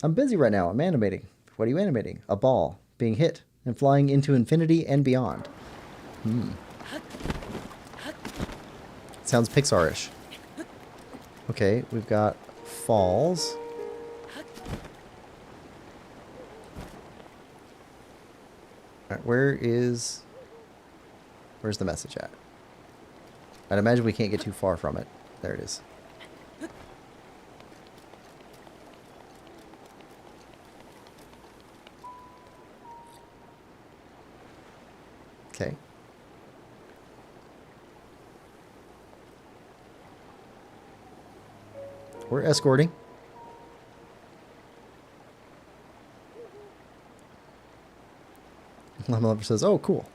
I'm busy right now. I'm animating. What are you animating? A ball being hit and flying into infinity and beyond. Sounds Pixar-ish. Okay, we've got falls. Alright, where's the message at? I'd imagine we can't get too far from it. There it is. Okay. We're escorting. Lemon Lover says, oh, cool.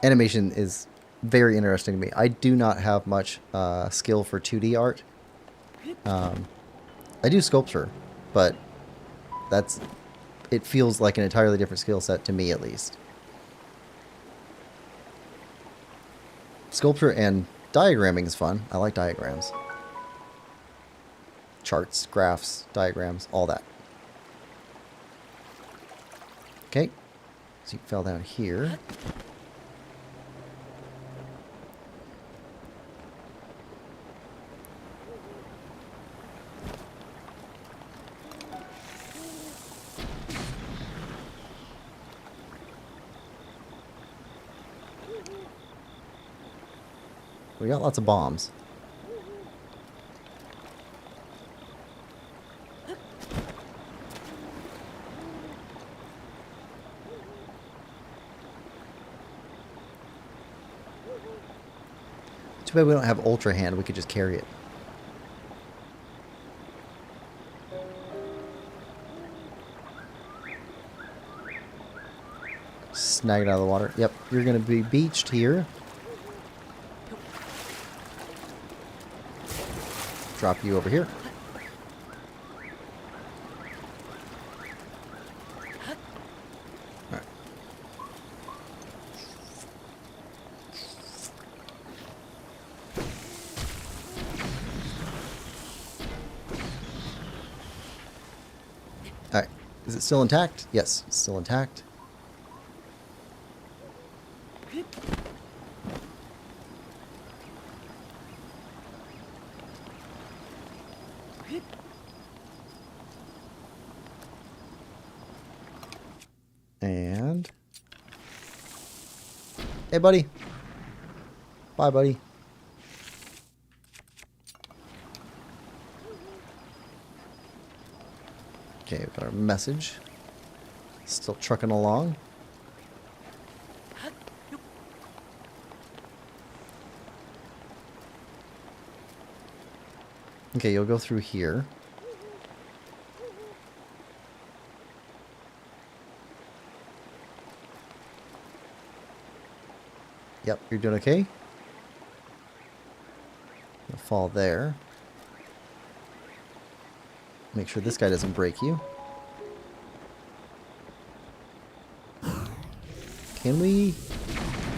Animation is very interesting to me. I do not have much skill for 2D art. I do sculpture, but it feels like an entirely different skill set to me, at least. Sculpture and diagramming is fun. I like diagrams. Charts, graphs, diagrams, all that. Okay. So you fell down here. We got lots of bombs. Too bad we don't have Ultra Hand. We could just carry it. Snag it out of the water. Yep, you're going to be beached here. Drop you over here. Alright. Is it still intact? Yes, it's still intact. And... Hey, buddy. Bye, buddy. Okay, we've got our message. Still trucking along. Okay, you'll go through here. Yep, you're doing okay. You'll fall there. Make sure this guy doesn't break you. Can we?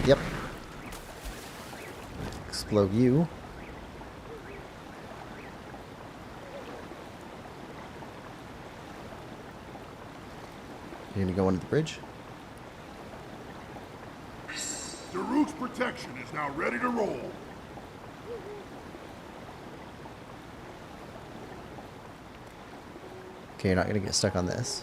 Yep. Explode you. You're gonna go under the bridge? The route's protection is now ready to roll. Okay, you're not gonna get stuck on this.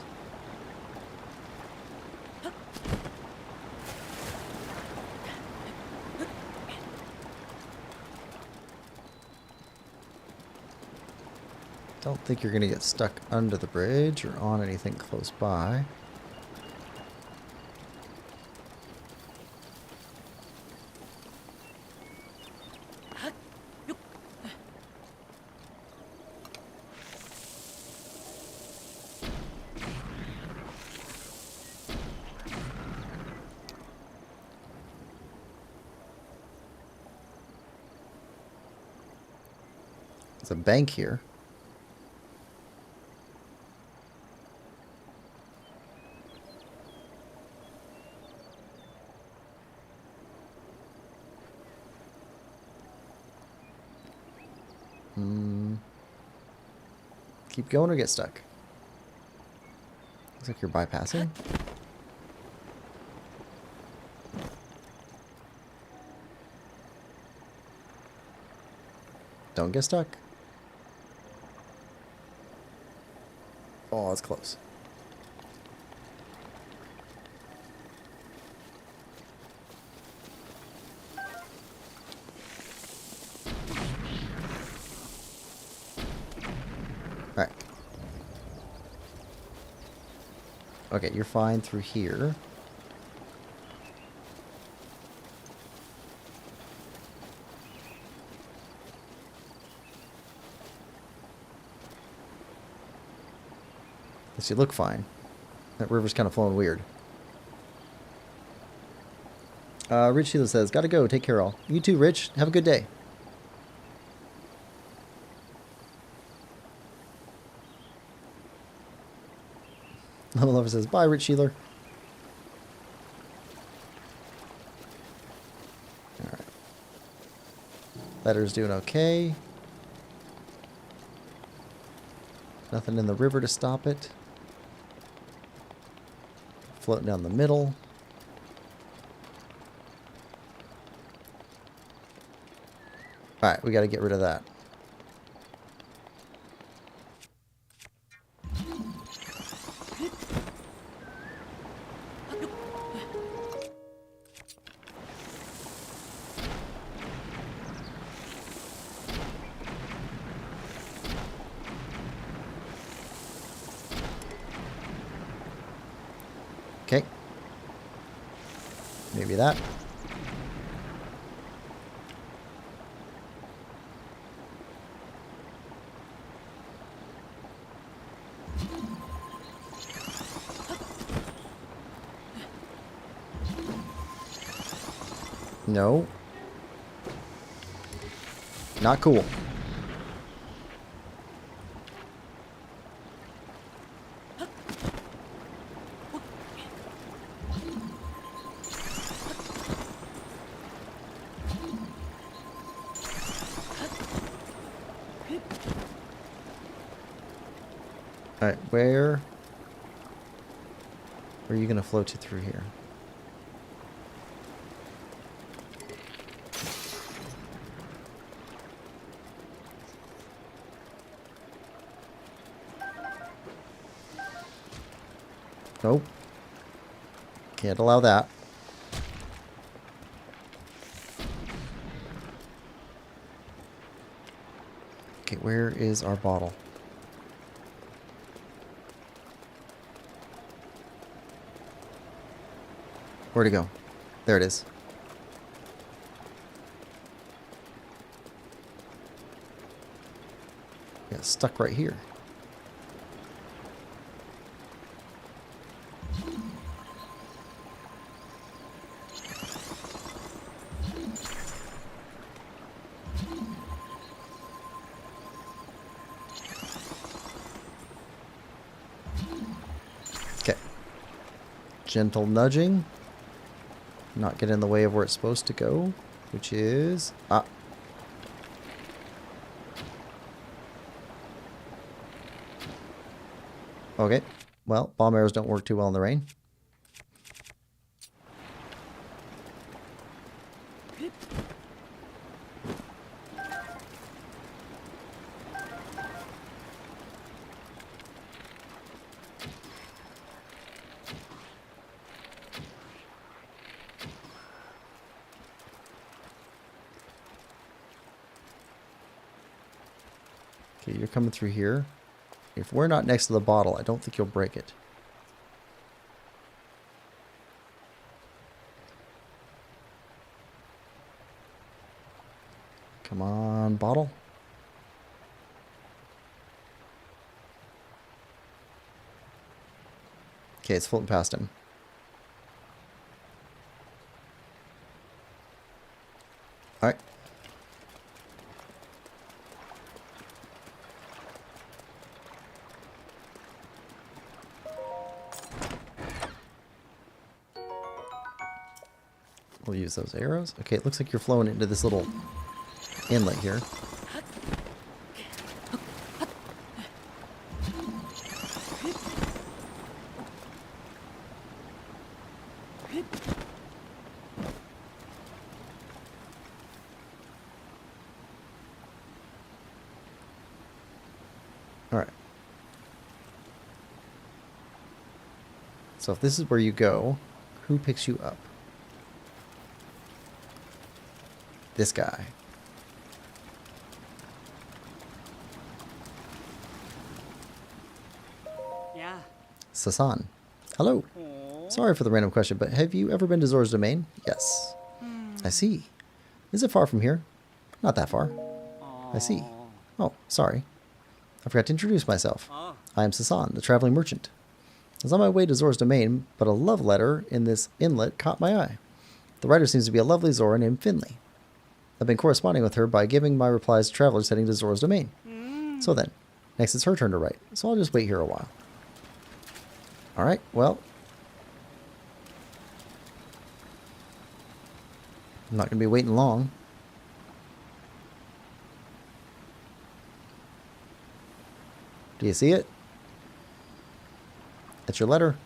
Don't think you're gonna get stuck under the bridge or on anything close by. There's a bank here. Keep going or get stuck? Looks like you're bypassing. Don't get stuck. Oh, that's close. Alright. Okay, you're fine through here. Does he look fine? That river's kind of flowing weird. Rich Sheila says, gotta go, take care all. You too, Rich. Have a good day. Level Lover says, bye, Rich Sheeler. Alright. Letter's doing okay. Nothing in the river to stop it. Floating down the middle. Alright, we gotta get rid of that. Okay. Maybe that. No. Not cool. Alright, where? Or are you going to float it through here? Nope. Can't allow that. Okay, where is our bottle? Where'd it go? There it is. Yeah, it's stuck right here. Okay. Gentle nudging. Not get in the way of where it's supposed to go, which is... Ah. Okay. Well, bomb arrows don't work too well in the rain. Okay, you're coming through here. If we're not next to the bottle, I don't think you'll break it. Come on, bottle. Okay, it's floating past him. Alright. We'll use those arrows. Okay, it looks like you're flowing into this little inlet here. Alright. So if this is where you go, who picks you up? This guy. Yeah. Sasan. Hello. Sorry for the random question, but have you ever been to Zora's Domain? Yes. I see. Is it far from here? Not that far. I see. Oh, sorry. I forgot to introduce myself. I am Sasan, the traveling merchant. I was on my way to Zora's Domain, but a love letter in this inlet caught my eye. The writer seems to be a lovely Zora named Finley. I've been corresponding with her by giving my replies to travelers heading to Zora's Domain. So then, next it's her turn to write, so I'll just wait here a while. Alright, well. I'm not going to be waiting long. Do you see it? That's your letter.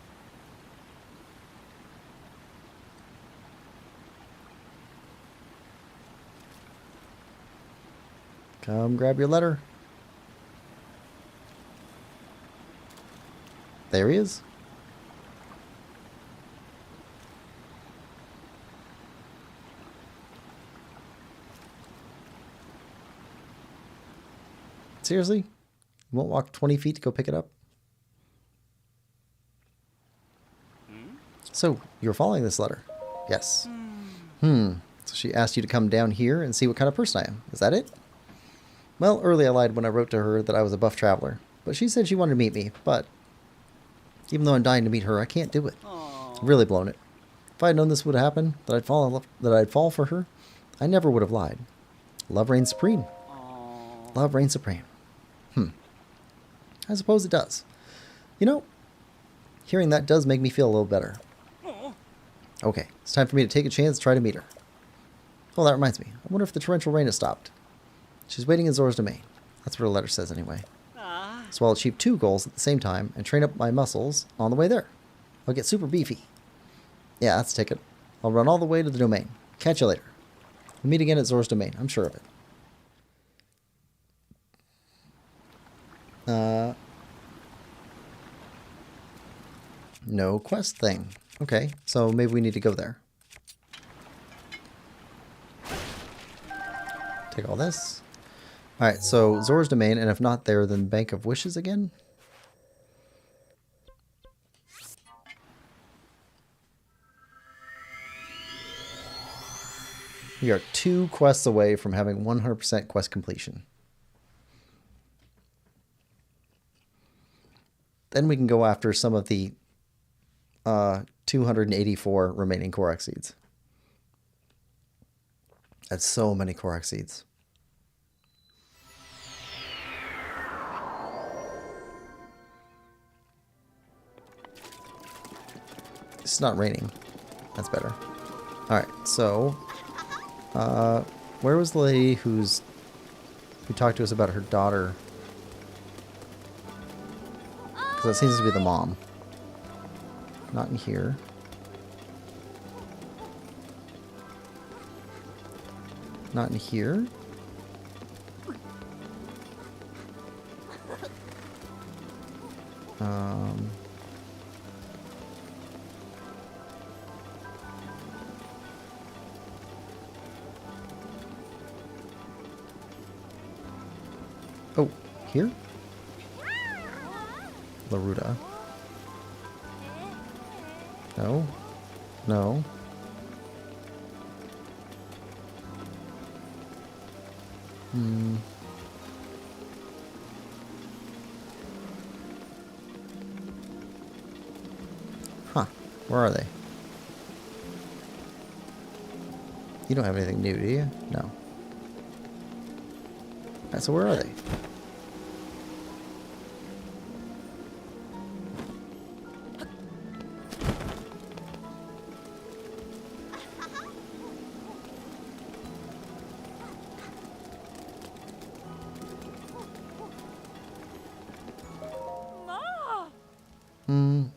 Come grab your letter. There he is. Seriously? You won't walk 20 feet to go pick it up? So, you're following this letter? Yes. So she asked you to come down here and see what kind of person I am. Is that it? Well, early I lied when I wrote to her that I was a buff traveler. But she said she wanted to meet me. But even though I'm dying to meet her, I can't do it. I've really blown it. If I had known this would happen, that I'd fall for her, I never would have lied. Love reigns supreme. Love reigns supreme. I suppose it does. You know, hearing that does make me feel a little better. Okay, it's time for me to take a chance to try to meet her. Oh, that reminds me. I wonder if the torrential rain has stopped. She's waiting in Zora's Domain. That's what her letter says anyway. So I'll achieve 2 goals at the same time and train up my muscles on the way there. I'll get super beefy. Yeah, that's a ticket. I'll run all the way to the domain. Catch you later. We'll meet again at Zora's domain. I'm sure of it. No quest thing. Okay, so maybe we need to go there. Take all this. Alright, so Zora's domain, and if not there, then Bank of Wishes again? We are 2 quests away from having 100% quest completion. Then we can go after some of the 284 remaining Korok seeds. That's so many Korok seeds. It's not raining. That's better. Alright, so where was the lady who talked to us about her daughter? Because that seems to be the mom. Not in here. Not in here. Oh, here? Laruda. No. No. Huh. Where are they? You don't have anything new, do you? No. Alright, so where are they?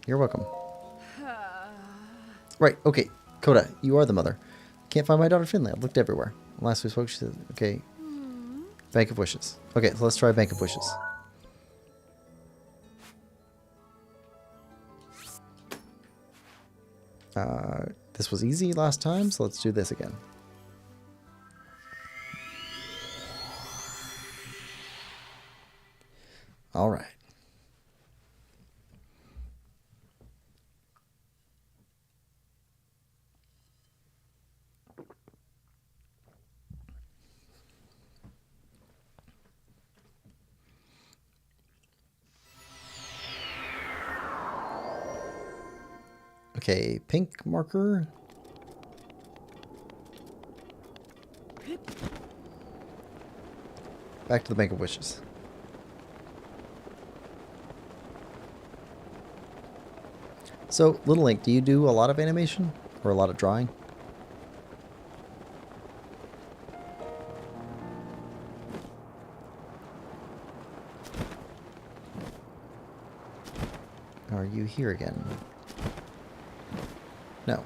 You're welcome. Right, okay. Coda, you are the mother. Can't find my daughter Finley. I've looked everywhere. Last we spoke, she said, okay. Bank of Wishes. Okay, so let's try Bank of Wishes. This was easy last time, so let's do this again. All right. Okay, pink marker. Back to the Bank of Wishes. So, Little Link, do you do a lot of animation? Or a lot of drawing? Are you here again? No.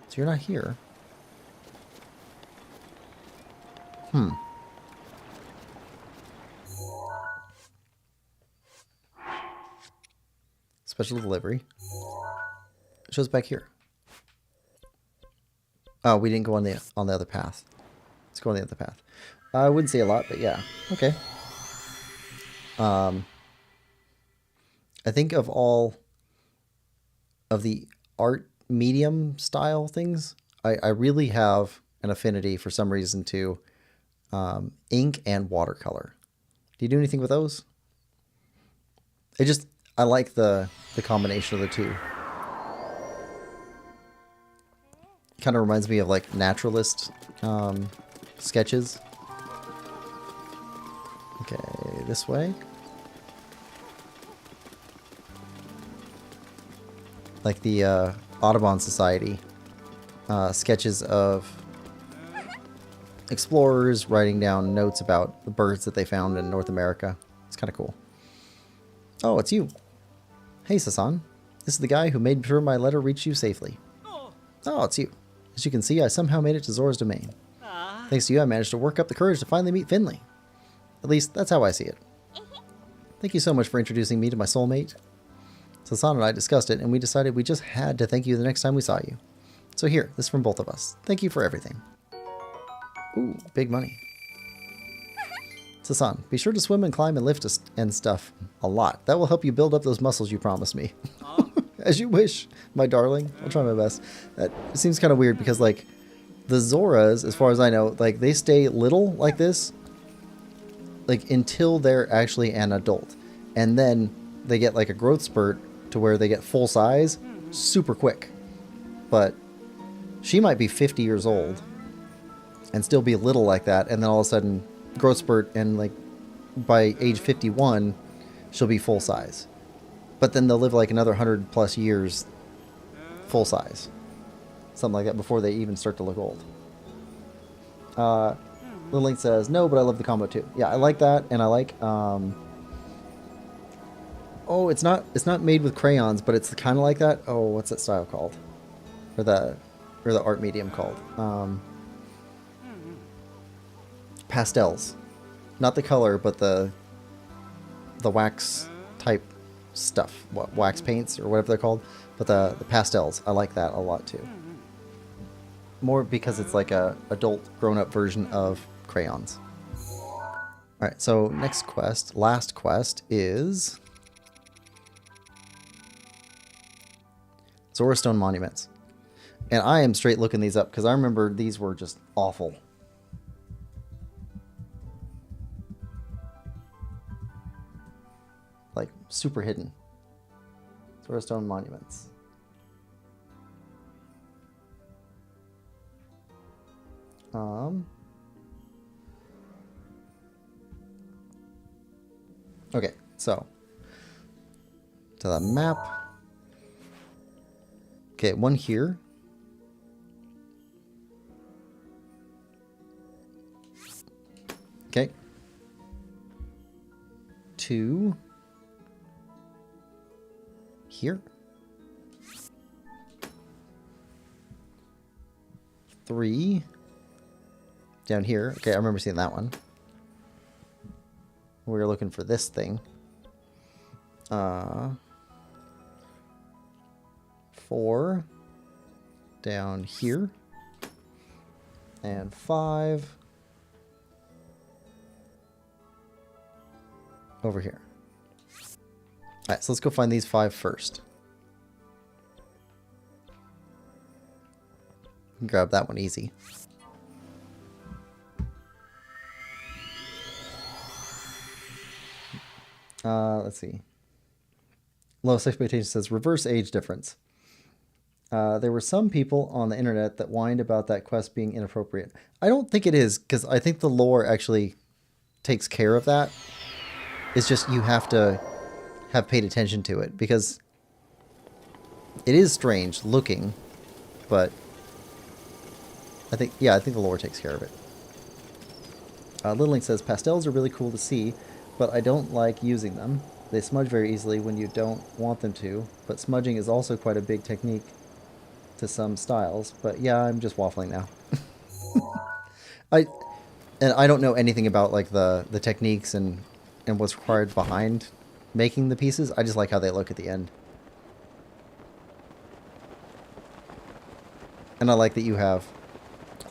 So you're not here. Special delivery. It shows back here. Oh, we didn't go on the other path. Let's go on the other path. I wouldn't say a lot, but yeah. Okay. I think of all of the art medium style things, I really have an affinity for some reason to ink and watercolor. Do you do anything with those? I like the combination of the two. Kind of reminds me of like naturalist sketches. Okay, this way. Like the Audubon Society sketches of explorers writing down notes about the birds that they found in North America. It's kind of cool. Oh, it's you. Hey, Sasan. This is the guy who made sure my letter reached you safely. Oh, it's you. As you can see, I somehow made it to Zora's domain. Thanks to you, I managed to work up the courage to finally meet Finley. At least, that's how I see it. Thank you so much for introducing me to my soulmate. Sasan and I discussed it, and we decided we just had to thank you the next time we saw you. So here, this is from both of us. Thank you for everything. Ooh, big money. Sasan, be sure to swim and climb and lift and stuff a lot. That will help you build up those muscles you promised me. As you wish, my darling. I'll try my best. That seems kind of weird because, like, the Zoras, as far as I know, like, they stay little like this, like, until they're actually an adult. And then they get, like, a growth spurt to where they get full size super quick. But she might be 50 years old and still be little like that, and then all of a sudden growth spurt, and like by age 51 she'll be full size. But then they'll live like another 100 plus years full size, something like that, before they even start to look old. Link says no, but I love the combo too. Yeah, I like that. And I like oh, it's not made with crayons, but it's kind of like that. Oh, what's that style called, or the art medium called? Pastels. Not the color, but the wax type stuff. What, wax paints or whatever they're called. But the pastels. I like that a lot too. More because it's like a adult grown-up version of crayons. Alright, so next quest, last quest is Zora Stone Monuments. And I am straight looking these up because I remember these were just awful. Like, super hidden. Zora Stone Monuments. Okay, so to the map. Okay, one here. Okay. 2 here. 3 down here. Okay, I remember seeing that one. We were looking for this thing. 4 down here. And 5 over here. Alright, so let's go find these 5 first. Grab that one easy. Let's see. Lowest Expectation says reverse age difference. There were some people on the internet that whined about that quest being inappropriate. I don't think it is, because I think the lore actually takes care of that. It's just you have to have paid attention to it, because it is strange looking, but I think the lore takes care of it. Little Link says, pastels are really cool to see, but I don't like using them. They smudge very easily when you don't want them to, but smudging is also quite a big technique to some styles. But yeah, I'm just waffling now. I don't know anything about like the techniques and what's required behind making the pieces. I just like how they look at the end. And I like that you have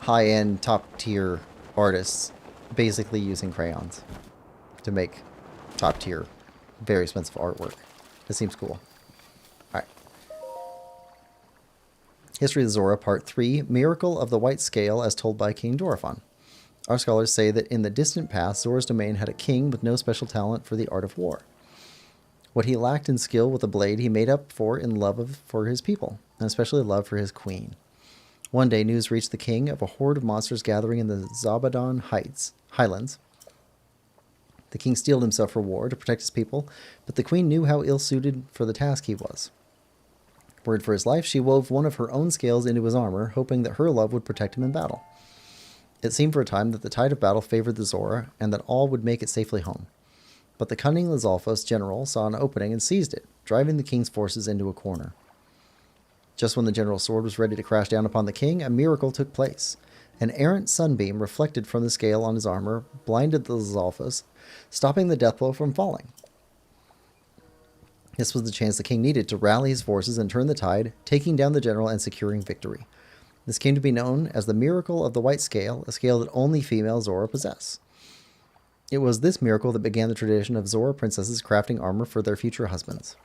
high-end, top-tier artists basically using crayons to make top-tier, very expensive artwork. It seems cool. Alright. History of Zora, Part 3, Miracle of the White Scale as told by King Dorephan. Our scholars say that in the distant past, Zora's domain had a king with no special talent for the art of war. What he lacked in skill with a blade, he made up for in love for his people, and especially love for his queen. One day, news reached the king of a horde of monsters gathering in the Zabadon Highlands. The king steeled himself for war to protect his people, but the queen knew how ill-suited for the task he was. Worried for his life, she wove one of her own scales into his armor, hoping that her love would protect him in battle. It seemed for a time that the tide of battle favored the Zora, and that all would make it safely home. But the cunning Lizalfos general saw an opening and seized it, driving the king's forces into a corner. Just when the general's sword was ready to crash down upon the king, a miracle took place. An errant sunbeam reflected from the scale on his armor blinded the Lizalfos, stopping the death blow from falling. This was the chance the king needed to rally his forces and turn the tide, taking down the general and securing victory. This came to be known as the Miracle of the White Scale, a scale that only female Zora possess. It was this miracle that began the tradition of Zora princesses crafting armor for their future husbands.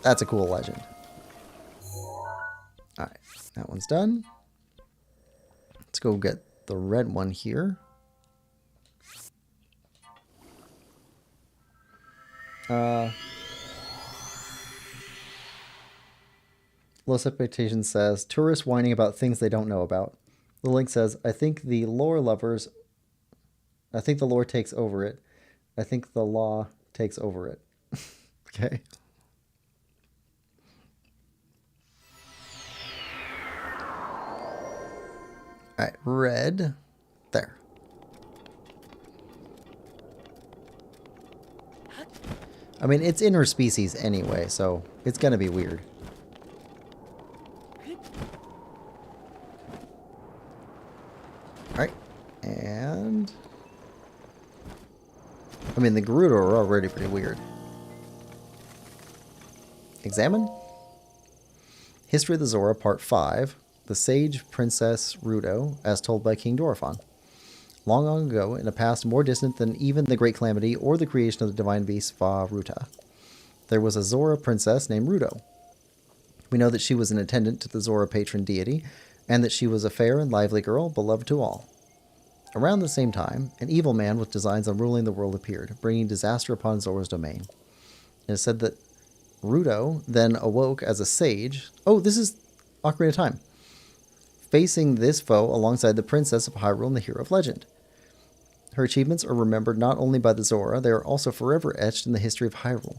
That's a cool legend. Alright, that one's done. Let's go get the red one here. Low Expectations says, tourists whining about things they don't know about. The link says, I think the lore takes over it. I think the law takes over it. Okay. Alright, red. There. I mean, it's interspecies anyway, so it's gonna be weird. Alright, and... I mean, the Gerudo are already pretty weird. Examine? History of the Zora, Part 5. The Sage Princess Rudo, as told by King Dorephan. Long, long ago, in a past more distant than even the Great Calamity or the creation of the divine beast Vah Ruta, there was a Zora princess named Rudo. We know that she was an attendant to the Zora patron deity, and that she was a fair and lively girl, beloved to all. Around the same time, an evil man with designs on ruling the world appeared, bringing disaster upon Zora's domain. It is said that Rudo then awoke as a sage. Oh, this is Ocarina of Time. Facing this foe alongside the Princess of Hyrule and the hero of legend. Her achievements are remembered not only by the Zora, they are also forever etched in the history of Hyrule.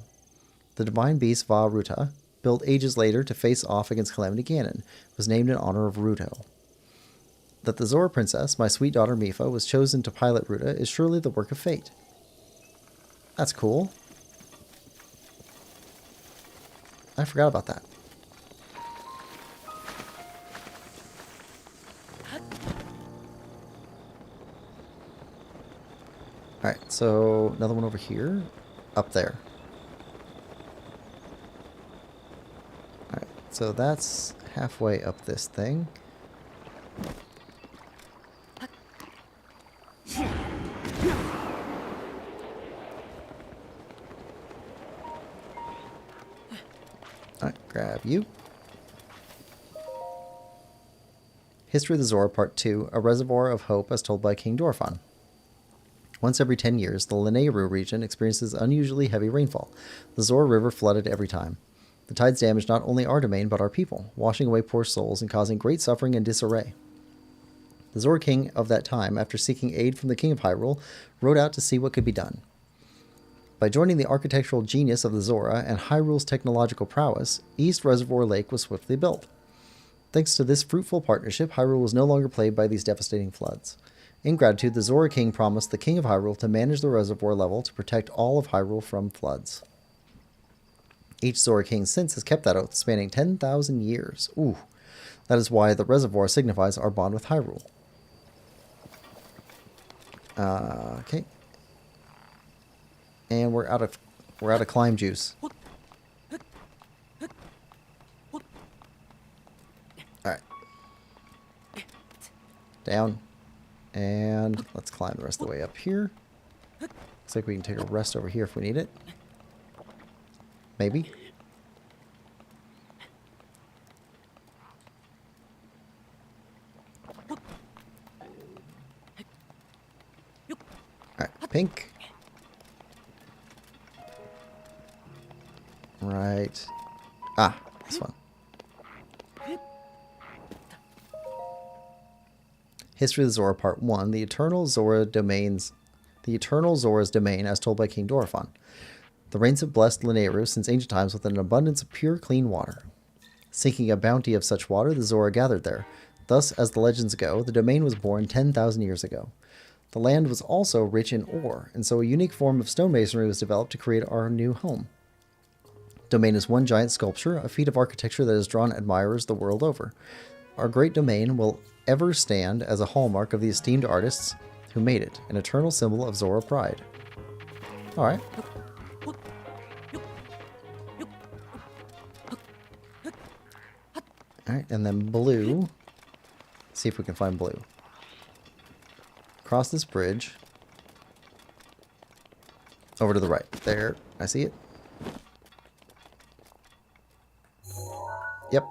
The divine beast Vah Ruta, built ages later to face off against Calamity Ganon, was named in honor of Ruto. That the Zora princess, my sweet daughter Mipha, was chosen to pilot Ruta is surely the work of fate. That's cool. I forgot about that. Alright, so another one over here. Up there. Alright, so that's halfway up this thing. Alright, grab you. History of the Zora, Part 2, A Reservoir of Hope as told by King Dorephan. Once every 10 years, the Lanayru region experiences unusually heavy rainfall. The Zora River flooded every time. The tides damaged not only our domain, but our people, washing away poor souls and causing great suffering and disarray. The Zora king of that time, after seeking aid from the king of Hyrule, rode out to see what could be done. By joining the architectural genius of the Zora and Hyrule's technological prowess, East Reservoir Lake was swiftly built. Thanks to this fruitful partnership, Hyrule was no longer plagued by these devastating floods. In gratitude, the Zora king promised the king of Hyrule to manage the reservoir level to protect all of Hyrule from floods. Each Zora king since has kept that oath, spanning 10,000 years. Ooh, that is why the reservoir signifies our bond with Hyrule. Okay. And we're out of climb juice. Alright. Down. And let's climb the rest of the way up here. Looks like we can take a rest over here if we need it. Maybe. Alright, pink. Right. Ah, this one. History of the Zora, Part 1, The Eternal Zora's Domain as told by King Dorephan. The rains have blessed Lanayru since ancient times with an abundance of pure, clean water. Seeking a bounty of such water, the Zora gathered there. Thus, as the legends go, the domain was born 10,000 years ago. The land was also rich in ore, and so a unique form of stonemasonry was developed to create our new home. Domain is one giant sculpture, a feat of architecture that has drawn admirers the world over. Our great domain will ever stand as a hallmark of the esteemed artists who made it, an eternal symbol of Zora pride. Alright. Alright, and then blue. See if we can find blue. Cross this bridge. Over to the right. There. I see it. Yep.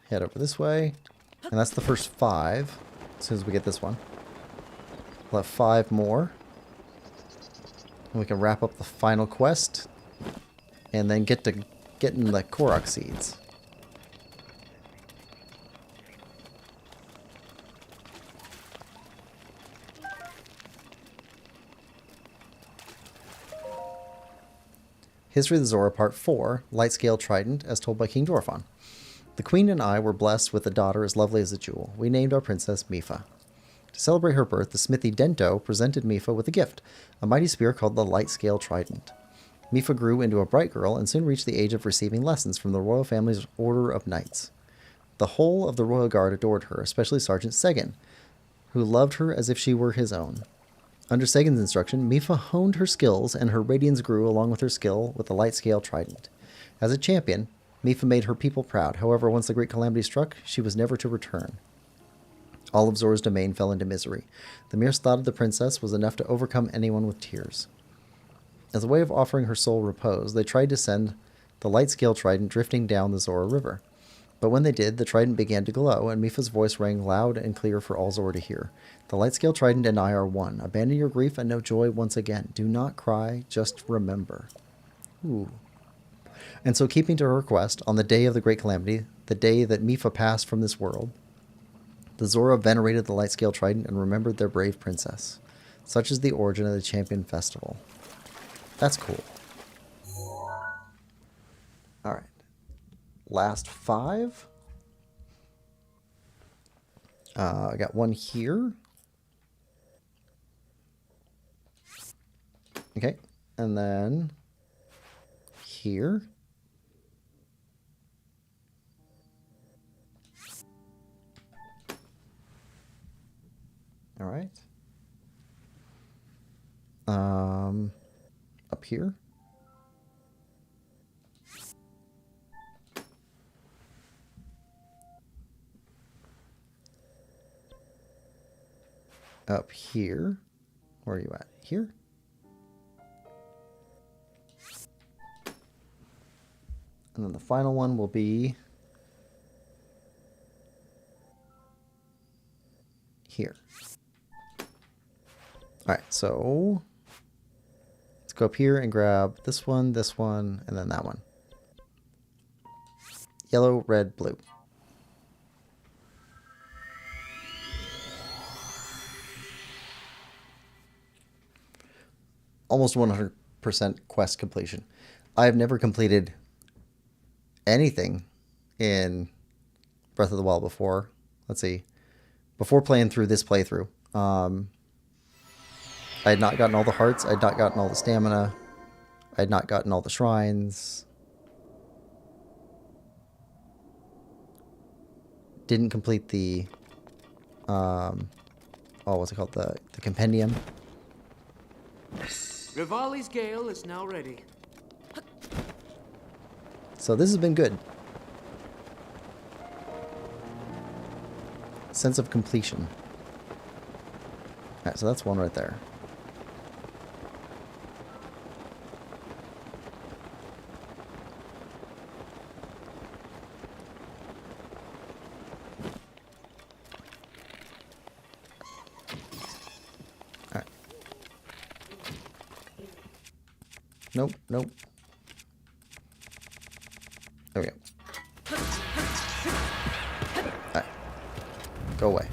Head over this way. And that's the first 5. As soon as we get this one. We'll have 5 more. And we can wrap up the final quest. And then get to getting the Korok seeds. History of the Zora Part 4, Light-Scale Trident, as told by King Dorephan. The Queen and I were blessed with a daughter as lovely as a jewel. We named our princess Mipha. To celebrate her birth, the smithy Dento presented Mipha with a gift, a mighty spear called the Light-Scale Trident. Mipha grew into a bright girl and soon reached the age of receiving lessons from the royal family's Order of Knights. The whole of the royal guard adored her, especially Sergeant Segan, who loved her as if she were his own. Under Sagan's instruction, Mipha honed her skills, and her radiance grew along with her skill with the light-scale trident. As a champion, Mipha made her people proud. However, once the great calamity struck, she was never to return. All of Zora's domain fell into misery. The mere thought of the princess was enough to overcome anyone with tears. As a way of offering her soul repose, they tried to send the light-scale trident drifting down the Zora River. But when they did, the trident began to glow, and Mipha's voice rang loud and clear for all Zora to hear. The light-scale trident and I are one. Abandon your grief and know joy once again. Do not cry, just remember. Ooh. And so, keeping to her request, on the day of the great calamity, the day that Mipha passed from this world, the Zora venerated the light-scale trident and remembered their brave princess. Such is the origin of the Champion Festival. That's cool. Alright. Last 5. I got one here. Okay. And then here. All right. Up here. Up here. Where are you at? Here? And then the final one will be here. Alright, so let's go up here and grab this one, and then that one. Yellow, red, blue. Almost 100% quest completion. I've never completed anything in Breath of the Wild before. Let's see. Before playing through this playthrough, I had not gotten all the hearts. I had not gotten all the stamina. I had not gotten all the shrines. Didn't complete the, what's it called? The compendium. Rivali's Gale is now ready. So this has been good. Sense of completion. Alright, so that's one right there. Alright. Nope, nope. There we go. Alright. Go away.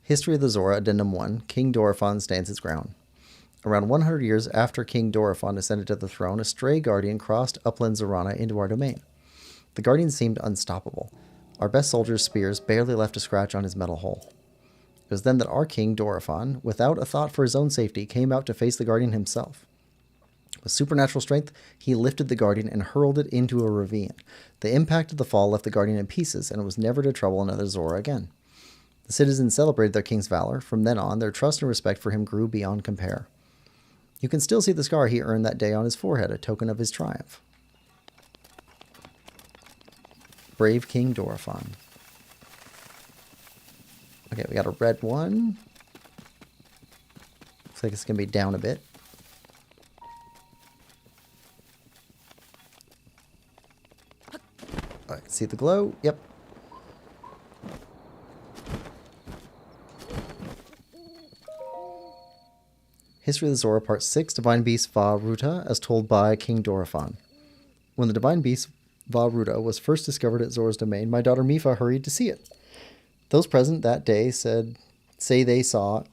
History of the Zora, Addendum 1. King Dorephan stands his ground. Around 100 years after King Dorephan ascended to the throne, a stray guardian crossed upland Zorana into our domain. The guardian seemed unstoppable. Our best soldier's spears barely left a scratch on his metal hull. It was then that our king, Dorephan, without a thought for his own safety, came out to face the guardian himself. With supernatural strength, he lifted the guardian and hurled it into a ravine. The impact of the fall left the guardian in pieces, and it was never to trouble another Zora again. The citizens celebrated their king's valor. From then on, their trust and respect for him grew beyond compare. You can still see the scar he earned that day on his forehead, a token of his triumph. Brave King Dorephan. Okay, we got a red one. Looks like it's going to be down a bit. I can see the glow. Yep. History of the Zora, Part 6, Divine Beast Va Ruta, as told by King Dorephan. When the Divine Beast Va Ruta was first discovered at Zora's domain, my daughter Mifa hurried to see it. Those present that day say they saw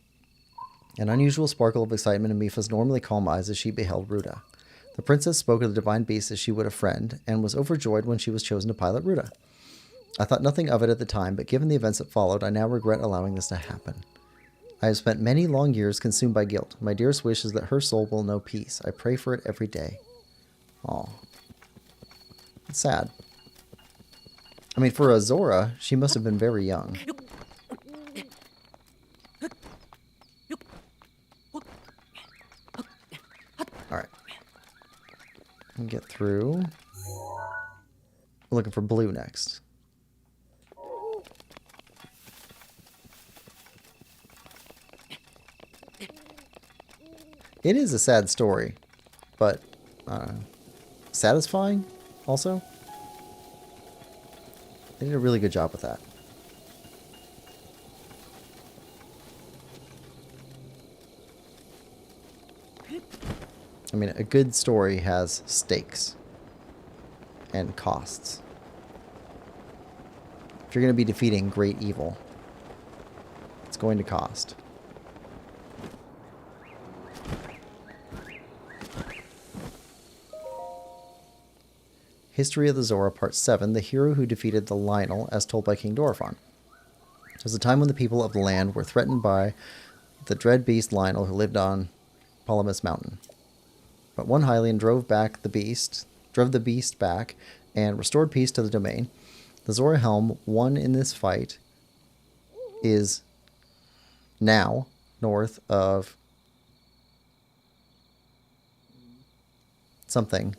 an unusual sparkle of excitement in Mifa's normally calm eyes as she beheld Ruta. The princess spoke of the divine beast as she would a friend, and was overjoyed when she was chosen to pilot Ruta. I thought nothing of it at the time, but given the events that followed, I now regret allowing this to happen. I have spent many long years consumed by guilt. My dearest wish is that her soul will know peace. I pray for it every day. Aw. It's sad. I mean, for a Zora, she must have been very young. Alright. Get through. We're looking for blue next. It is a sad story, but satisfying also. They did a really good job with that. I mean, a good story has stakes and costs. If you're going to be defeating great evil, it's going to cost. History of the Zora, Part 7, The Hero Who Defeated the Lionel, as told by King Dorephan. It was a time when the people of the land were threatened by the dread beast Lionel who lived on Palamus Mountain. But one Hylian drove the beast back, and restored peace to the domain. The Zora helm won in this fight is now north of something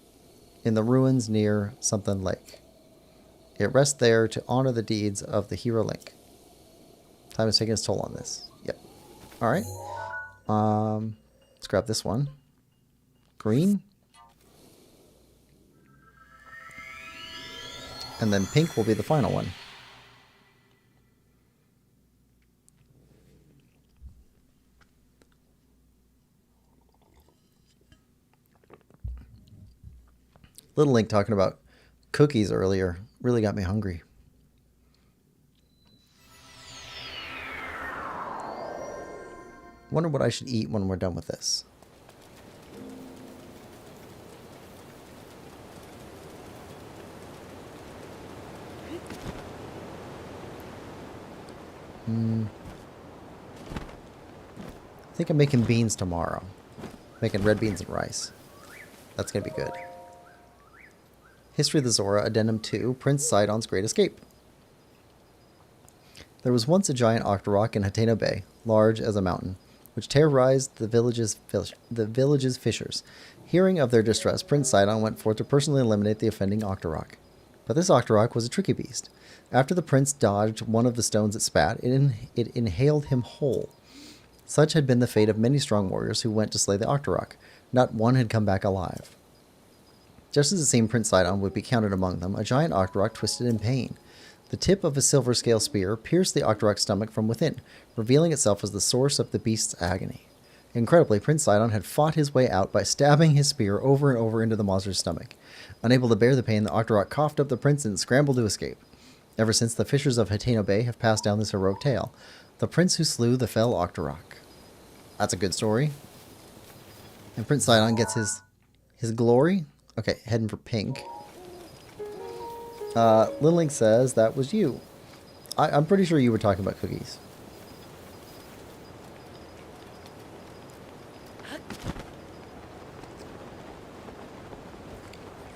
in the ruins near something lake. It rests there to honor the deeds of the hero Link. Time is taking its toll on this. Yep. Alright. Let's grab this one. Green. And then pink will be the final one. Little Link talking about cookies earlier really got me hungry. Wonder what I should eat when we're done with this. I think I'm making beans tomorrow. Making red beans and rice. That's going to be good. History of the Zora, Addendum 2, Prince Sidon's Great Escape. There was once a giant octorok in Hateno Bay, large as a mountain, which terrorized the village's fishers. Hearing of their distress, Prince Sidon went forth to personally eliminate the offending octorok. But this octorok was a tricky beast. After the prince dodged one of the stones it spat, it inhaled him whole. Such had been the fate of many strong warriors who went to slay the octorok. Not one had come back alive. Just as it seemed Prince Sidon would be counted among them, a giant octorok twisted in pain. The tip of a silver scale spear pierced the octorok's stomach from within, revealing itself as the source of the beast's agony. Incredibly, Prince Sidon had fought his way out by stabbing his spear over and over into the monster's stomach. Unable to bear the pain, the octorok coughed up the prince and scrambled to escape. Ever since, the fishers of Hateno Bay have passed down this heroic tale. The prince who slew the fell octorok. That's a good story. And Prince Sidon gets his glory. Okay, heading for pink. Little Link says that was you. I'm pretty sure you were talking about cookies. I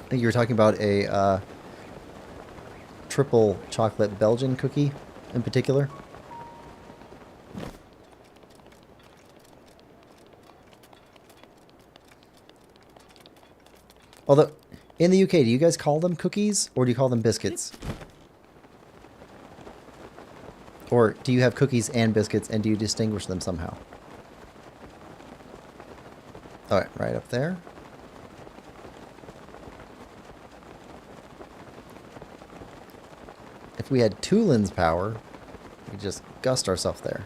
think you were talking about a triple chocolate Belgian cookie in particular. Although, in the UK, do you guys call them cookies or do you call them biscuits? Or do you have cookies and biscuits and do you distinguish them somehow? Alright, right up there. If we had Tulin's power, we'd just gust ourselves there.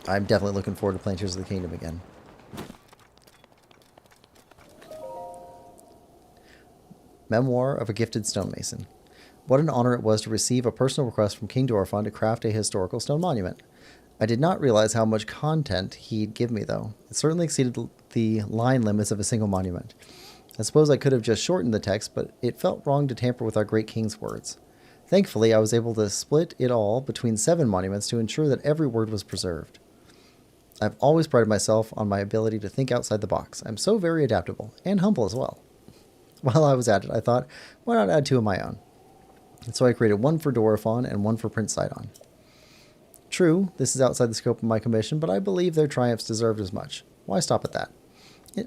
I'm definitely looking forward to playing Tears of the Kingdom again. Memoir of a Gifted Stonemason. What an honor it was to receive a personal request from King Dorephan to craft a historical stone monument. I did not realize how much content he'd give me, though. It certainly exceeded the line limits of a single monument. I suppose I could have just shortened the text, but it felt wrong to tamper with our great king's words. Thankfully, I was able to split it all between 7 monuments to ensure that every word was preserved. I've always prided myself on my ability to think outside the box. I'm so very adaptable, and humble as well. While I was at it, I thought, why not add 2 of my own? And so I created one for Dorephan and one for Prince Sidon. True, this is outside the scope of my commission, but I believe their triumphs deserved as much. Why stop at that?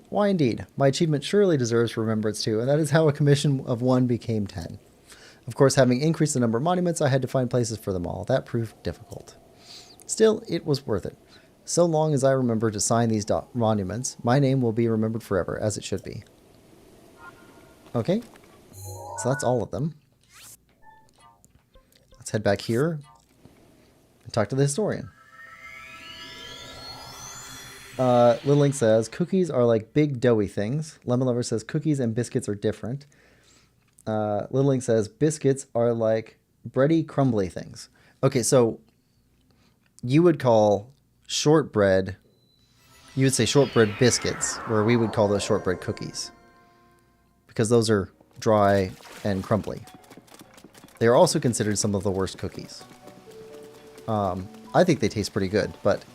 Why indeed? My achievement surely deserves remembrance too, and that is how a commission of 1 became 10. Of course, having increased the number of monuments, I had to find places for them all. That proved difficult. Still, it was worth it. So long as I remember to sign these monuments, my name will be remembered forever, as it should be. Okay, so that's all of them. Let's head back here and talk to the historian. Little Link says, cookies are like big doughy things. Lemon Lover says, cookies and biscuits are different. Little Link says, biscuits are like bready, crumbly things. Okay, so you would call shortbread, you would say shortbread biscuits, where we would call those shortbread cookies. Because those are dry and crumbly. They are also considered some of the worst cookies. I think they taste pretty good, but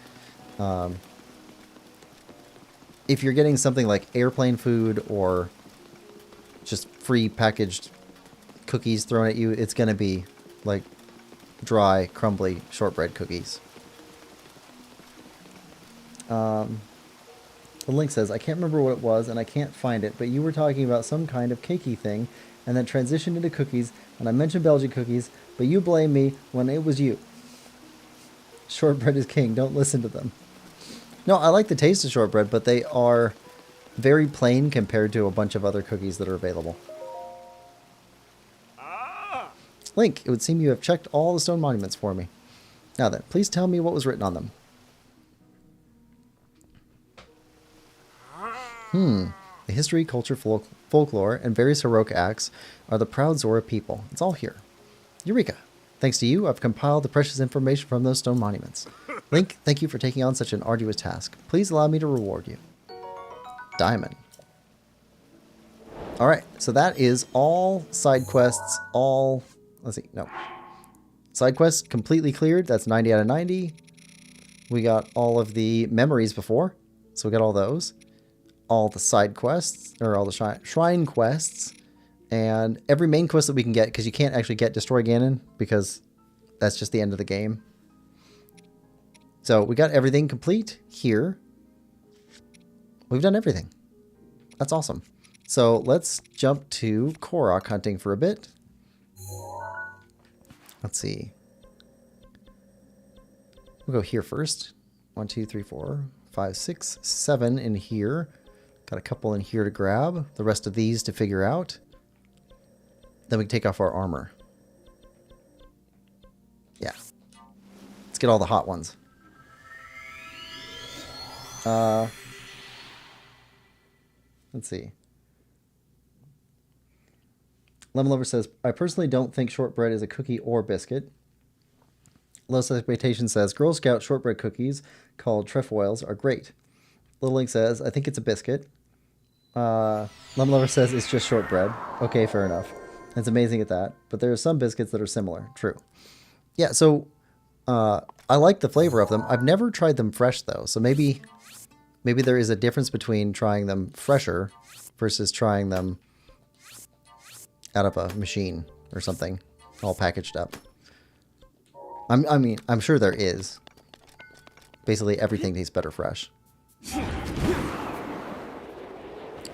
if you're getting something like airplane food or just free packaged cookies thrown at you, it's going to be like dry, crumbly shortbread cookies. The Link says, I can't remember what it was and I can't find it, but you were talking about some kind of cakey thing and then transitioned into cookies, and I mentioned Belgian cookies, but you blame me when it was you. Shortbread is king. Don't listen to them. No, I like the taste of shortbread, but they are very plain compared to a bunch of other cookies that are available. Link, it would seem you have checked all the stone monuments for me. Now then, please tell me what was written on them. The history, culture, folklore, and various heroic acts are the proud Zora people. It's all here. Eureka! Thanks to you, I've compiled the precious information from those stone monuments. Link, thank you for taking on such an arduous task. Please allow me to reward you. Diamond. Alright, so that is all side quests, all... Let's see, no. Side quests completely cleared. That's 90 out of 90. We got all of the memories before, so we got all those. All the side quests, or all the shrine quests, and every main quest that we can get, because you can't actually get Destroy Ganon, because that's just the end of the game. So we got everything complete here. We've done everything. That's awesome. So let's jump to Korok hunting for a bit. Let's see. We'll go here first. 1, 2, 3, 4, 5, 6, 7 in here. Got a couple in here to grab. The rest of these to figure out. Then we can take off our armor. Yeah. Let's get all the hot ones. Let's see. Lemon Lover says, I personally don't think shortbread is a cookie or biscuit. Low Expectation says Girl Scout shortbread cookies called trefoils are great. Little Link says I think it's a biscuit. Lemon Lover says it's just shortbread. Okay, fair enough. It's amazing at that, but there are some biscuits that are similar. True. Yeah, so I like the flavor of them. I've never tried them fresh though, so maybe there is a difference between trying them fresher versus trying them out of a machine or something, all packaged up. I'm sure there is. Basically, everything tastes better fresh.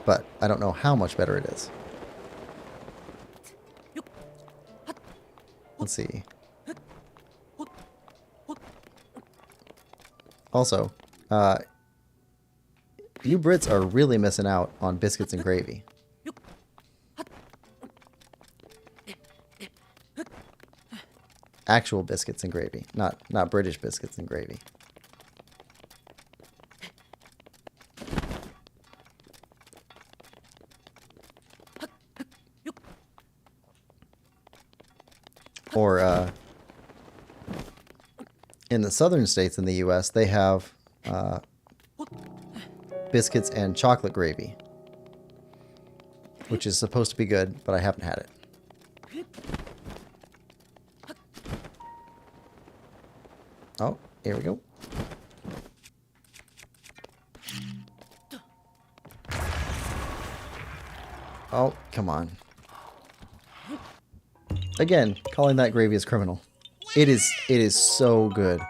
But I don't know how much better it is. Let's see. Also, you Brits are really missing out on biscuits and gravy. Actual biscuits and gravy, not British biscuits and gravy. Or in the southern states in the U.S., they have biscuits and chocolate gravy, which is supposed to be good, but I haven't had it. Oh, here we go. Oh, come on. Again, calling that gravy is criminal. It is so good.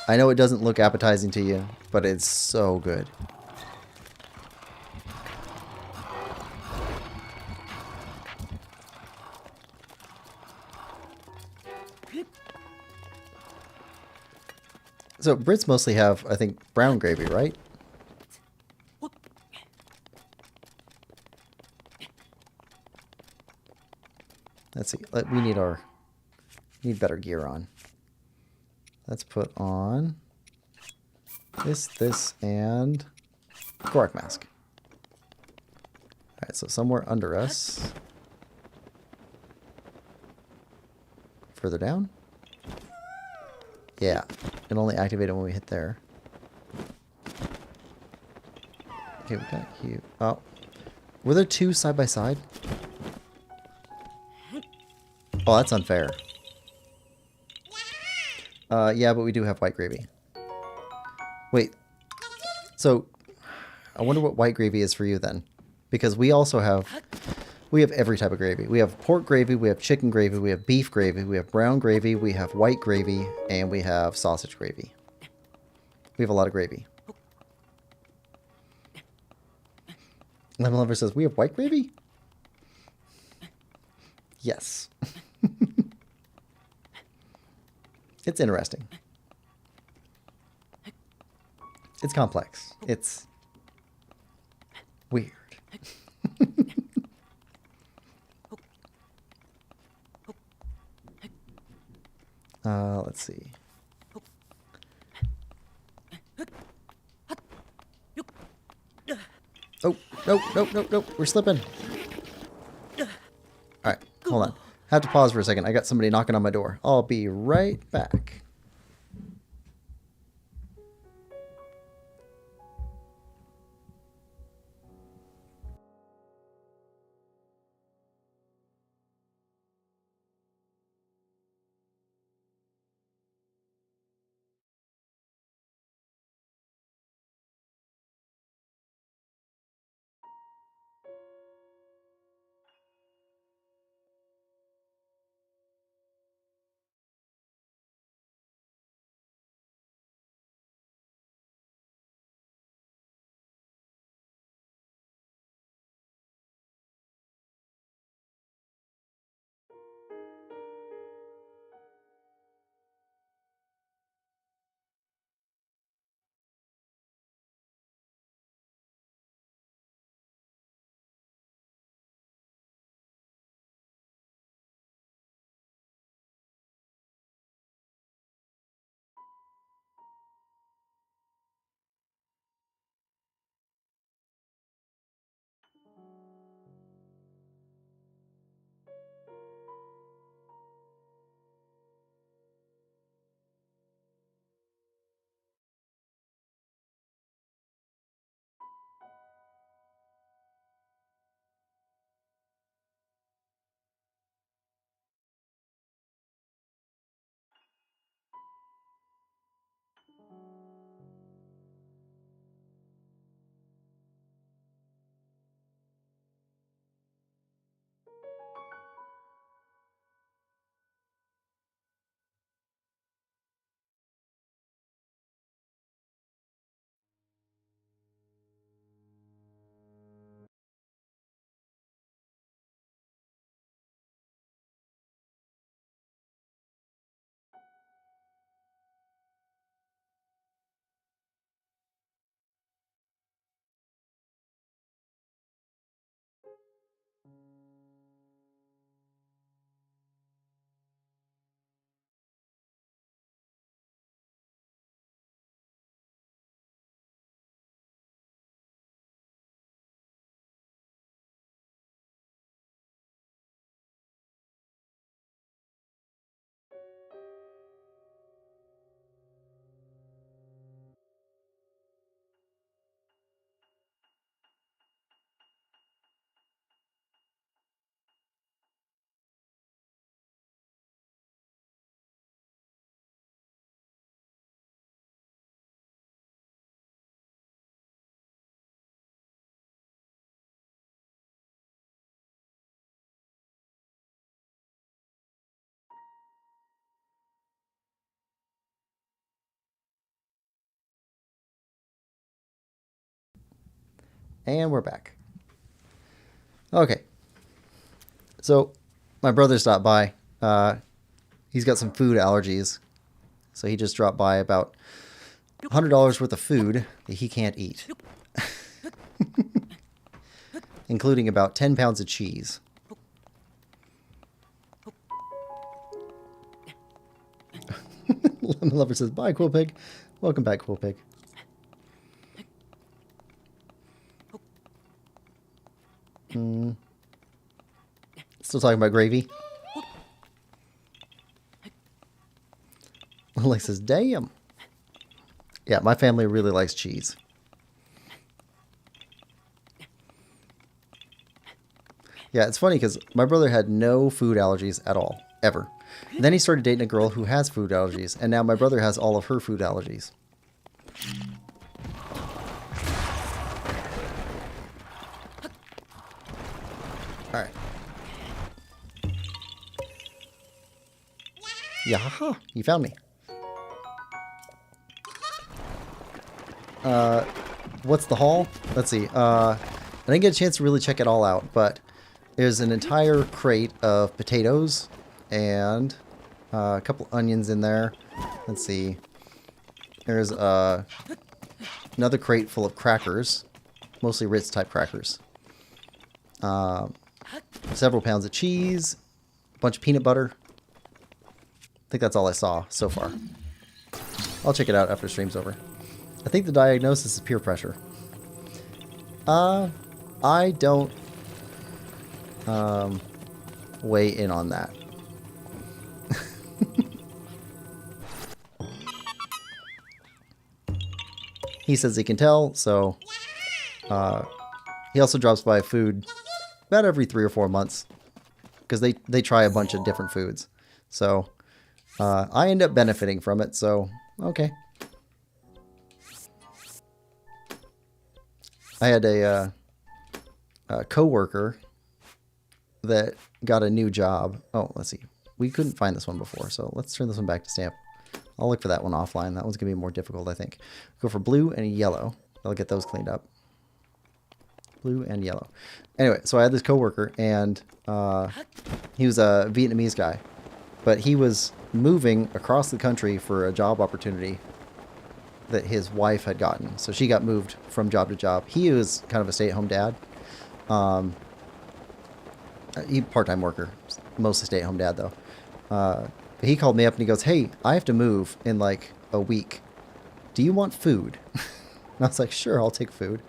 I know it doesn't look appetizing to you, but it's so good. So Brits mostly have, I think, brown gravy, right? Let's see. We need better gear on. Let's put on this, and Gorak Mask. Alright, so somewhere under us. Further down? Yeah, it only activated when we hit there. Okay, we got you. Oh. Were there two side by side? Oh, that's unfair. Yeah, but we do have white gravy. Wait. So, I wonder what white gravy is for you then. Because we also have... We have every type of gravy. We have pork gravy, we have chicken gravy, we have beef gravy, we have brown gravy, we have white gravy, and we have sausage gravy. We have a lot of gravy. Lemon Lover says, we have white gravy? Yes. It's interesting. It's complex. It's weird. Let's see. Oh, no. We're slipping. Alright, hold on. Have to pause for a second. I got somebody knocking on my door. I'll be right back. And we're back. Okay. So, my brother stopped by. He's got some food allergies. So he just dropped by about $100 worth of food that he can't eat. Including about 10 pounds of cheese. Lemon Lover says, bye, Quillpig. Welcome back, Quillpig. Still talking about gravy. Alex says, damn. Yeah, my family really likes cheese. Yeah, it's funny because my brother had no food allergies at all, ever. And then he started dating a girl who has food allergies, and now my brother has all of her food allergies. Alright. Yeah, haha, you found me. What's the haul? Let's see. I didn't get a chance to really check it all out, but there's an entire crate of potatoes and a couple onions in there. Let's see. There's another crate full of crackers, mostly Ritz type crackers. Several pounds of cheese, a bunch of peanut butter. I think that's all I saw so far. I'll check it out after stream's over. I think the diagnosis is peer pressure. I don't weigh in on that. He says he can tell, so he also drops by food about every 3 or 4 months because they try a bunch of different foods. So I end up benefiting from it, so okay. I had a coworker that got a new job. Oh, let's see. We couldn't find this one before, so let's turn this one back to stamp. I'll look for that one offline. That one's going to be more difficult, I think. Go for blue and yellow. I'll get those cleaned up. Blue and yellow. Anyway, so I had this coworker, and he was a Vietnamese guy. But he was moving across the country for a job opportunity that his wife had gotten. So she got moved from job to job. He was kind of a stay-at-home dad. He part-time worker. Mostly stay-at-home dad, though. But he called me up and he goes, hey, I have to move in like a week. Do you want food? And I was like, sure, I'll take food.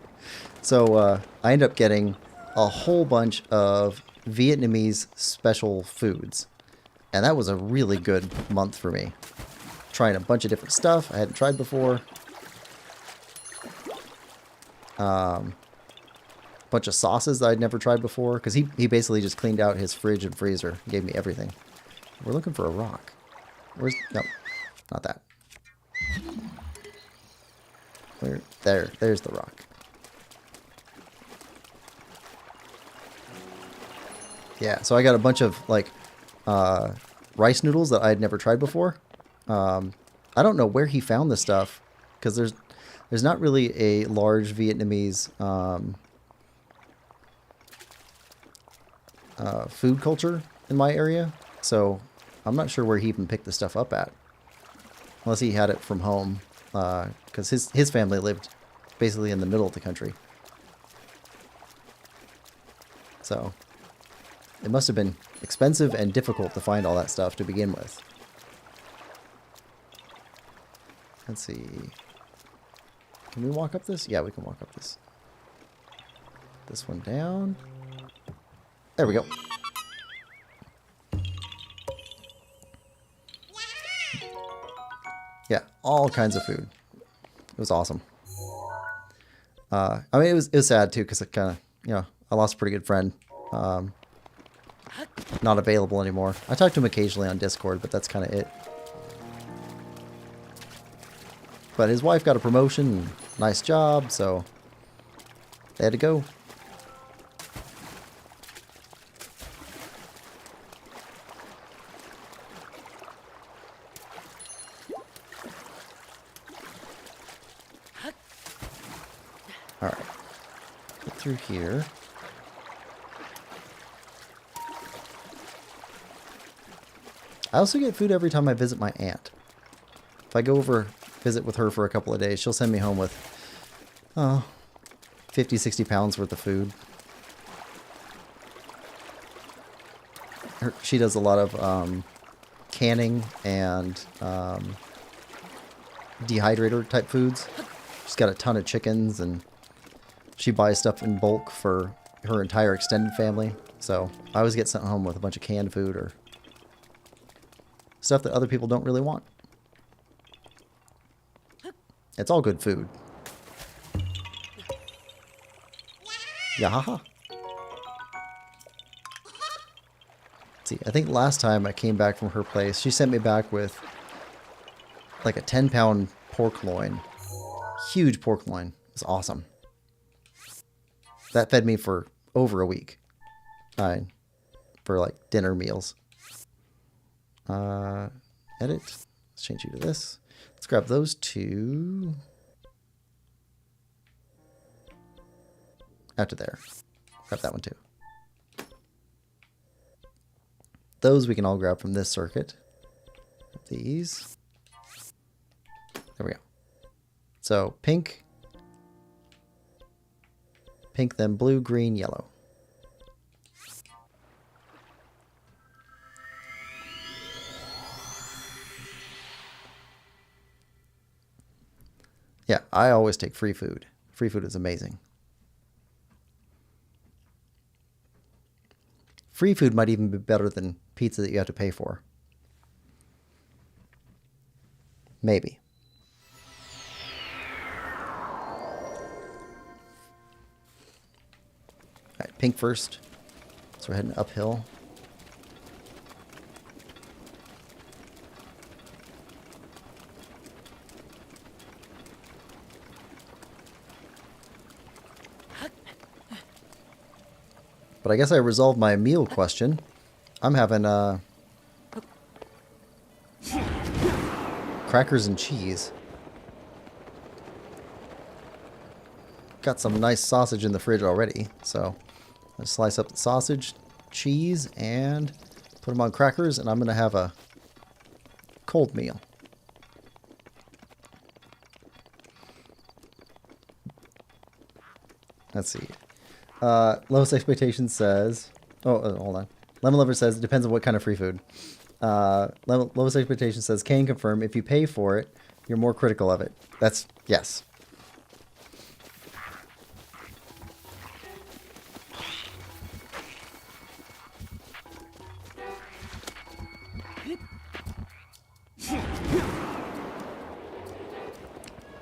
So I ended up getting a whole bunch of Vietnamese special foods. And that was a really good month for me. Trying a bunch of different stuff I hadn't tried before. Bunch of sauces that I'd never tried before. Because he basically just cleaned out his fridge and freezer. Gave me everything. We're looking for a rock. Where's... No, not that. Where? There's the rock. Yeah, so I got a bunch of, like, rice noodles that I had never tried before. I don't know where he found this stuff, because there's not really a large Vietnamese food culture in my area, so I'm not sure where he even picked the stuff up at, unless he had it from home, because his family lived basically in the middle of the country. So it must have been expensive and difficult to find all that stuff to begin with. Let's see. Can we walk up this? Yeah, we can walk up this. This one down. There we go. Yeah, all kinds of food. It was awesome. I mean, it was sad too, because it kind of, you know, I lost a pretty good friend. Not available anymore. I talk to him occasionally on Discord, but that's kind of it. But his wife got a promotion, nice job, so they had to go. Alright. through here. I also get food every time I visit my aunt. If I go over, visit with her for a couple of days, she'll send me home with, 50, 60 pounds worth of food. She does a lot of canning and dehydrator type foods. She's got a ton of chickens, and she buys stuff in bulk for her entire extended family. So I always get sent home with a bunch of canned food or stuff that other people don't really want. It's all good food. Yeah, haha. See, I think last time I came back from her place, she sent me back with like a 10-pound pork loin. Huge pork loin. It was awesome. That fed me for over a week. For like dinner meals. Edit. Let's change you to this. Let's grab those two. After there. Grab that one too. Those we can all grab from this circuit. These. There we go. So pink. Pink, then blue, green, yellow. Yeah, I always take free food. Free food is amazing. Free food might even be better than pizza that you have to pay for. Maybe. Alright, pink first. So we're heading uphill. But I guess I resolved my meal question. I'm having crackers and cheese. Got some nice sausage in the fridge already, so I'll slice up the sausage, cheese, and put them on crackers, and I'm going to have a cold meal. Let's see. Lowest Expectation says... hold on. Lemon Lover says, it depends on what kind of free food. Lowest Expectation says, can confirm, if you pay for it, you're more critical of it. That's... yes.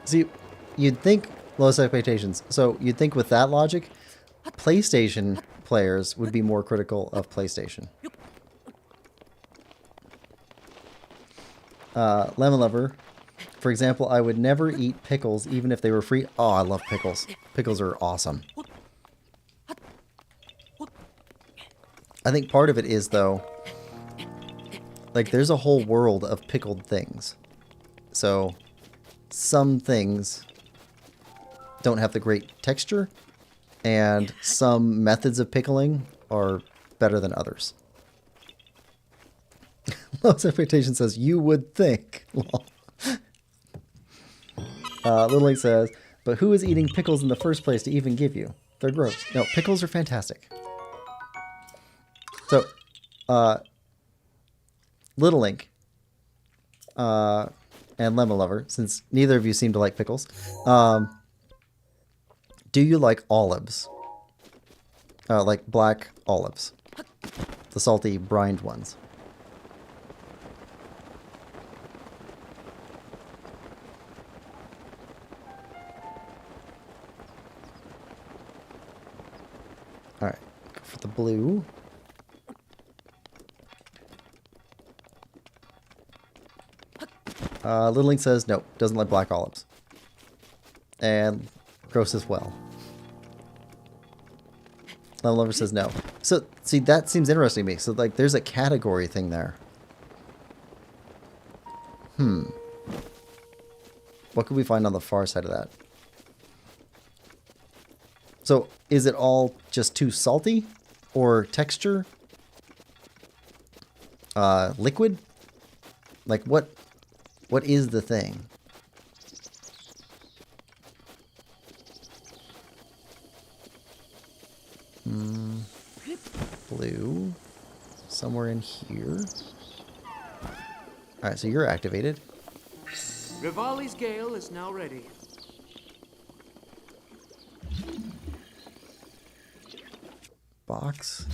See, you'd think... Lowest Expectations. So, you'd think with that logic... PlayStation players would be more critical of PlayStation. Lemon Lover, for example, I would never eat pickles even if they were free. Oh, I love pickles. Pickles are awesome. I think part of it is, though, like there's a whole world of pickled things. So some things don't have the great texture, and some methods of pickling are better than others. Lowest Expectation says, you would think. Little Link says, but who is eating pickles in the first place to even give you? They're gross. No, pickles are fantastic. So, Little Link and Lemon Lover, since neither of you seem to like pickles, do you like olives? Like black olives. The salty, brined ones. Alright, go for the blue. Little Link says no, doesn't like black olives. And gross as well. Lemon Lover says no. So, see, that seems interesting to me. So, like, there's a category thing there. What could we find on the far side of that? So is it all just too salty? Or texture? Liquid? Like what is the thing? Blue. Somewhere in here. Alright, so you're activated. Rivali's Gale is now ready. Box.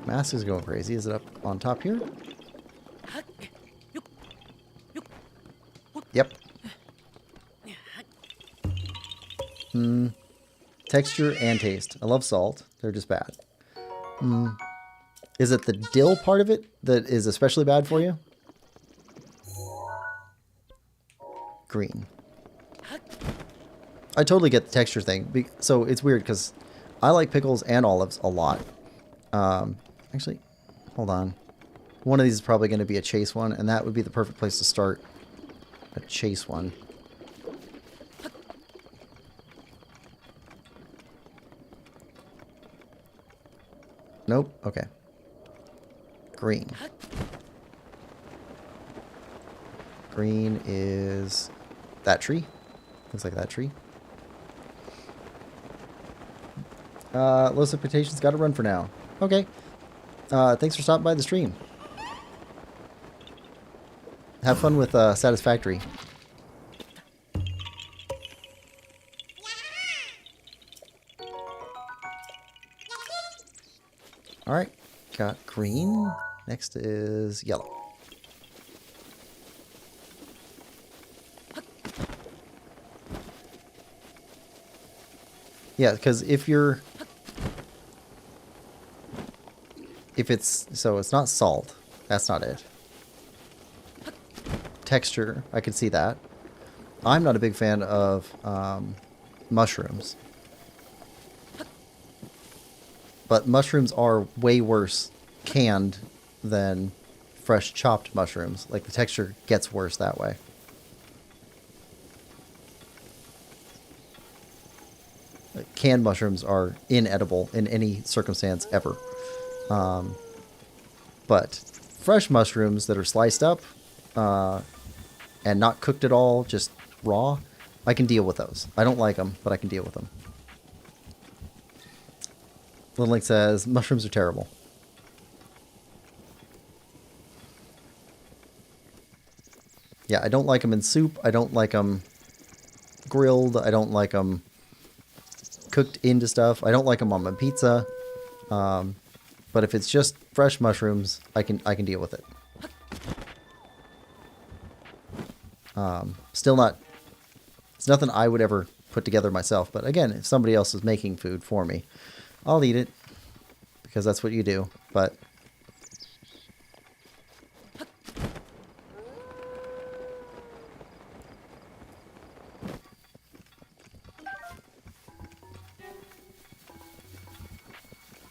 Mask is going crazy. Is it up on top here? Yep. Texture and taste. I love salt. They're just bad. Is it the dill part of it that is especially bad for you? Green. I totally get the texture thing. So it's weird because I like pickles and olives a lot. Actually, hold on. One of these is probably going to be a chase one, and that would be the perfect place to start a chase one. Nope. Okay. Green. Green is that tree. Looks like that tree. Low expectations. Got to run for now. Okay. Thanks for stopping by the stream. Have fun with Satisfactory. Alright. Got green. Next is yellow. Yeah, because if it's, so it's not salt. That's not it. Texture, I can see that. I'm not a big fan of mushrooms. But mushrooms are way worse canned than fresh chopped mushrooms. Like the texture gets worse that way. Like, canned mushrooms are inedible in any circumstance ever. But fresh mushrooms that are sliced up and not cooked at all, just raw, I can deal with those. I don't like them, but I can deal with them. Little Link says, mushrooms are terrible. Yeah, I don't like them in soup. I don't like them grilled. I don't like them cooked into stuff. I don't like them on my pizza. But if it's just fresh mushrooms, I can deal with it. Still not, it's nothing I would ever put together myself. But again, if somebody else is making food for me, I'll eat it because that's what you do. But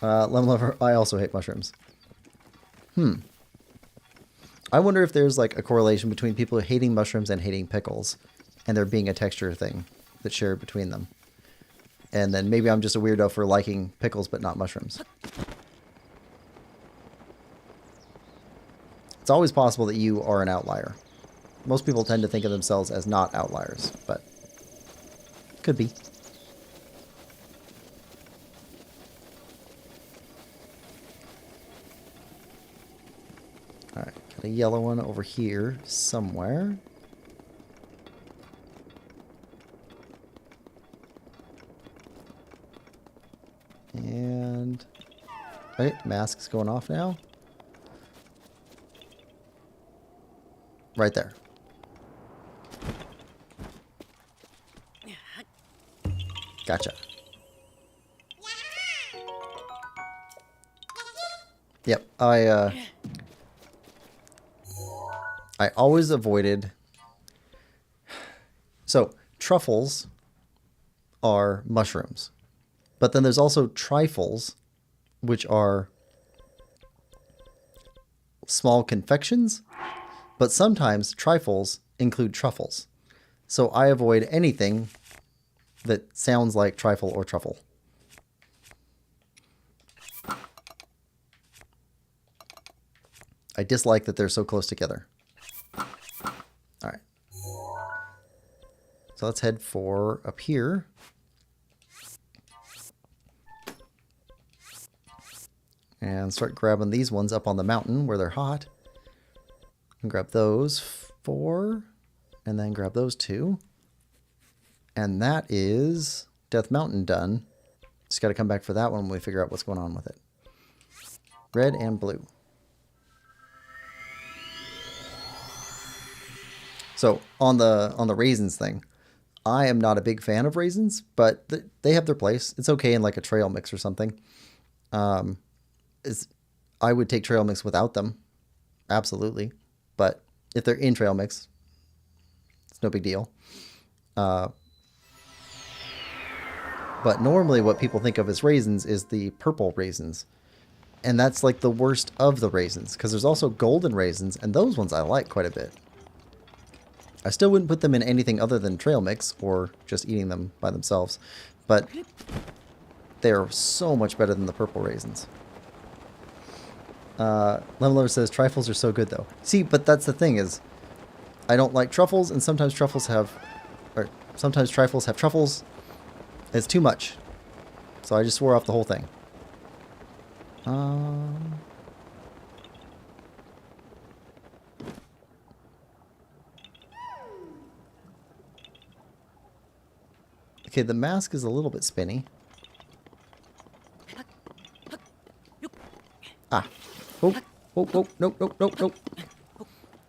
Lemon Lover, I also hate mushrooms. I wonder if there's like a correlation between people hating mushrooms and hating pickles, and there being a texture thing that's shared between them. And then maybe I'm just a weirdo for liking pickles but not mushrooms. It's always possible that you are an outlier. Most people tend to think of themselves as not outliers, but could be. Alright, got a yellow one over here somewhere. And okay, mask's going off now. Right there. Gotcha. Yep, I always avoided. So truffles are mushrooms. But then there's also trifles, which are small confections. But sometimes trifles include truffles. So I avoid anything that sounds like trifle or truffle. I dislike that they're so close together. Alright. So let's head for up here. And start grabbing these ones up on the mountain where they're hot. And grab those 4. And then grab those 2. And that is Death Mountain done. Just got to come back for that one when we figure out what's going on with it. Red and blue. So on the raisins thing, I am not a big fan of raisins, but they have their place. It's okay in like a trail mix or something. I would take trail mix without them, absolutely. But if they're in trail mix, it's no big deal. But normally what people think of as raisins is the purple raisins. And that's like the worst of the raisins, because there's also golden raisins, and those ones I like quite a bit. I still wouldn't put them in anything other than trail mix or just eating them by themselves, but they're so much better than the purple raisins. Leveler says trifles are so good though. See, but that's the thing is, I don't like truffles, and sometimes trifles have truffles. It's too much, so I just swore off the whole thing. Okay, the mask is a little bit spinny. Ah. Oh, oh, oh, nope, nope, nope, nope.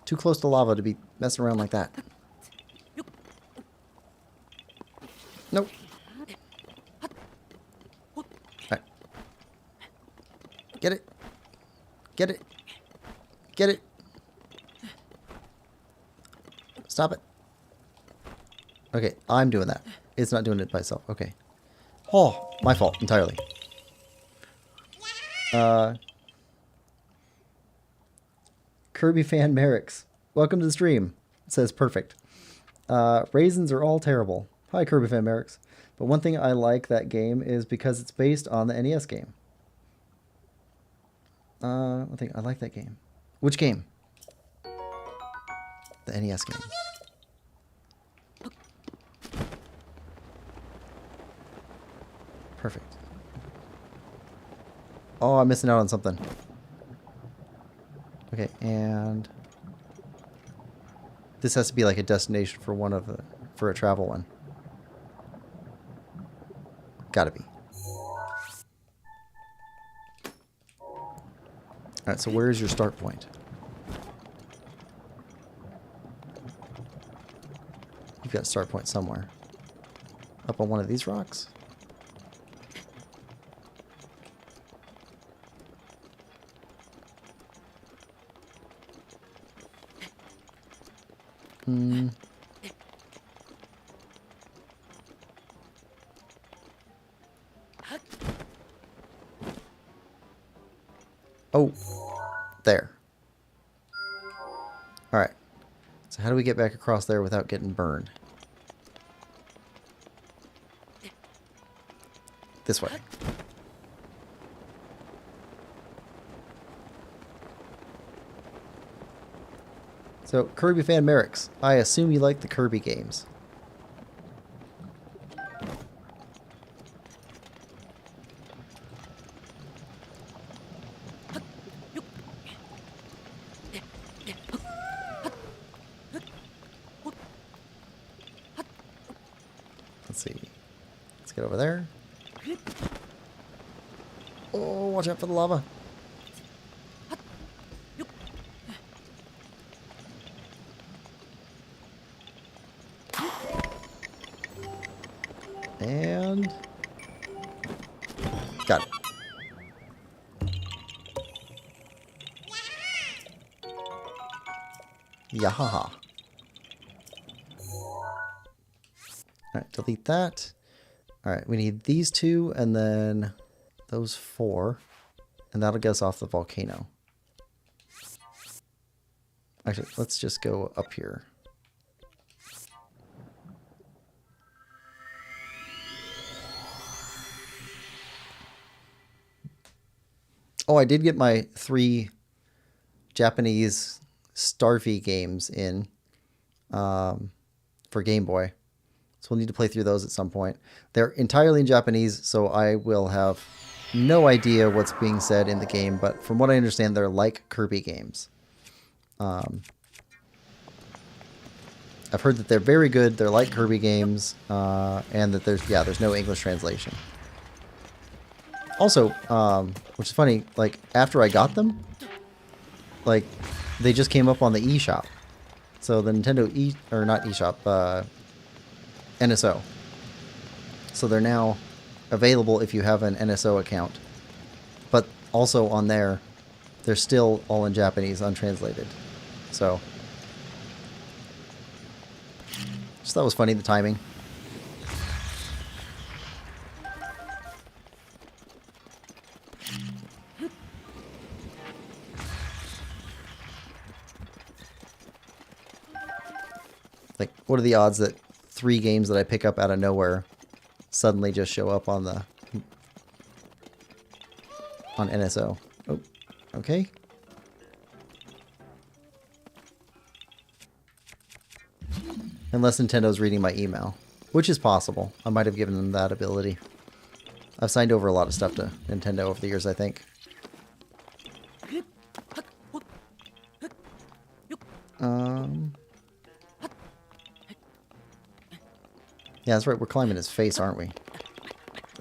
Too close to lava to be messing around like that. Nope. Alright. Get it. Get it. Get it. Stop it. Okay, I'm doing that. It's not doing it by itself. Okay. Oh, my fault entirely. Kirby fan Merrick's. Welcome to the stream. It says perfect. Raisins are all terrible. Hi, Kirby fan Merrick's. But one thing I like that game is because it's based on the NES game. One thing I like that game. Which game? The NES game. Perfect. Oh, I'm missing out on something. Okay, and this has to be like a destination for for a travel one. Gotta be. Alright, so where's your start point? You've got a start point somewhere. Up on one of these rocks? Oh, there. Alright. So how do we get back across there without getting burned? This way. So, Kirby fan Merrick's. I assume you like the Kirby games. Let's see. Let's get over there. Oh, watch out for the lava. And got it. Yahaha. Alright, delete that. Alright, we need these 2 and then those 4. And that'll get us off the volcano. Actually, let's just go up here. Oh, I did get my 3 Japanese Starfy games in for Game Boy. So we'll need to play through those at some point. They're entirely in Japanese, so I will have no idea what's being said in the game, but from what I understand, they're like Kirby games. I've heard that they're very good, they're like Kirby games, and that there's no English translation. Also, which is funny, like, after I got them, like, they just came up on the eShop. So the Nintendo not eShop, NSO. So they're now available if you have an NSO account. But also on there, they're still all in Japanese, untranslated. So, just thought it was funny, the timing. Like, what are the odds that 3 games that I pick up out of nowhere suddenly just show up on NSO? Oh, okay. Unless Nintendo's reading my email, which is possible. I might have given them that ability. I've signed over a lot of stuff to Nintendo over the years, I think. Yeah, that's right. We're climbing his face, aren't we?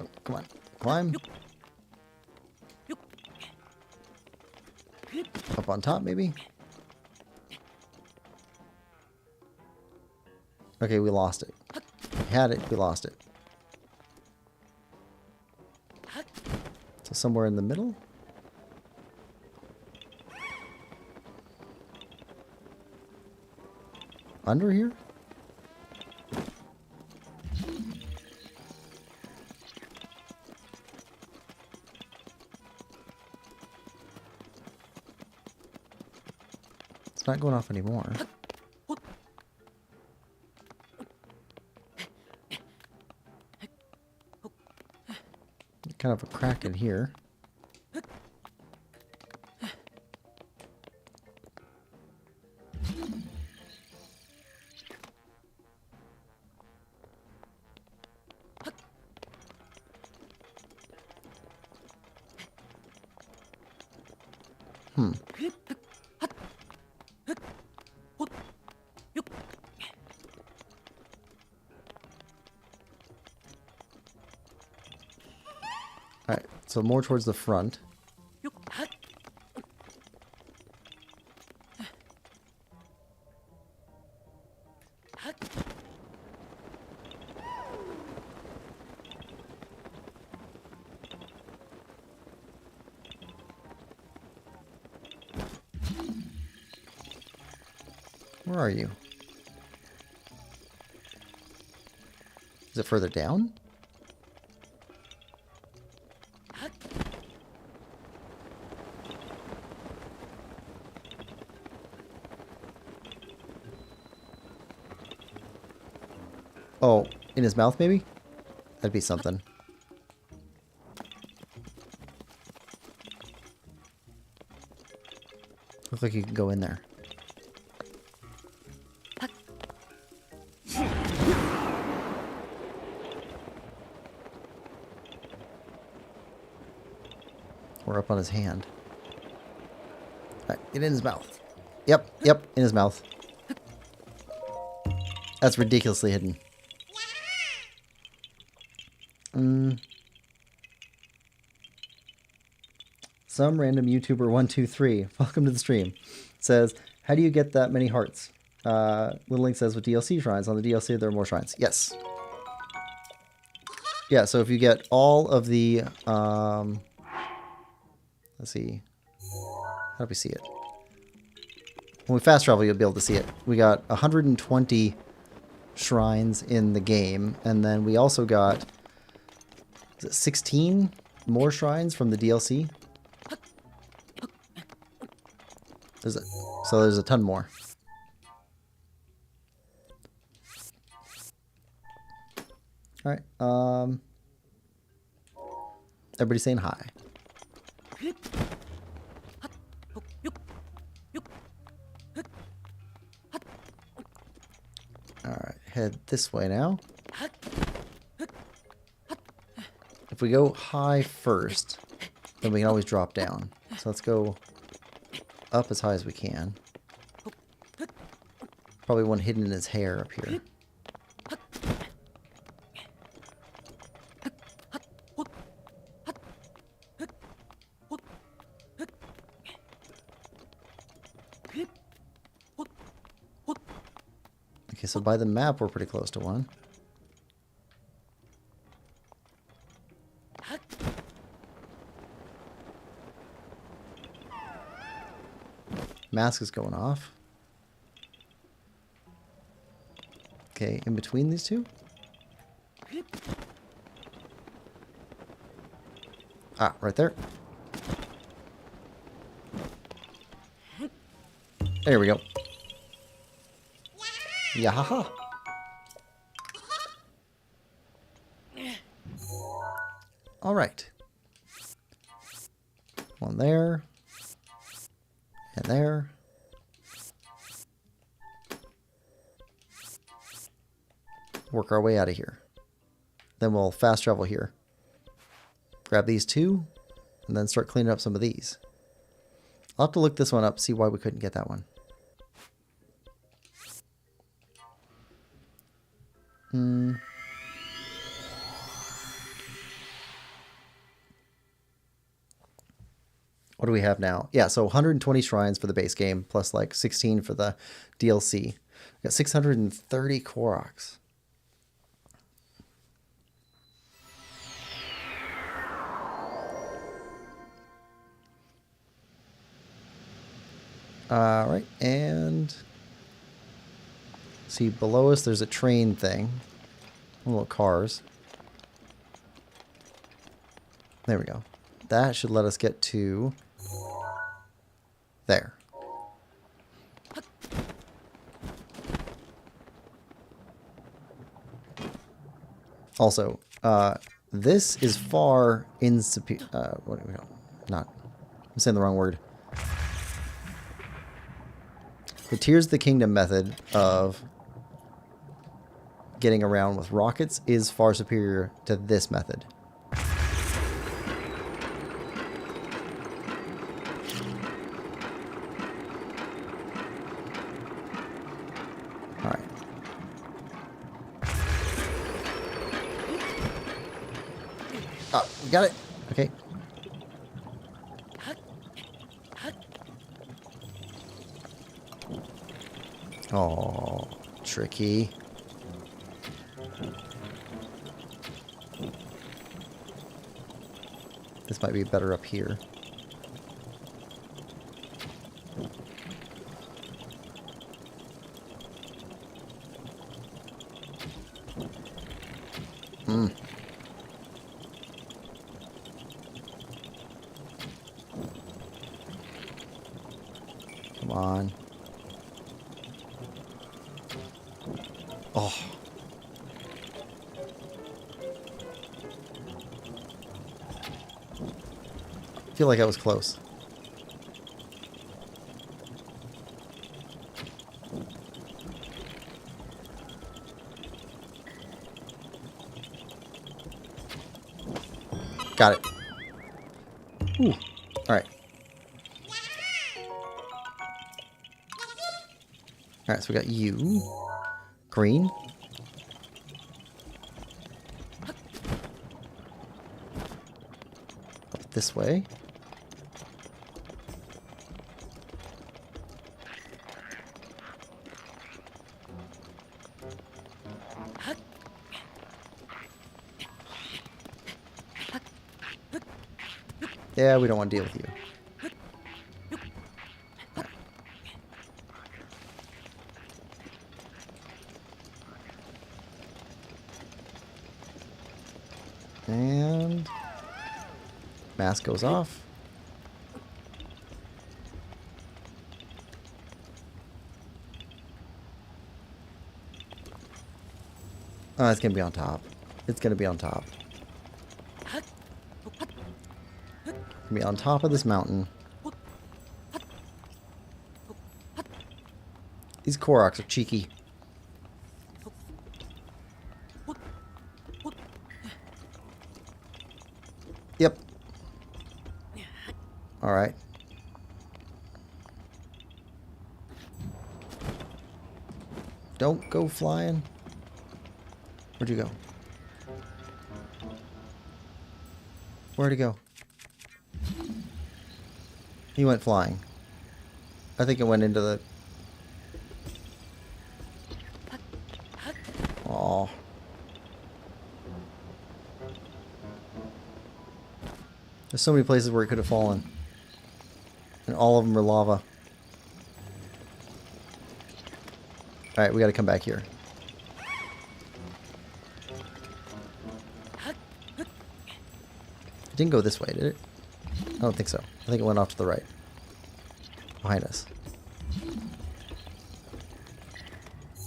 Oh, come on. Climb. Up on top, maybe? Okay, we lost it. We had it, we lost it. So somewhere in the middle? Under here? It's not going off anymore. Kind of a crack in here. Alright, so more towards the front. Where are you? Is it further down? Oh, in his mouth maybe? That'd be something. Looks like you can go in there. We're up on his hand. Alright, get in his mouth. Yep, in his mouth. That's ridiculously hidden. Some random YouTuber 123, welcome to the stream, says, how do you get that many hearts? Little Link says, with DLC shrines. On the DLC, there are more shrines. Yes. Yeah, so if you get all of the, let's see. How do we see it? When we fast travel, you'll be able to see it. We got 120 shrines in the game, and then we also got, is it 16 more shrines from the DLC? So there's a ton more. Alright, everybody saying hi. head this way now. If we go high first, then we can always drop down. So let's go up as high as we can. Probably one hidden in his hair up here. Okay, so by the map, we're pretty close to one. Mask is going off. Okay, in between these two? Ah, right there. There we go. Yahaha. All right. One there. And there. Work our way out of here. Then we'll fast travel here. Grab these two, and then start cleaning up some of these. I'll have to look this one up, see why we couldn't get that one. What do we have now? Yeah, so 120 shrines for the base game, plus like 16 for the DLC. We got 630 Koroks. Alright, and see below us there's a train thing. Little cars. There we go. That should let us get to there. Also, this is far insuperior. What do we call? Not. I'm saying the wrong word. The Tears of the Kingdom method of getting around with rockets is far superior to this method. Alright. Oh, we got it. Okay. Oh, tricky. This might be better up here. Come on. Oh. I feel like I was close. Got it. Ooh. All right. All right, so we got you. Green. Up this way. Yeah, we don't want to deal with you. And mask goes off. Oh, it's gonna be on top. It's gonna be on top. Be on top of this mountain. These Koroks are cheeky. Alright. Don't go flying. Where'd you go? Where'd he go? He went flying. I think it went into the... Aww. There's so many places where it could have fallen. And all of them are lava. Alright, we gotta come back here. It didn't go this way, did it? I don't think so. I think it went off to the right. Behind us.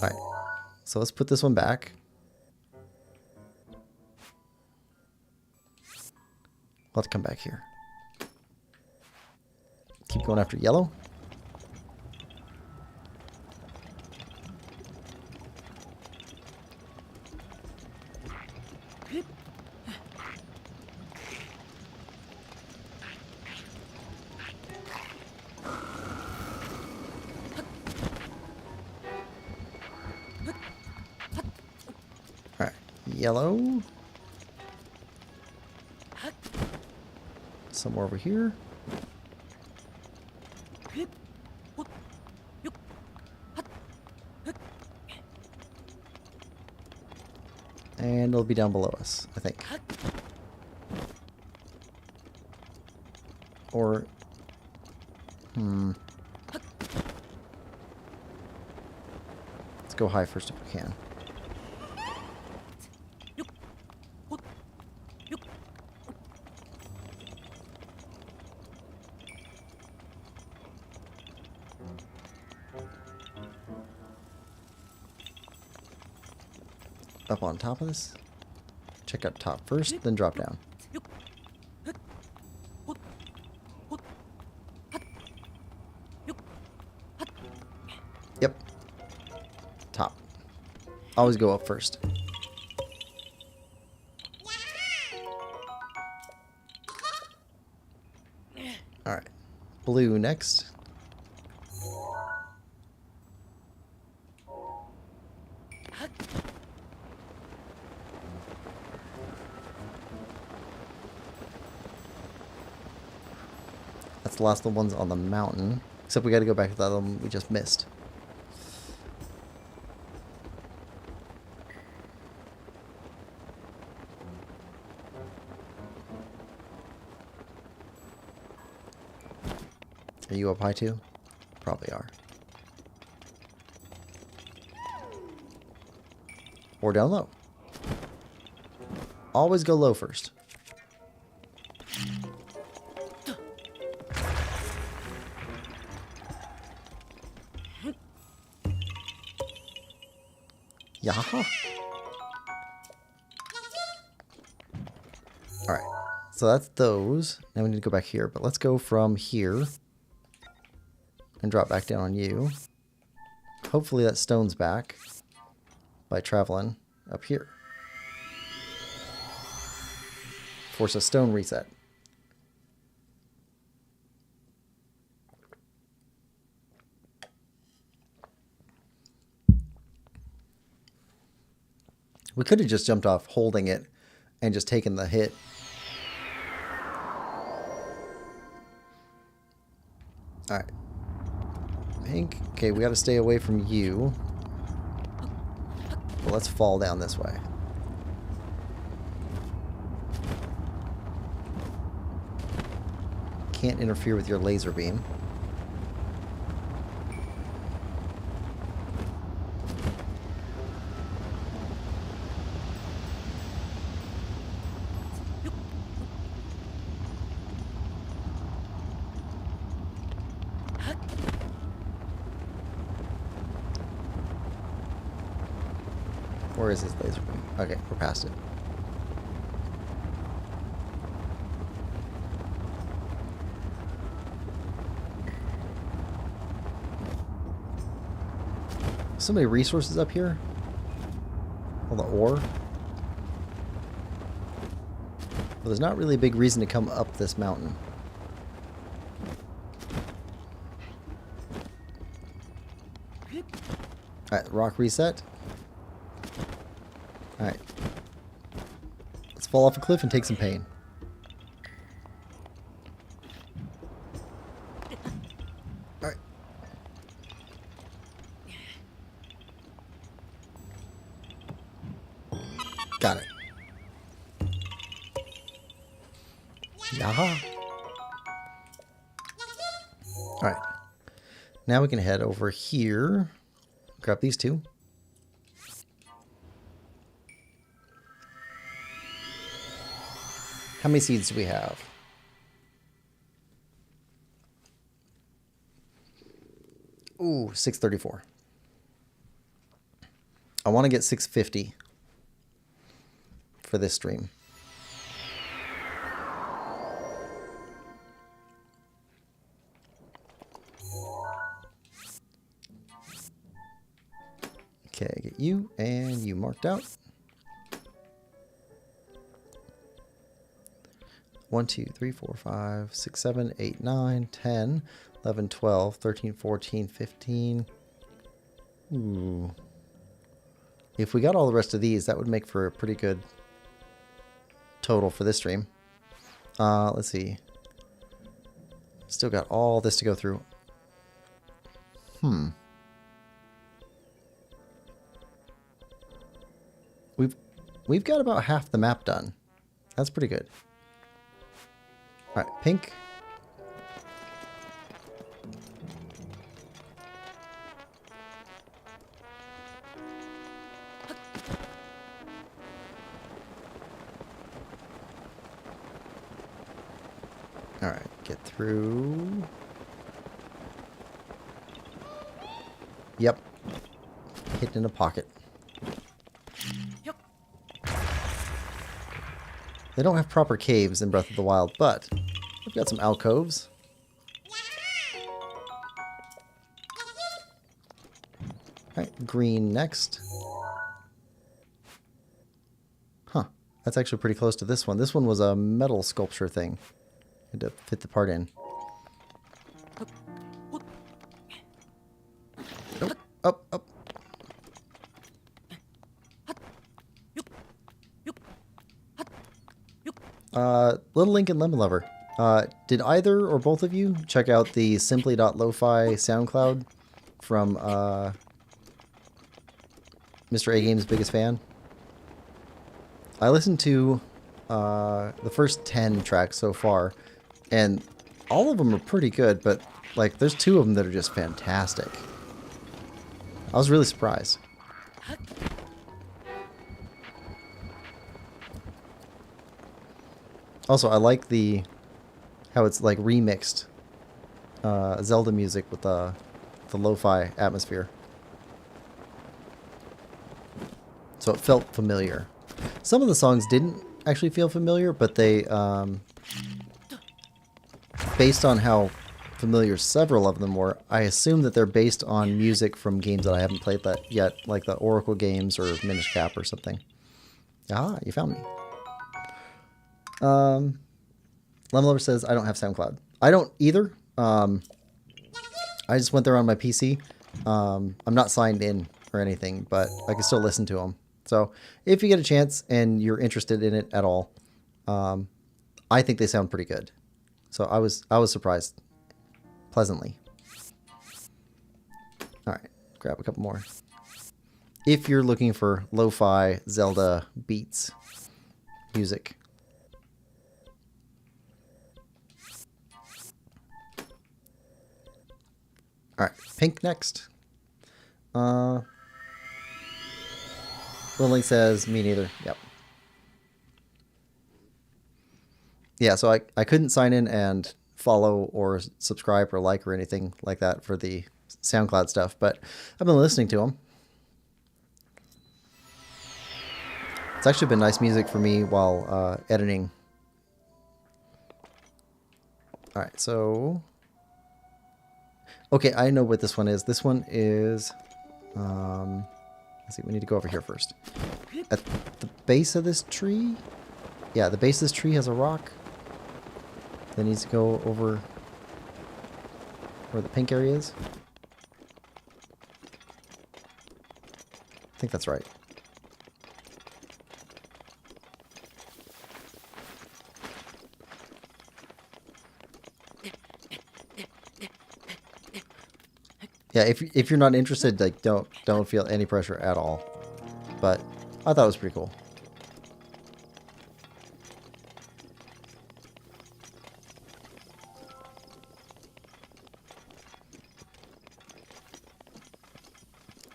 Alright. So let's put this one back. We'll have to come back here. Keep going after yellow. Alright, yellow. Somewhere over here. And it'll be down below us, I think. Or... Let's go high first if we can. Up on top of this. Check out top first, then drop down. Yep. Top. Always go up first. Alright. Blue next. That's the last of the ones on the mountain. Except we gotta go back to the other one we just missed. Are you up high too? Probably are. Or down low. Always go low first. Yaha. Alright. So that's those. Now we need to go back here. But let's go from here. And drop back down on you. Hopefully that stone's back. By traveling up here. Force a stone reset. We could have just jumped off holding it and just taken the hit. Alright. Pink. Okay, we got to stay away from you. Well, let's fall down this way. Can't interfere with your laser beam. Where is his laser beam? Okay, we're past it. So many resources up here. All the ore. Well, there's not really a big reason to come up this mountain. Alright, rock reset. Alright. Let's fall off a cliff and take some pain. Alright. Got it. Yaha. Alright. Now we can head over here. Grab these two. How many seeds do we have? Ooh, 634. I want to get 650 for this stream. Okay, get you and you marked out. 1, 2, 3, 4, 5, 6, 7, 8, 9, 10, 11, 12, 13, 14, 15. Ooh. If we got all the rest of these, that would make for a pretty good total for this stream. Let's see. Still got all this to go through. We've got about half the map done. That's pretty good. All right, pink. All right, get through. Yep. Hidden in a pocket. They don't have proper caves in Breath of the Wild, but we've got some alcoves. Alright, green next. Huh, that's actually pretty close to this one. This one was a metal sculpture thing. Had to fit the part in. Nope, up, up. Little Link and Lemon Lover. Did either or both of you check out the simply.lo-fi SoundCloud from Mr. A Game's biggest fan? I listened to the first 10 tracks so far, and all of them are pretty good, but like there's 2 of them that are just fantastic. I was really surprised. Also, I like how it's like remixed Zelda music with the lo-fi atmosphere. So it felt familiar. Some of the songs didn't actually feel familiar, but they, based on how familiar several of them were, I assume that they're based on music from games that I haven't played yet, like the Oracle games or Minish Cap or something. Ah, you found me. Lemon Lover says, I don't have SoundCloud. I don't either. I just went there on my PC. I'm not signed in or anything, but I can still listen to them. So if you get a chance and you're interested in it at all, I think they sound pretty good. So I was surprised pleasantly. All right, grab a couple more. If you're looking for lo-fi Zelda beats, music. All right, pink next. Little Link says, me neither. Yep. Yeah, so I couldn't sign in and follow or subscribe or like or anything like that for the SoundCloud stuff, but I've been listening to them. It's actually been nice music for me while editing. All right, so... Okay, I know what this one is. This one is... let's see, we need to go over here first. At the base of this tree? Yeah, the base of this tree has a rock that needs to go over where the pink area is. think that's right. Yeah, if you're not interested, like don't feel any pressure at all. But I thought it was pretty cool.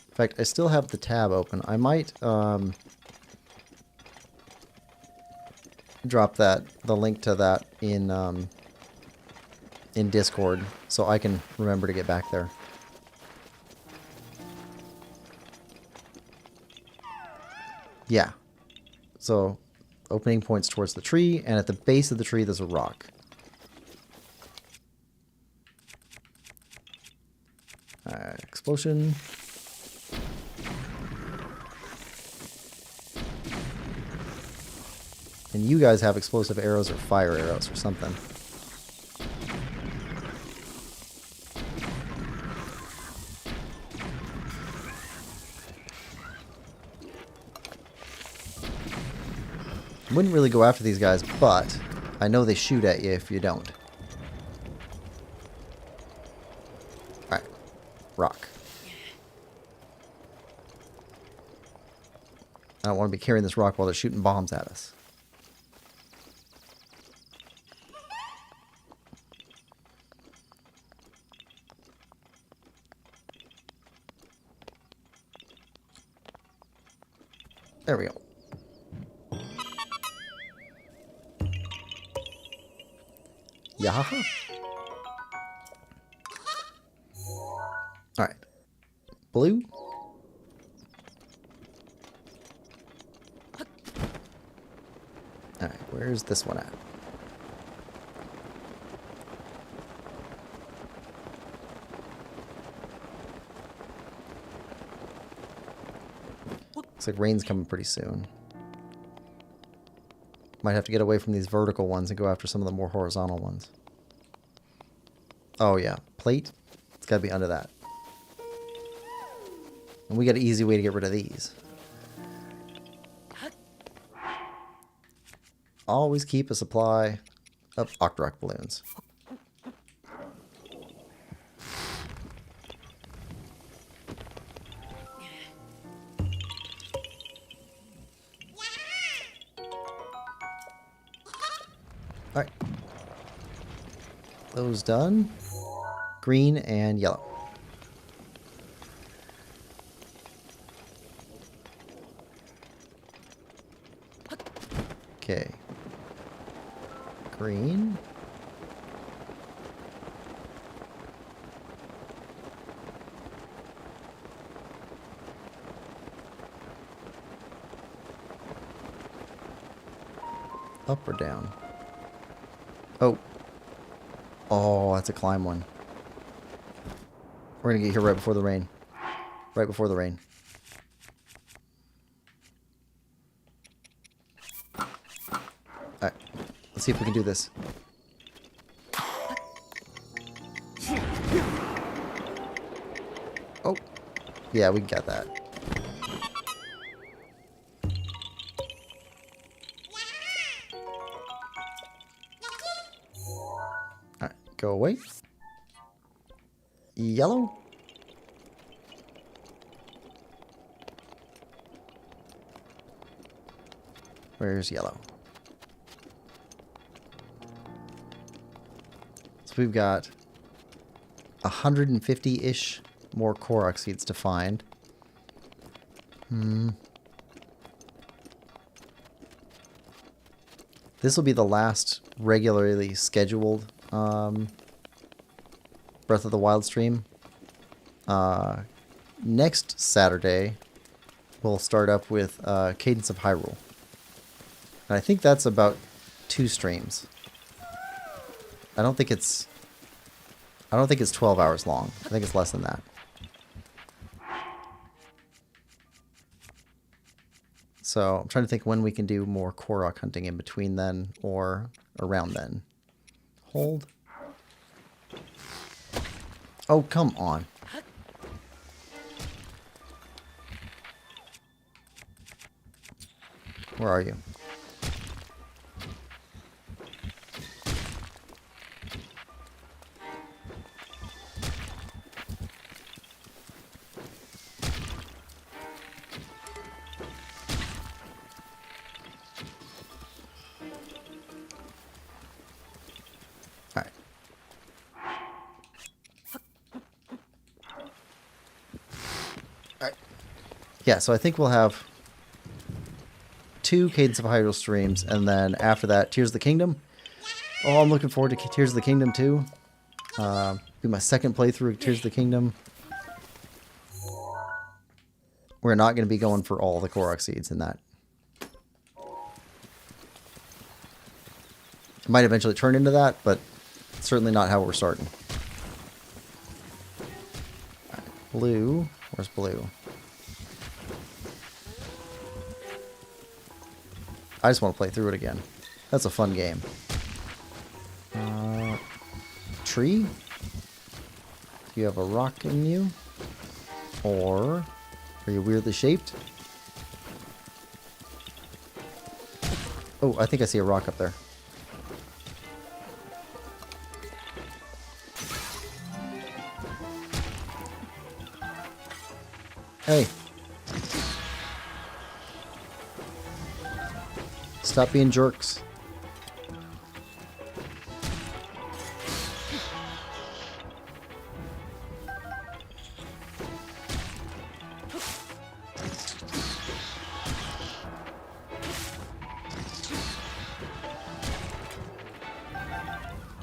In fact, I still have the tab open. I might drop the link to that in Discord so I can remember to get back there. Yeah. So, opening points towards the tree, and at the base of the tree there's a rock. Explosion. And you guys have explosive arrows or fire arrows or something. Wouldn't really go after these guys, but I know they shoot at you if you don't. Alright. Rock. I don't want to be carrying this rock while they're shooting bombs at us. There we go. Yahaha. Alright. Blue. Alright, where's this one at? Looks like rain's coming pretty soon. Might have to get away from these vertical ones and go after some of the more horizontal ones. Oh yeah, plate. It's got to be under that. And we got an easy way to get rid of these. Always keep a supply of Octorok balloons. Alright. Those done. Green and yellow. Okay. Green. Up or down? Oh. Oh, that's a climb one. We're gonna get here right before the rain. Right before the rain. Alright. Let's see if we can do this. Oh. Yeah, we got that. Alright, go away. Yellow. Where's yellow? So we've got 150-ish more Korok seeds to find. This will be the last regularly scheduled Breath of the Wild stream. Next Saturday, we'll start up with Cadence of Hyrule. And I think that's about 2 streams. I don't think it's 12 hours long. I think it's less than that. So I'm trying to think when we can do more Korok hunting in between then or around then. Hold. Oh, come on. Where are you? Alright. Alright. Yeah, so I think we'll have 2 Cadence of Hyrule streams, and then after that, Tears of the Kingdom. Oh, I'm looking forward to Tears of the Kingdom too. Be my second playthrough of Tears of the Kingdom. We're not going to be going for all the Korok seeds in that. It might eventually turn into that, but certainly not how we're starting. Right, blue. Where's blue? I just want to play through it again. That's a fun game. Tree? Do you have a rock in you? Or are you weirdly shaped? Oh, I think I see a rock up there. Hey. Stop being jerks.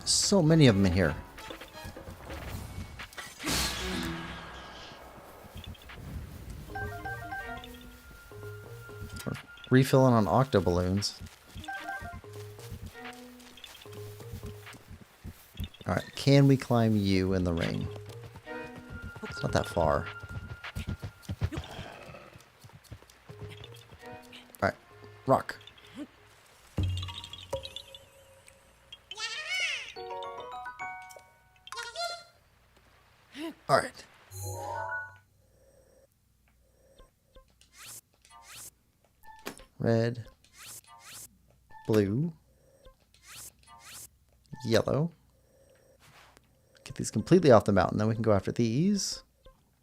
So many of them in here. We're refilling on octo balloons. Alright, can we climb you in the rain? It's not that far. Alright, rock. Alright. Red. Blue. Yellow. Get these completely off the mountain, then we can go after these.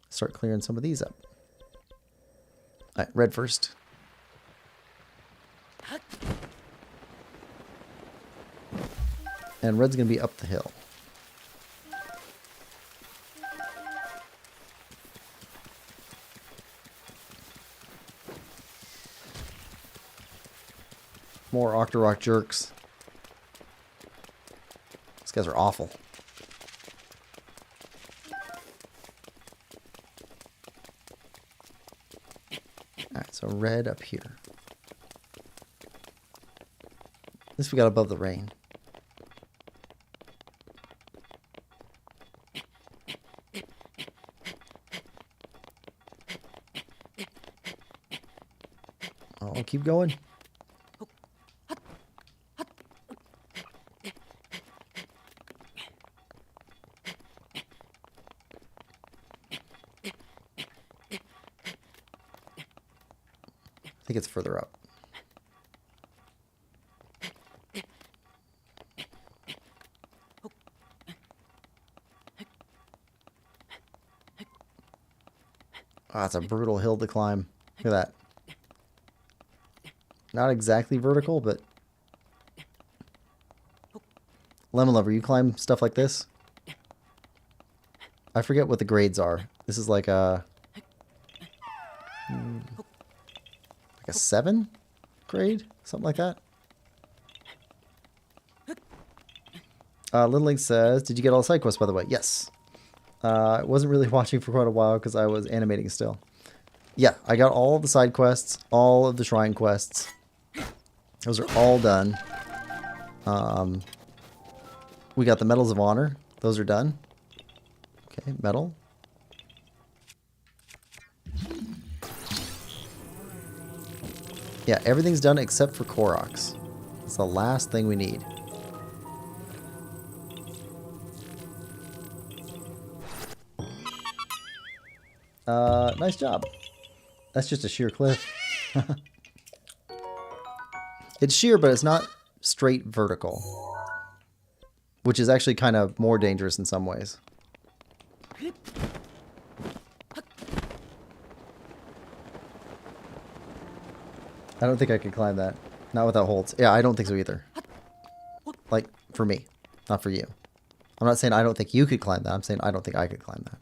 Start clearing some of these up. Alright, red first. And red's gonna be up the hill. More Octorok jerks. These guys are awful. Alright, so red up here. At least we got above the rain. Oh, I'll keep going. I think it's further up. Ah, it's a brutal hill to climb. Look at that. Not exactly vertical, but... Lemon Lover, you climb stuff like this? I forget what the grades are. This is like a... like a 7 grade? Something like that? Little Link says, did you get all the side quests, by the way? Yes. I wasn't really watching for quite a while because I was animating still. Yeah, I got all of the side quests, all of the shrine quests. Those are all done. We got the Medals of Honor. Those are done. Okay, medal. Yeah, everything's done except for Koroks. It's the last thing we need. Nice job. That's just a sheer cliff. It's sheer, but it's not straight vertical, which is actually kind of more dangerous in some ways. I don't think I could climb that. Not without holds. Yeah, I don't think so either. Like, for me. Not for you. I'm not saying I don't think you could climb that. I'm saying I don't think I could climb that.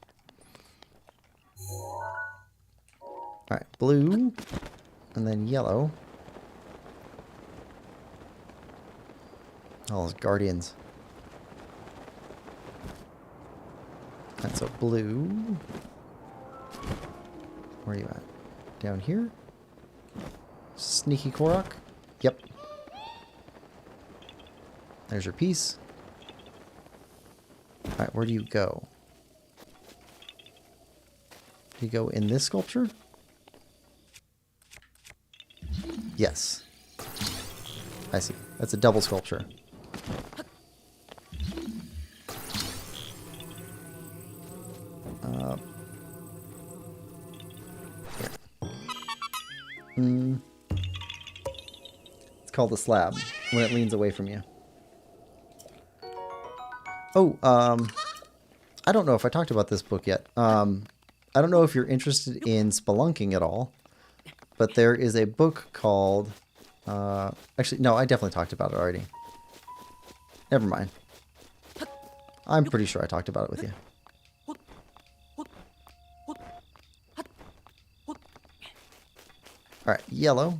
Alright, blue. And then yellow. All those guardians. And so blue. Where are you at? Down here? Sneaky Korok? Yep. There's your piece. Alright, where do you go? Do you go in this sculpture? Yes. I see. That's a double sculpture. Here. It's called a slab when it leans away from you. Oh, I don't know if I talked about this book yet. I don't know if you're interested in spelunking at all, but there is a book called... actually, no, I definitely talked about it already. Never mind. I'm pretty sure I talked about it with you. Alright, yellow.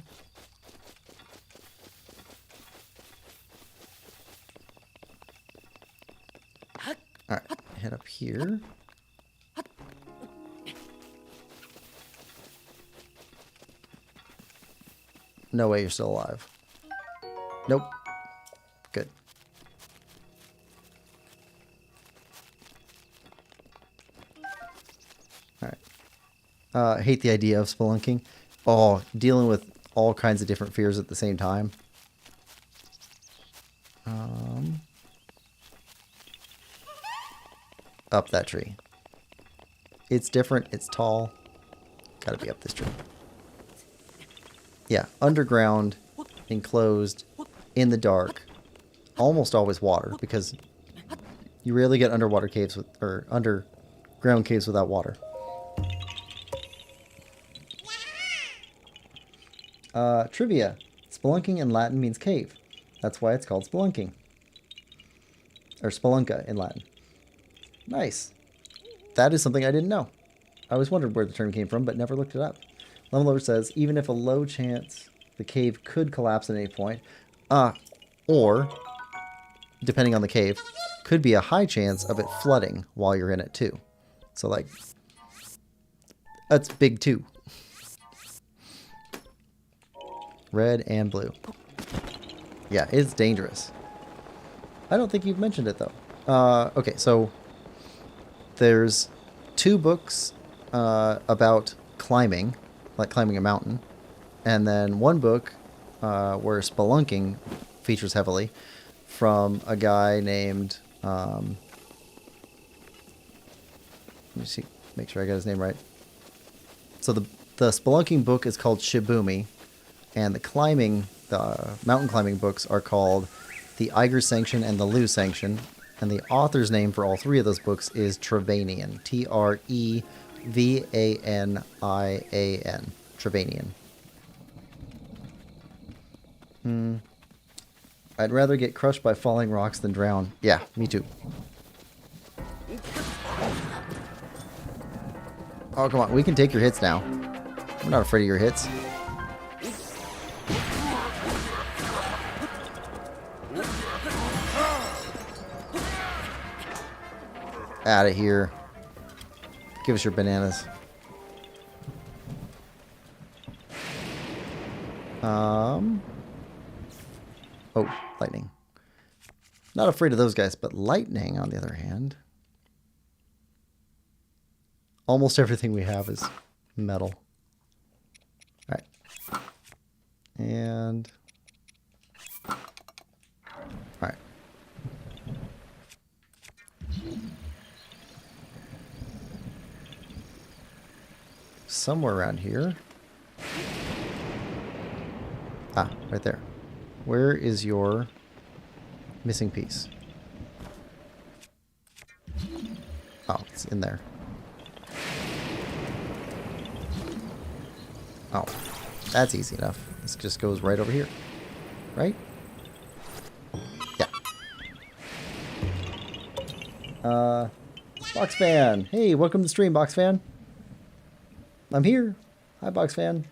Alright, head up here. No way you're still alive. Nope. Good. Alright. I hate the idea of spelunking. Oh, dealing with all kinds of different fears at the same time. Up that tree. It's different. It's tall. Gotta be up this tree. Yeah, underground, enclosed, in the dark. Almost always water, because you rarely get underwater caves with, or underground caves without water. Trivia. Spelunking in Latin means cave. That's why it's called spelunking. Or spelunca in Latin. Nice. That is something I didn't know. I always wondered where the term came from, but never looked it up. Lemulover says, even if a low chance the cave could collapse at any point, or, depending on the cave, could be a high chance of it flooding while you're in it too. So like, that's big too. Red and blue. Yeah, it's dangerous. I don't think you've mentioned it though. Okay, so there's 2 books about climbing, like climbing a mountain, and then 1 book where spelunking features heavily from a guy named let me see, make sure I got his name right. So the spelunking book is called Shibumi, and the mountain climbing books are called the Eiger Sanction and the Lu Sanction, and the author's name for all 3 of those books is Trevanian. Trevanian. Trevanian. I'd rather get crushed by falling rocks than drown. Yeah, me too. Oh, come on. We can take your hits now. We're not afraid of your hits. Out of here. Give us your bananas. Oh, lightning. Not afraid of those guys, but lightning, on the other hand. Almost everything we have is metal. Alright. And... Alright. Somewhere around here. Ah, right there. Where is your missing piece? Oh, it's in there. Oh, that's easy enough. This just goes right over here. Right? Yeah. Box Fan. Hey, welcome to the stream, Box Fan. I'm here. Hi, Box Fan.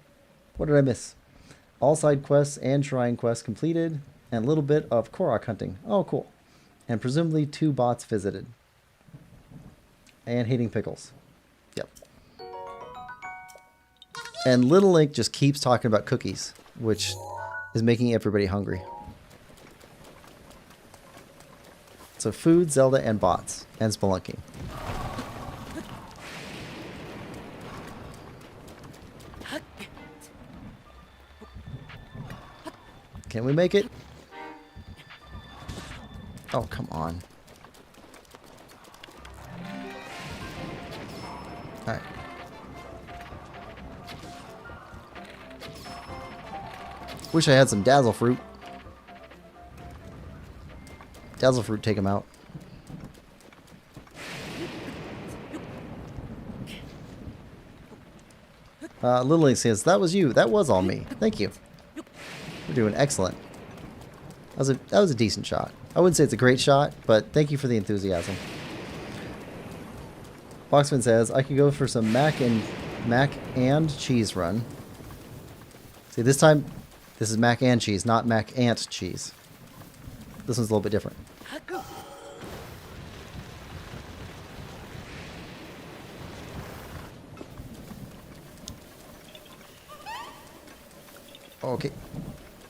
What did I miss? All side quests and shrine quests completed, and a little bit of Korok hunting. Oh, cool. And presumably 2 bots visited. And hating pickles. Yep. And Little Link just keeps talking about cookies, which is making everybody hungry. So food, Zelda, and bots. And spelunking. Can we make it? Oh, come on. Alright. Wish I had some Dazzle Fruit. Dazzle Fruit, take him out. Little Link says, that was you. That was all me. Thank you. We're doing excellent. That was a decent shot. I wouldn't say it's a great shot, but thank you for the enthusiasm. Boxman says, I could go for some mac and cheese run. See, this time, this is mac and cheese, not mac and cheese. This one's a little bit different. Okay.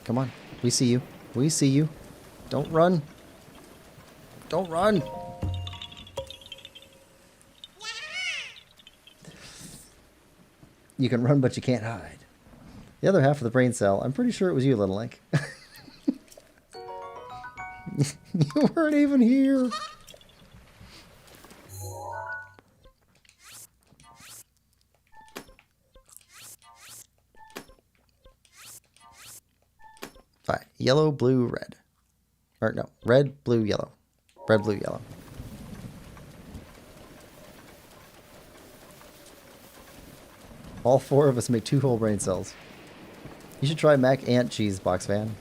Come on. We see you. We see you. Don't run. Don't run. You can run, but you can't hide. The other half of the brain cell, I'm pretty sure it was you, Little Link. You weren't even here. Fine. Yellow, blue, red. Or no, red, blue, yellow. Red, blue, yellow. All 4 of us make 2 whole brain cells. You should try mac and cheese, Box Fan.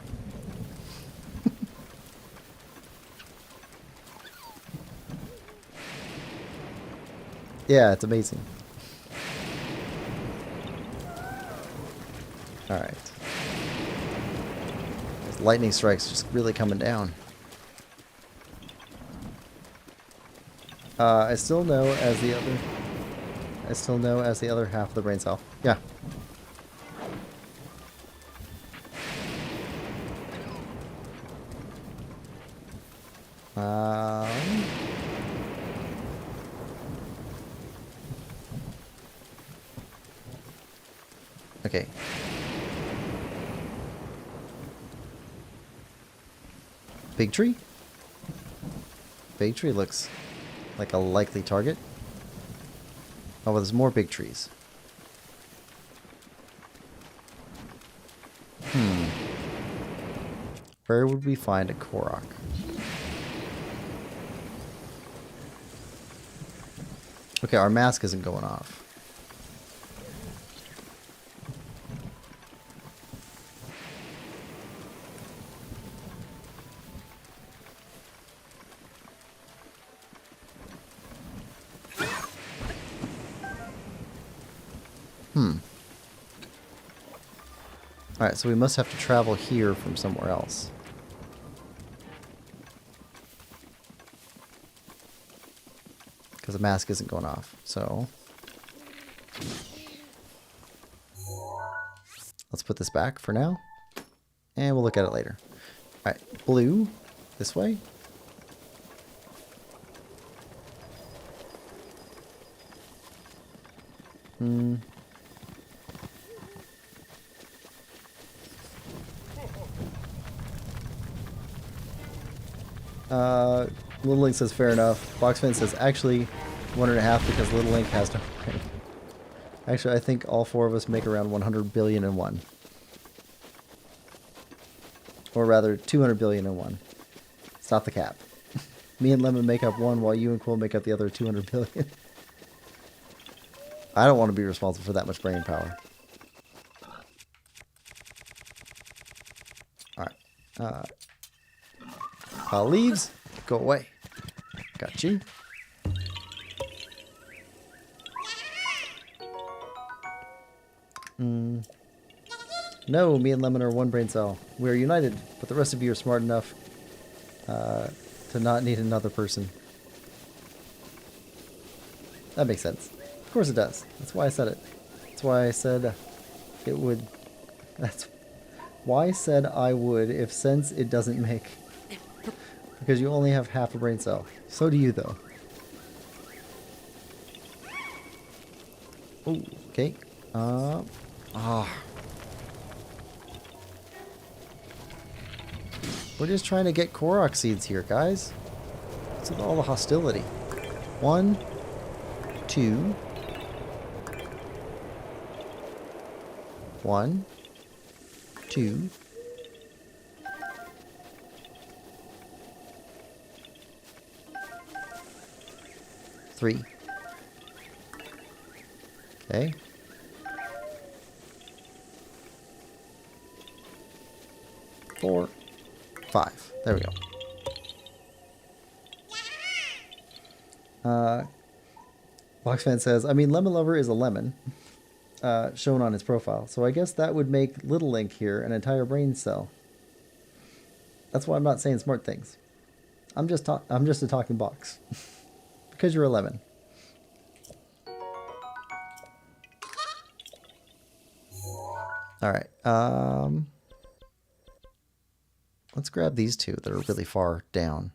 Yeah, it's amazing. Alright. Those lightning strikes just really coming down. I still know as the other half of the brain cell. Yeah. Okay. Big tree? Big tree looks like a likely target. Oh, well, there's more big trees. Where would we find a Korok? Okay, our mask isn't going off. Alright, so we must have to travel here from somewhere else. Because the mask isn't going off, so... let's put this back for now. And we'll look at it later. Alright, blue. This way. Little Link says fair enough. Boxfan says actually 1.5 because Little Link has no brain. Actually, I think all 4 of us make around 100 billion and one. Or rather, 200 billion and one. Stop the cap. Me and Lemon make up one, while you and Quill make up the other 200 billion. I don't want to be responsible for that much brain power. Alright. Leaves, go away. Got you. No, me and Lemon are one brain cell. We are united, but the rest of you are smart enough to not need another person. That makes sense. Of course it does. That's why I said it. That's why I said it would. That's why I said I would if sense it doesn't make. Because you only have half a brain cell. So do you, though. Oh, okay. We're just trying to get Korok seeds here, guys. What's with all the hostility? 1, 2. 1, 2. 3. Okay. 4, 5. There we go. Boxfan says, I mean, Lemon Lover is a lemon, shown on his profile. So I guess that would make Little Link here an entire brain cell. That's why I'm not saying smart things. I'm just a talking box. Because you're a lemon. Alright, let's grab these two that are really far down.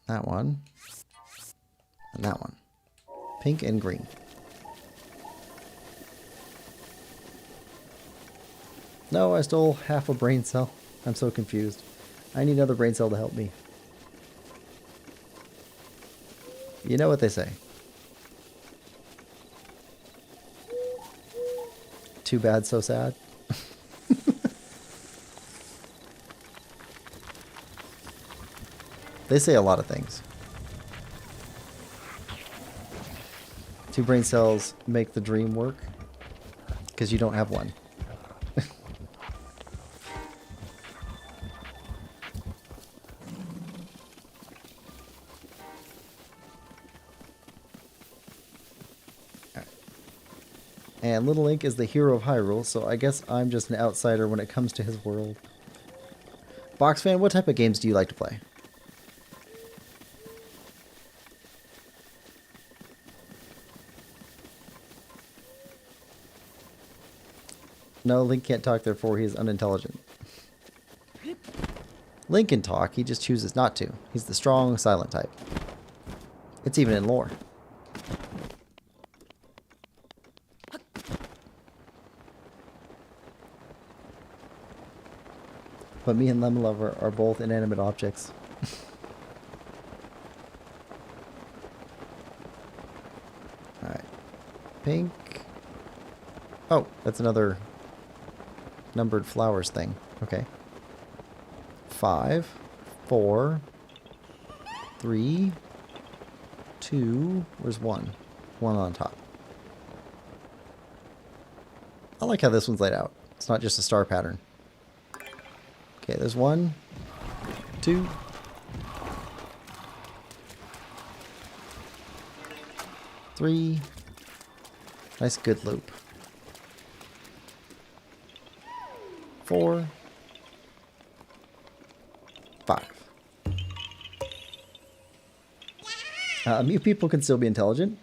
That one. And that one. Pink and green. No, I stole half a brain cell. I'm so confused. I need another brain cell to help me. You know what they say. Too bad, so sad. They say a lot of things. 2 brain cells make the dream work. Because you don't have one. And Little Link is the hero of Hyrule, so I guess I'm just an outsider when it comes to his world. Boxfan, what type of games do you like to play? No, Link can't talk, therefore he is unintelligent. Link can talk, he just chooses not to. He's the strong, silent type. It's even in lore. But me and Lemon Lover are both inanimate objects. Alright. Pink. Oh, that's another numbered flowers thing. Okay. 5, 4, 3, 2. Where's 1? 1 on top. I like how this one's laid out. It's not just a star pattern. Okay, there's 1, 2. 3. Nice good loop. 4. 5. Mute people can still be intelligent.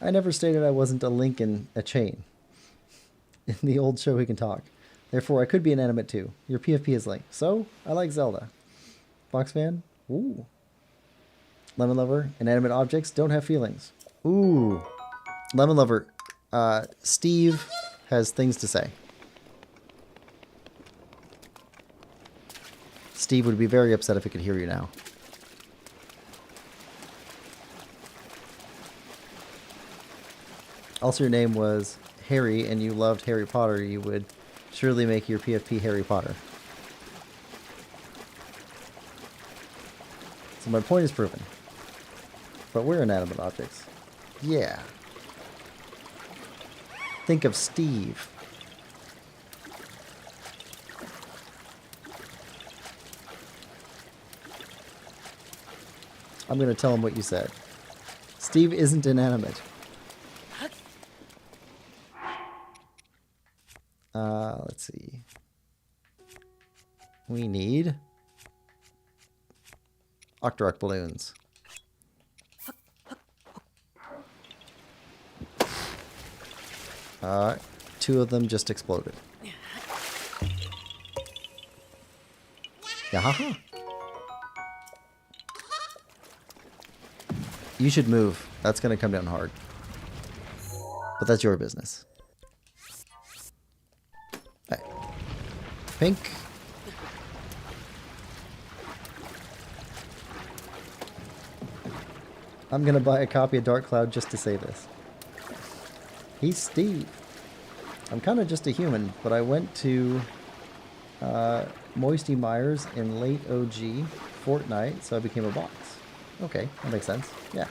I never stated I wasn't a link in a chain. In the old show, he can talk. Therefore, I could be inanimate too. Your PFP is Link. So, I like Zelda. Box fan? Ooh. Lemon Lover, inanimate objects don't have feelings. Ooh. Lemon Lover, Steve has things to say. Steve would be very upset if he could hear you now. Also, your name was Harry and you loved Harry Potter, you would surely make your PFP Harry Potter. So my point is proven. But we're inanimate objects. Yeah. Think of Steve. I'm going to tell him what you said. Steve isn't inanimate. Let's see. We need Octorok balloons. Two of them just exploded. Yeah. You should move. That's going to come down hard. But that's your business. Hey. Pink. I'm going to buy a copy of Dark Cloud just to say this. He's Steve. I'm kind of just a human, but I went to Moisty Myers in late OG Fortnite, so I became a box. Okay, that makes sense. Yeah.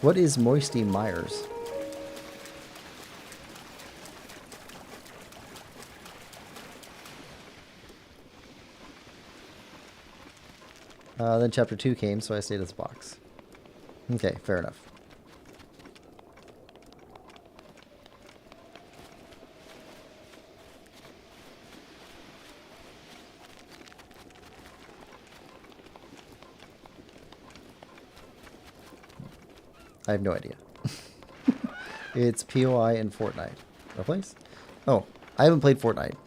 What is Moisty Myers? Then chapter 2 came, so I stayed as a box. Okay, fair enough. I have no idea. It's POI in Fortnite. Replace? Oh, I haven't played Fortnite.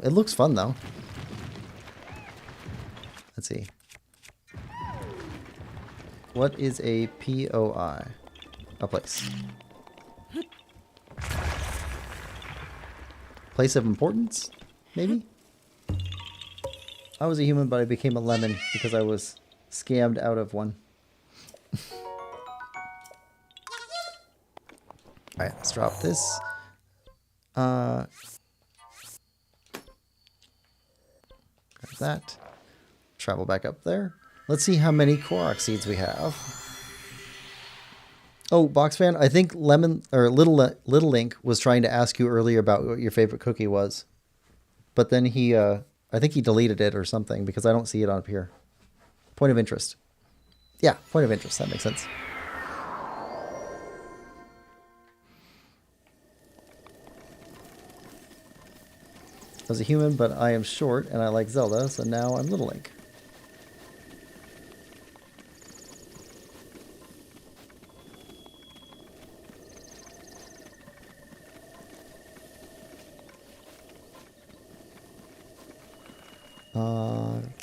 It looks fun, though. Let's see. What is a POI? A place. Place of importance? Maybe? I was a human, but I became a lemon because I was scammed out of one. Alright, let's drop this. Grab that. Travel back up there. Let's see how many Korok seeds we have. Oh, Box Fan, I think Lemon or Little Link was trying to ask you earlier about what your favorite cookie was. But then he I think he deleted it or something because I don't see it on up here. Point of interest. Yeah, point of interest. That makes sense. I was a human, but I am short and I like Zelda, so now I'm Little Link.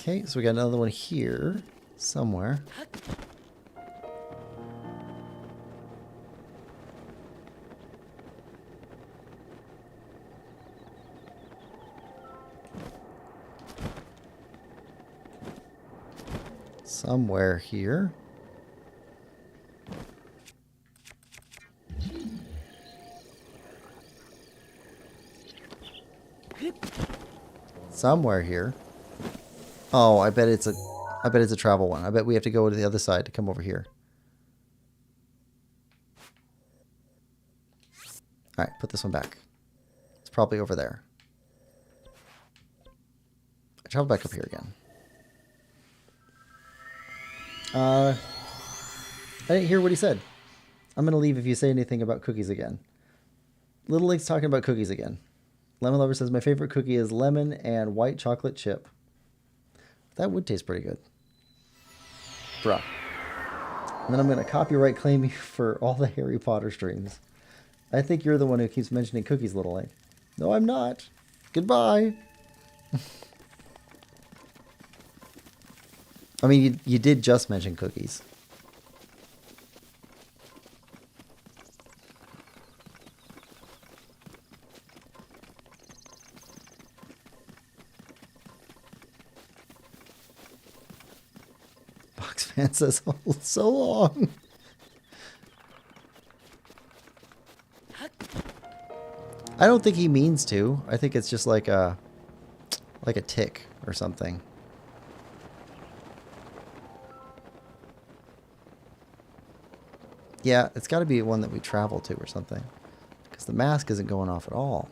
Okay, so we got another one here somewhere. Somewhere here. Somewhere here. Oh, I bet it's a travel one. I bet we have to go to the other side to come over here. All right, put this one back. It's probably over there. I travel back up here again. I didn't hear what he said. I'm going to leave if you say anything about cookies again. Little Link's talking about cookies again. Lemon Lover says, my favorite cookie is lemon and white chocolate chip. That would taste pretty good. Bruh. And then I'm going to copyright claim you for all the Harry Potter streams. I think you're the one who keeps mentioning cookies, Little Link. No, I'm not. Goodbye. I mean, you did just mention cookies. Box Fan says, oh, so long. I don't think he means to. I think it's just like a tick or something. Yeah, it's got to be one that we travel to or something. Because the mask isn't going off at all.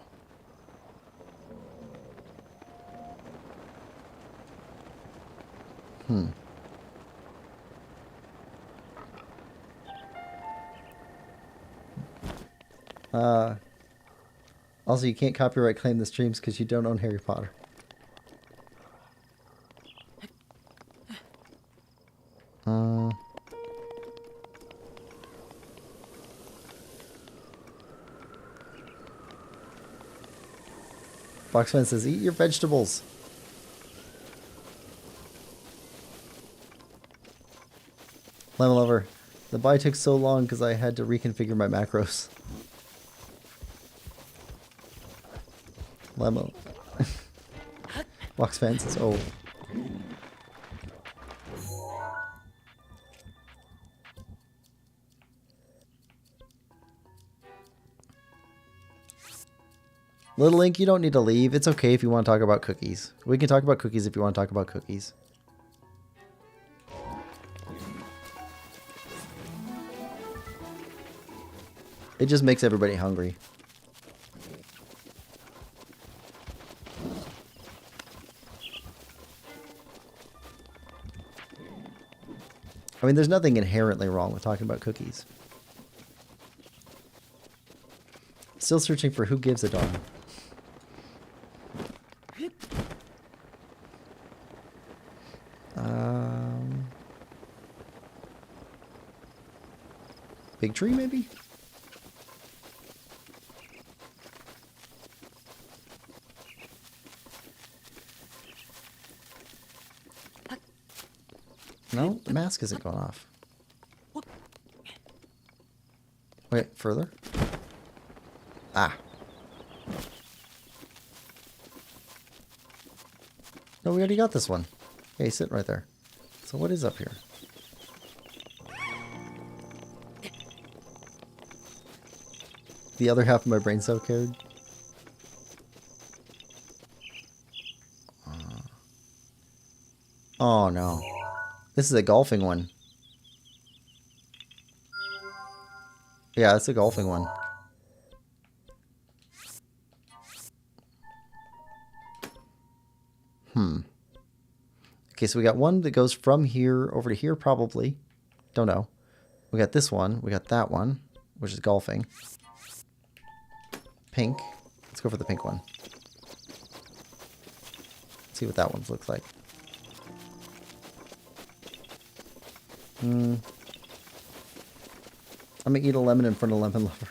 Hmm. Also, you can't copyright claim the streams because you don't own Harry Potter. Boxman says, eat your vegetables. Lemon Lover, the buy took so long because I had to reconfigure my macros. Lemon. Boxman says, oh. Little Link, you don't need to leave. It's okay if you want to talk about cookies. We can talk about cookies if you want to talk about cookies. It just makes everybody hungry. I mean, there's nothing inherently wrong with talking about cookies. Still searching for who gives a darn. Big tree, maybe? No, the mask isn't going off. Wait, further? Ah. No, we already got this one. Yeah, he's sitting right there. So what is up here? The other half of my brain cell cared. Oh no. This is a golfing one. Yeah, it's a golfing one. Okay, so we got one that goes from here over to here, probably. Don't know. We got this one. We got that one, which is golfing. Pink. Let's go for the pink one. Let's see what that one looks like. I'm gonna eat a lemon in front of Lemon Lover.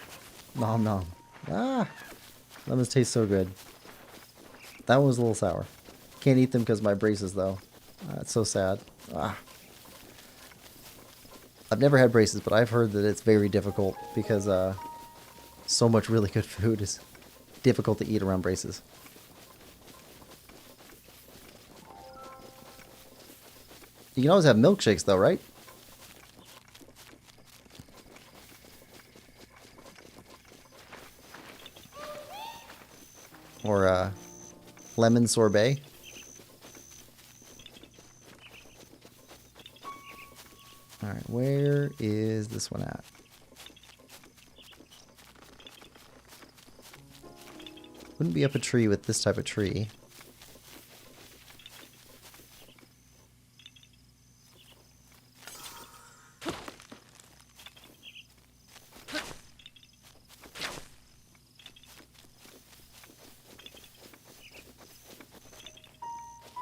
Nom nom. Ah! Lemons taste so good. That one was a little sour. Can't eat them because of my braces, though. It's so sad. Ah. I've never had braces, but I've heard that it's very difficult because so much really good food is difficult to eat around braces. You can always have milkshakes, though, right? Or lemon sorbet. Alright, where is this one at? Wouldn't be up a tree with this type of tree.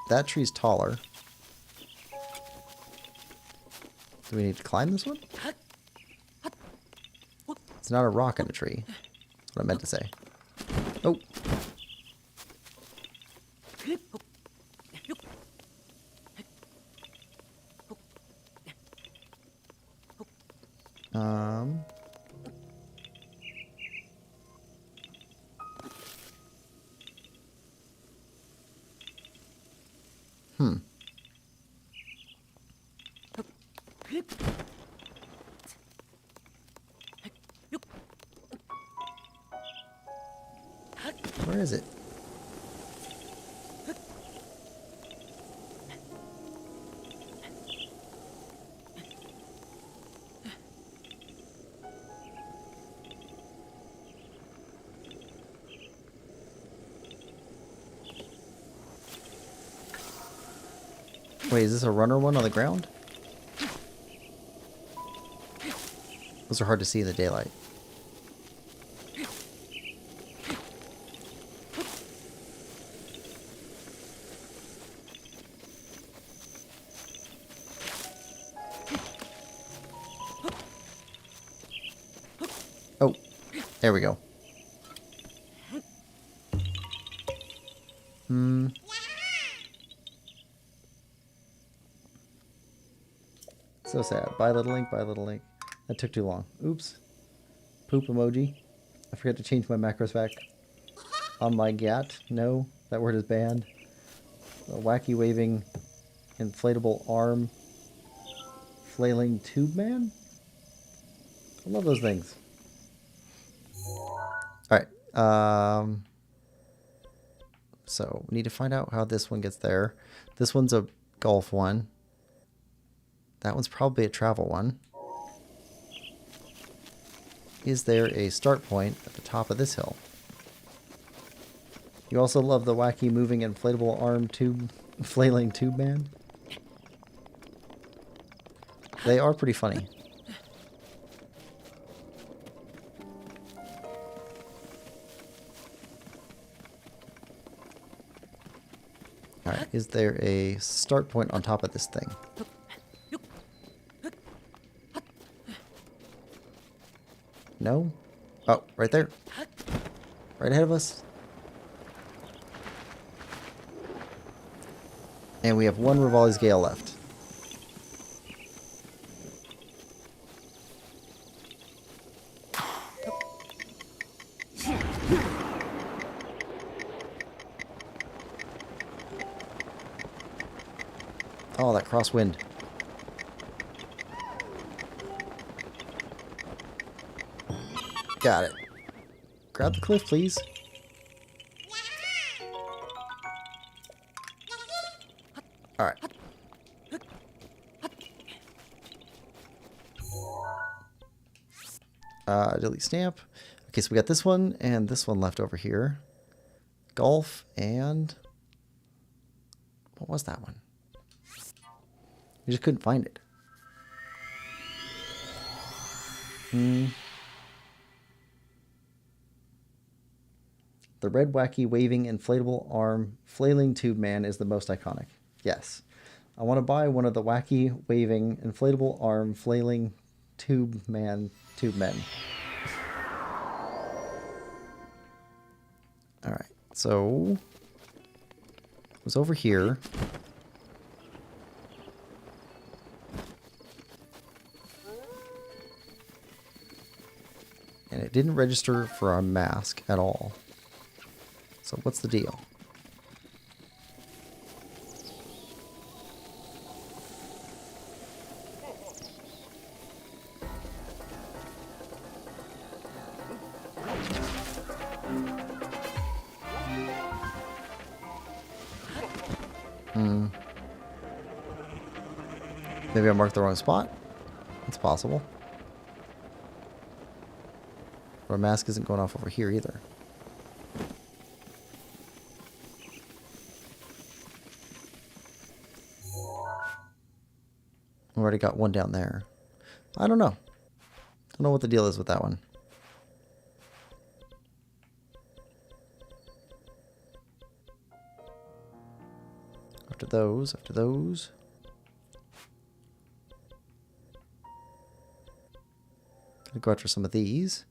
That tree's taller. Do we need to climb this one? It's not a rock in a tree. That's what I meant to say. Oh. is it? Wait, is this a runner one on the ground? Those are hard to see in the daylight. Oh, there we go. So sad. Bye, little link. Bye, little link. That took too long. Oops. Poop emoji. I forgot to change my macros back on my GAT. No, that word is banned. A wacky waving inflatable arm flailing tube man. I love those things. Alright. So we need to find out how this one gets there. This one's a golf one. That one's probably a travel one. Is there a start point at the top of this hill? You also love the wacky moving inflatable arm tube flailing tube man? They are pretty funny. Alright, is there a start point on top of this thing? No? Oh, right there. Right ahead of us. And we have one Rivali's Gale left. Oh, that crosswind. Got it. Grab the cliff, please. Alright. Delete stamp. Okay, so we got this one and this one left over here. Golf and... what was that one? We just couldn't find it. The red wacky waving inflatable arm flailing tube man is the most iconic. Yes. I want to buy one of the wacky waving inflatable arm flailing tube men. Alright, so it was over here. And it didn't register for our mask at all. So what's the deal? Maybe I marked the wrong spot? It's possible. Our mask isn't going off over here either. We already got one down there. I don't know. Don't know what the deal is with that one. After those. Gonna go after some of these.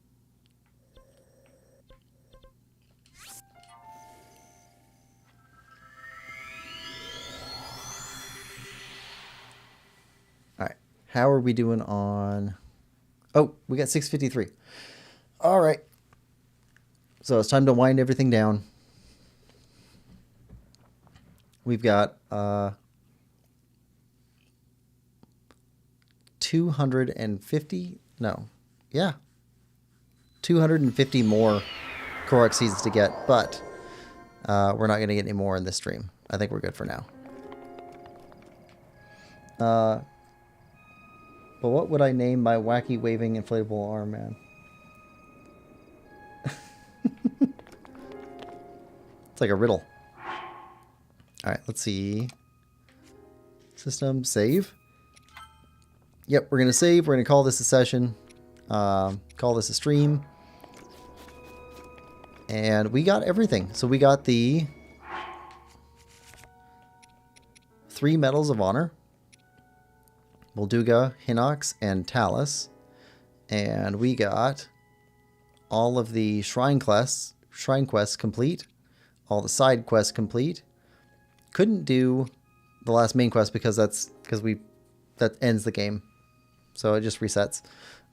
Alright. How are we doing on... oh, we got 653. Alright. So it's time to wind everything down. We've got 250... no. Yeah. 250 more Korok seeds to get, but We're not going to get any more in this stream. I think we're good for now. But what would I name my wacky waving inflatable arm man? It's like a riddle. Alright, let's see. System, save. Yep, we're going to save. We're going to call this a session. Call this a stream. And we got everything. So we got the 3 Medals of Honor. Molduga, Hinox, and Talus. And we got all of the shrine quests complete. All the side quests complete. Couldn't do the last main quest because that ends the game. So it just resets.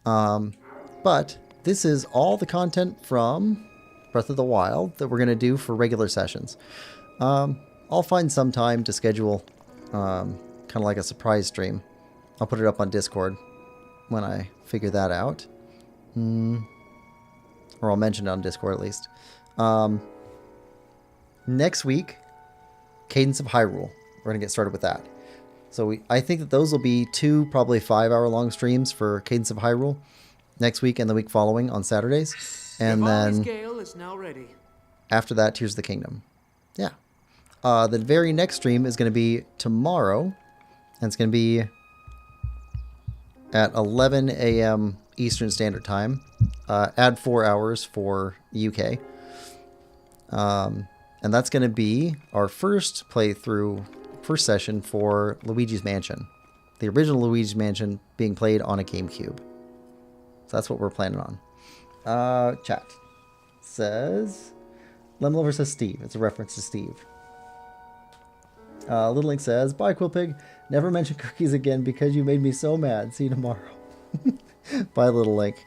But this is all the content from Breath of the Wild that we're going to do for regular sessions. I'll find some time to schedule kind of like a surprise stream. I'll put it up on Discord when I figure that out. Or I'll mention it on Discord at least. Next week, Cadence of Hyrule. We're going to get started with that. So I think that those will be 2 probably 5-hour-long streams for Cadence of Hyrule next week and the week following on Saturdays. And then Gale is now ready. After that, Tears of the Kingdom. Yeah. The very next stream is going to be tomorrow. And it's going to be at 11 a.m. Eastern Standard Time. Add 4 hours for the UK. And that's going to be our first session for Luigi's Mansion. The original Luigi's Mansion being played on a GameCube. So that's what we're planning on. Chat says... Lemon Lover says Steve. It's a reference to Steve. Little Link says, bye, Quillpig. Never mention cookies again because you made me so mad. See you tomorrow. Bye, Little Link.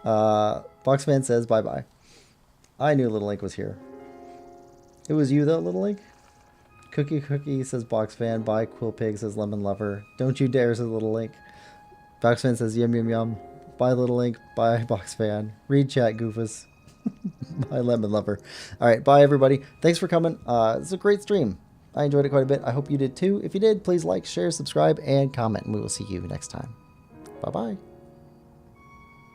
Boxman says, bye-bye. I knew Little Link was here. It was you, though, Little Link? Cookie says Boxfan. Bye, Quillpig says Lemon Lover. Don't you dare, says Little Link. Boxfan says yum yum yum. Bye, Little Link. Bye, Boxfan. Read chat, Goofus. Bye, Lemon Lover. Alright, bye, everybody. Thanks for coming. It's a great stream. I enjoyed it quite a bit. I hope you did too. If you did, please like, share, subscribe, and comment, and we will see you next time. Bye-bye.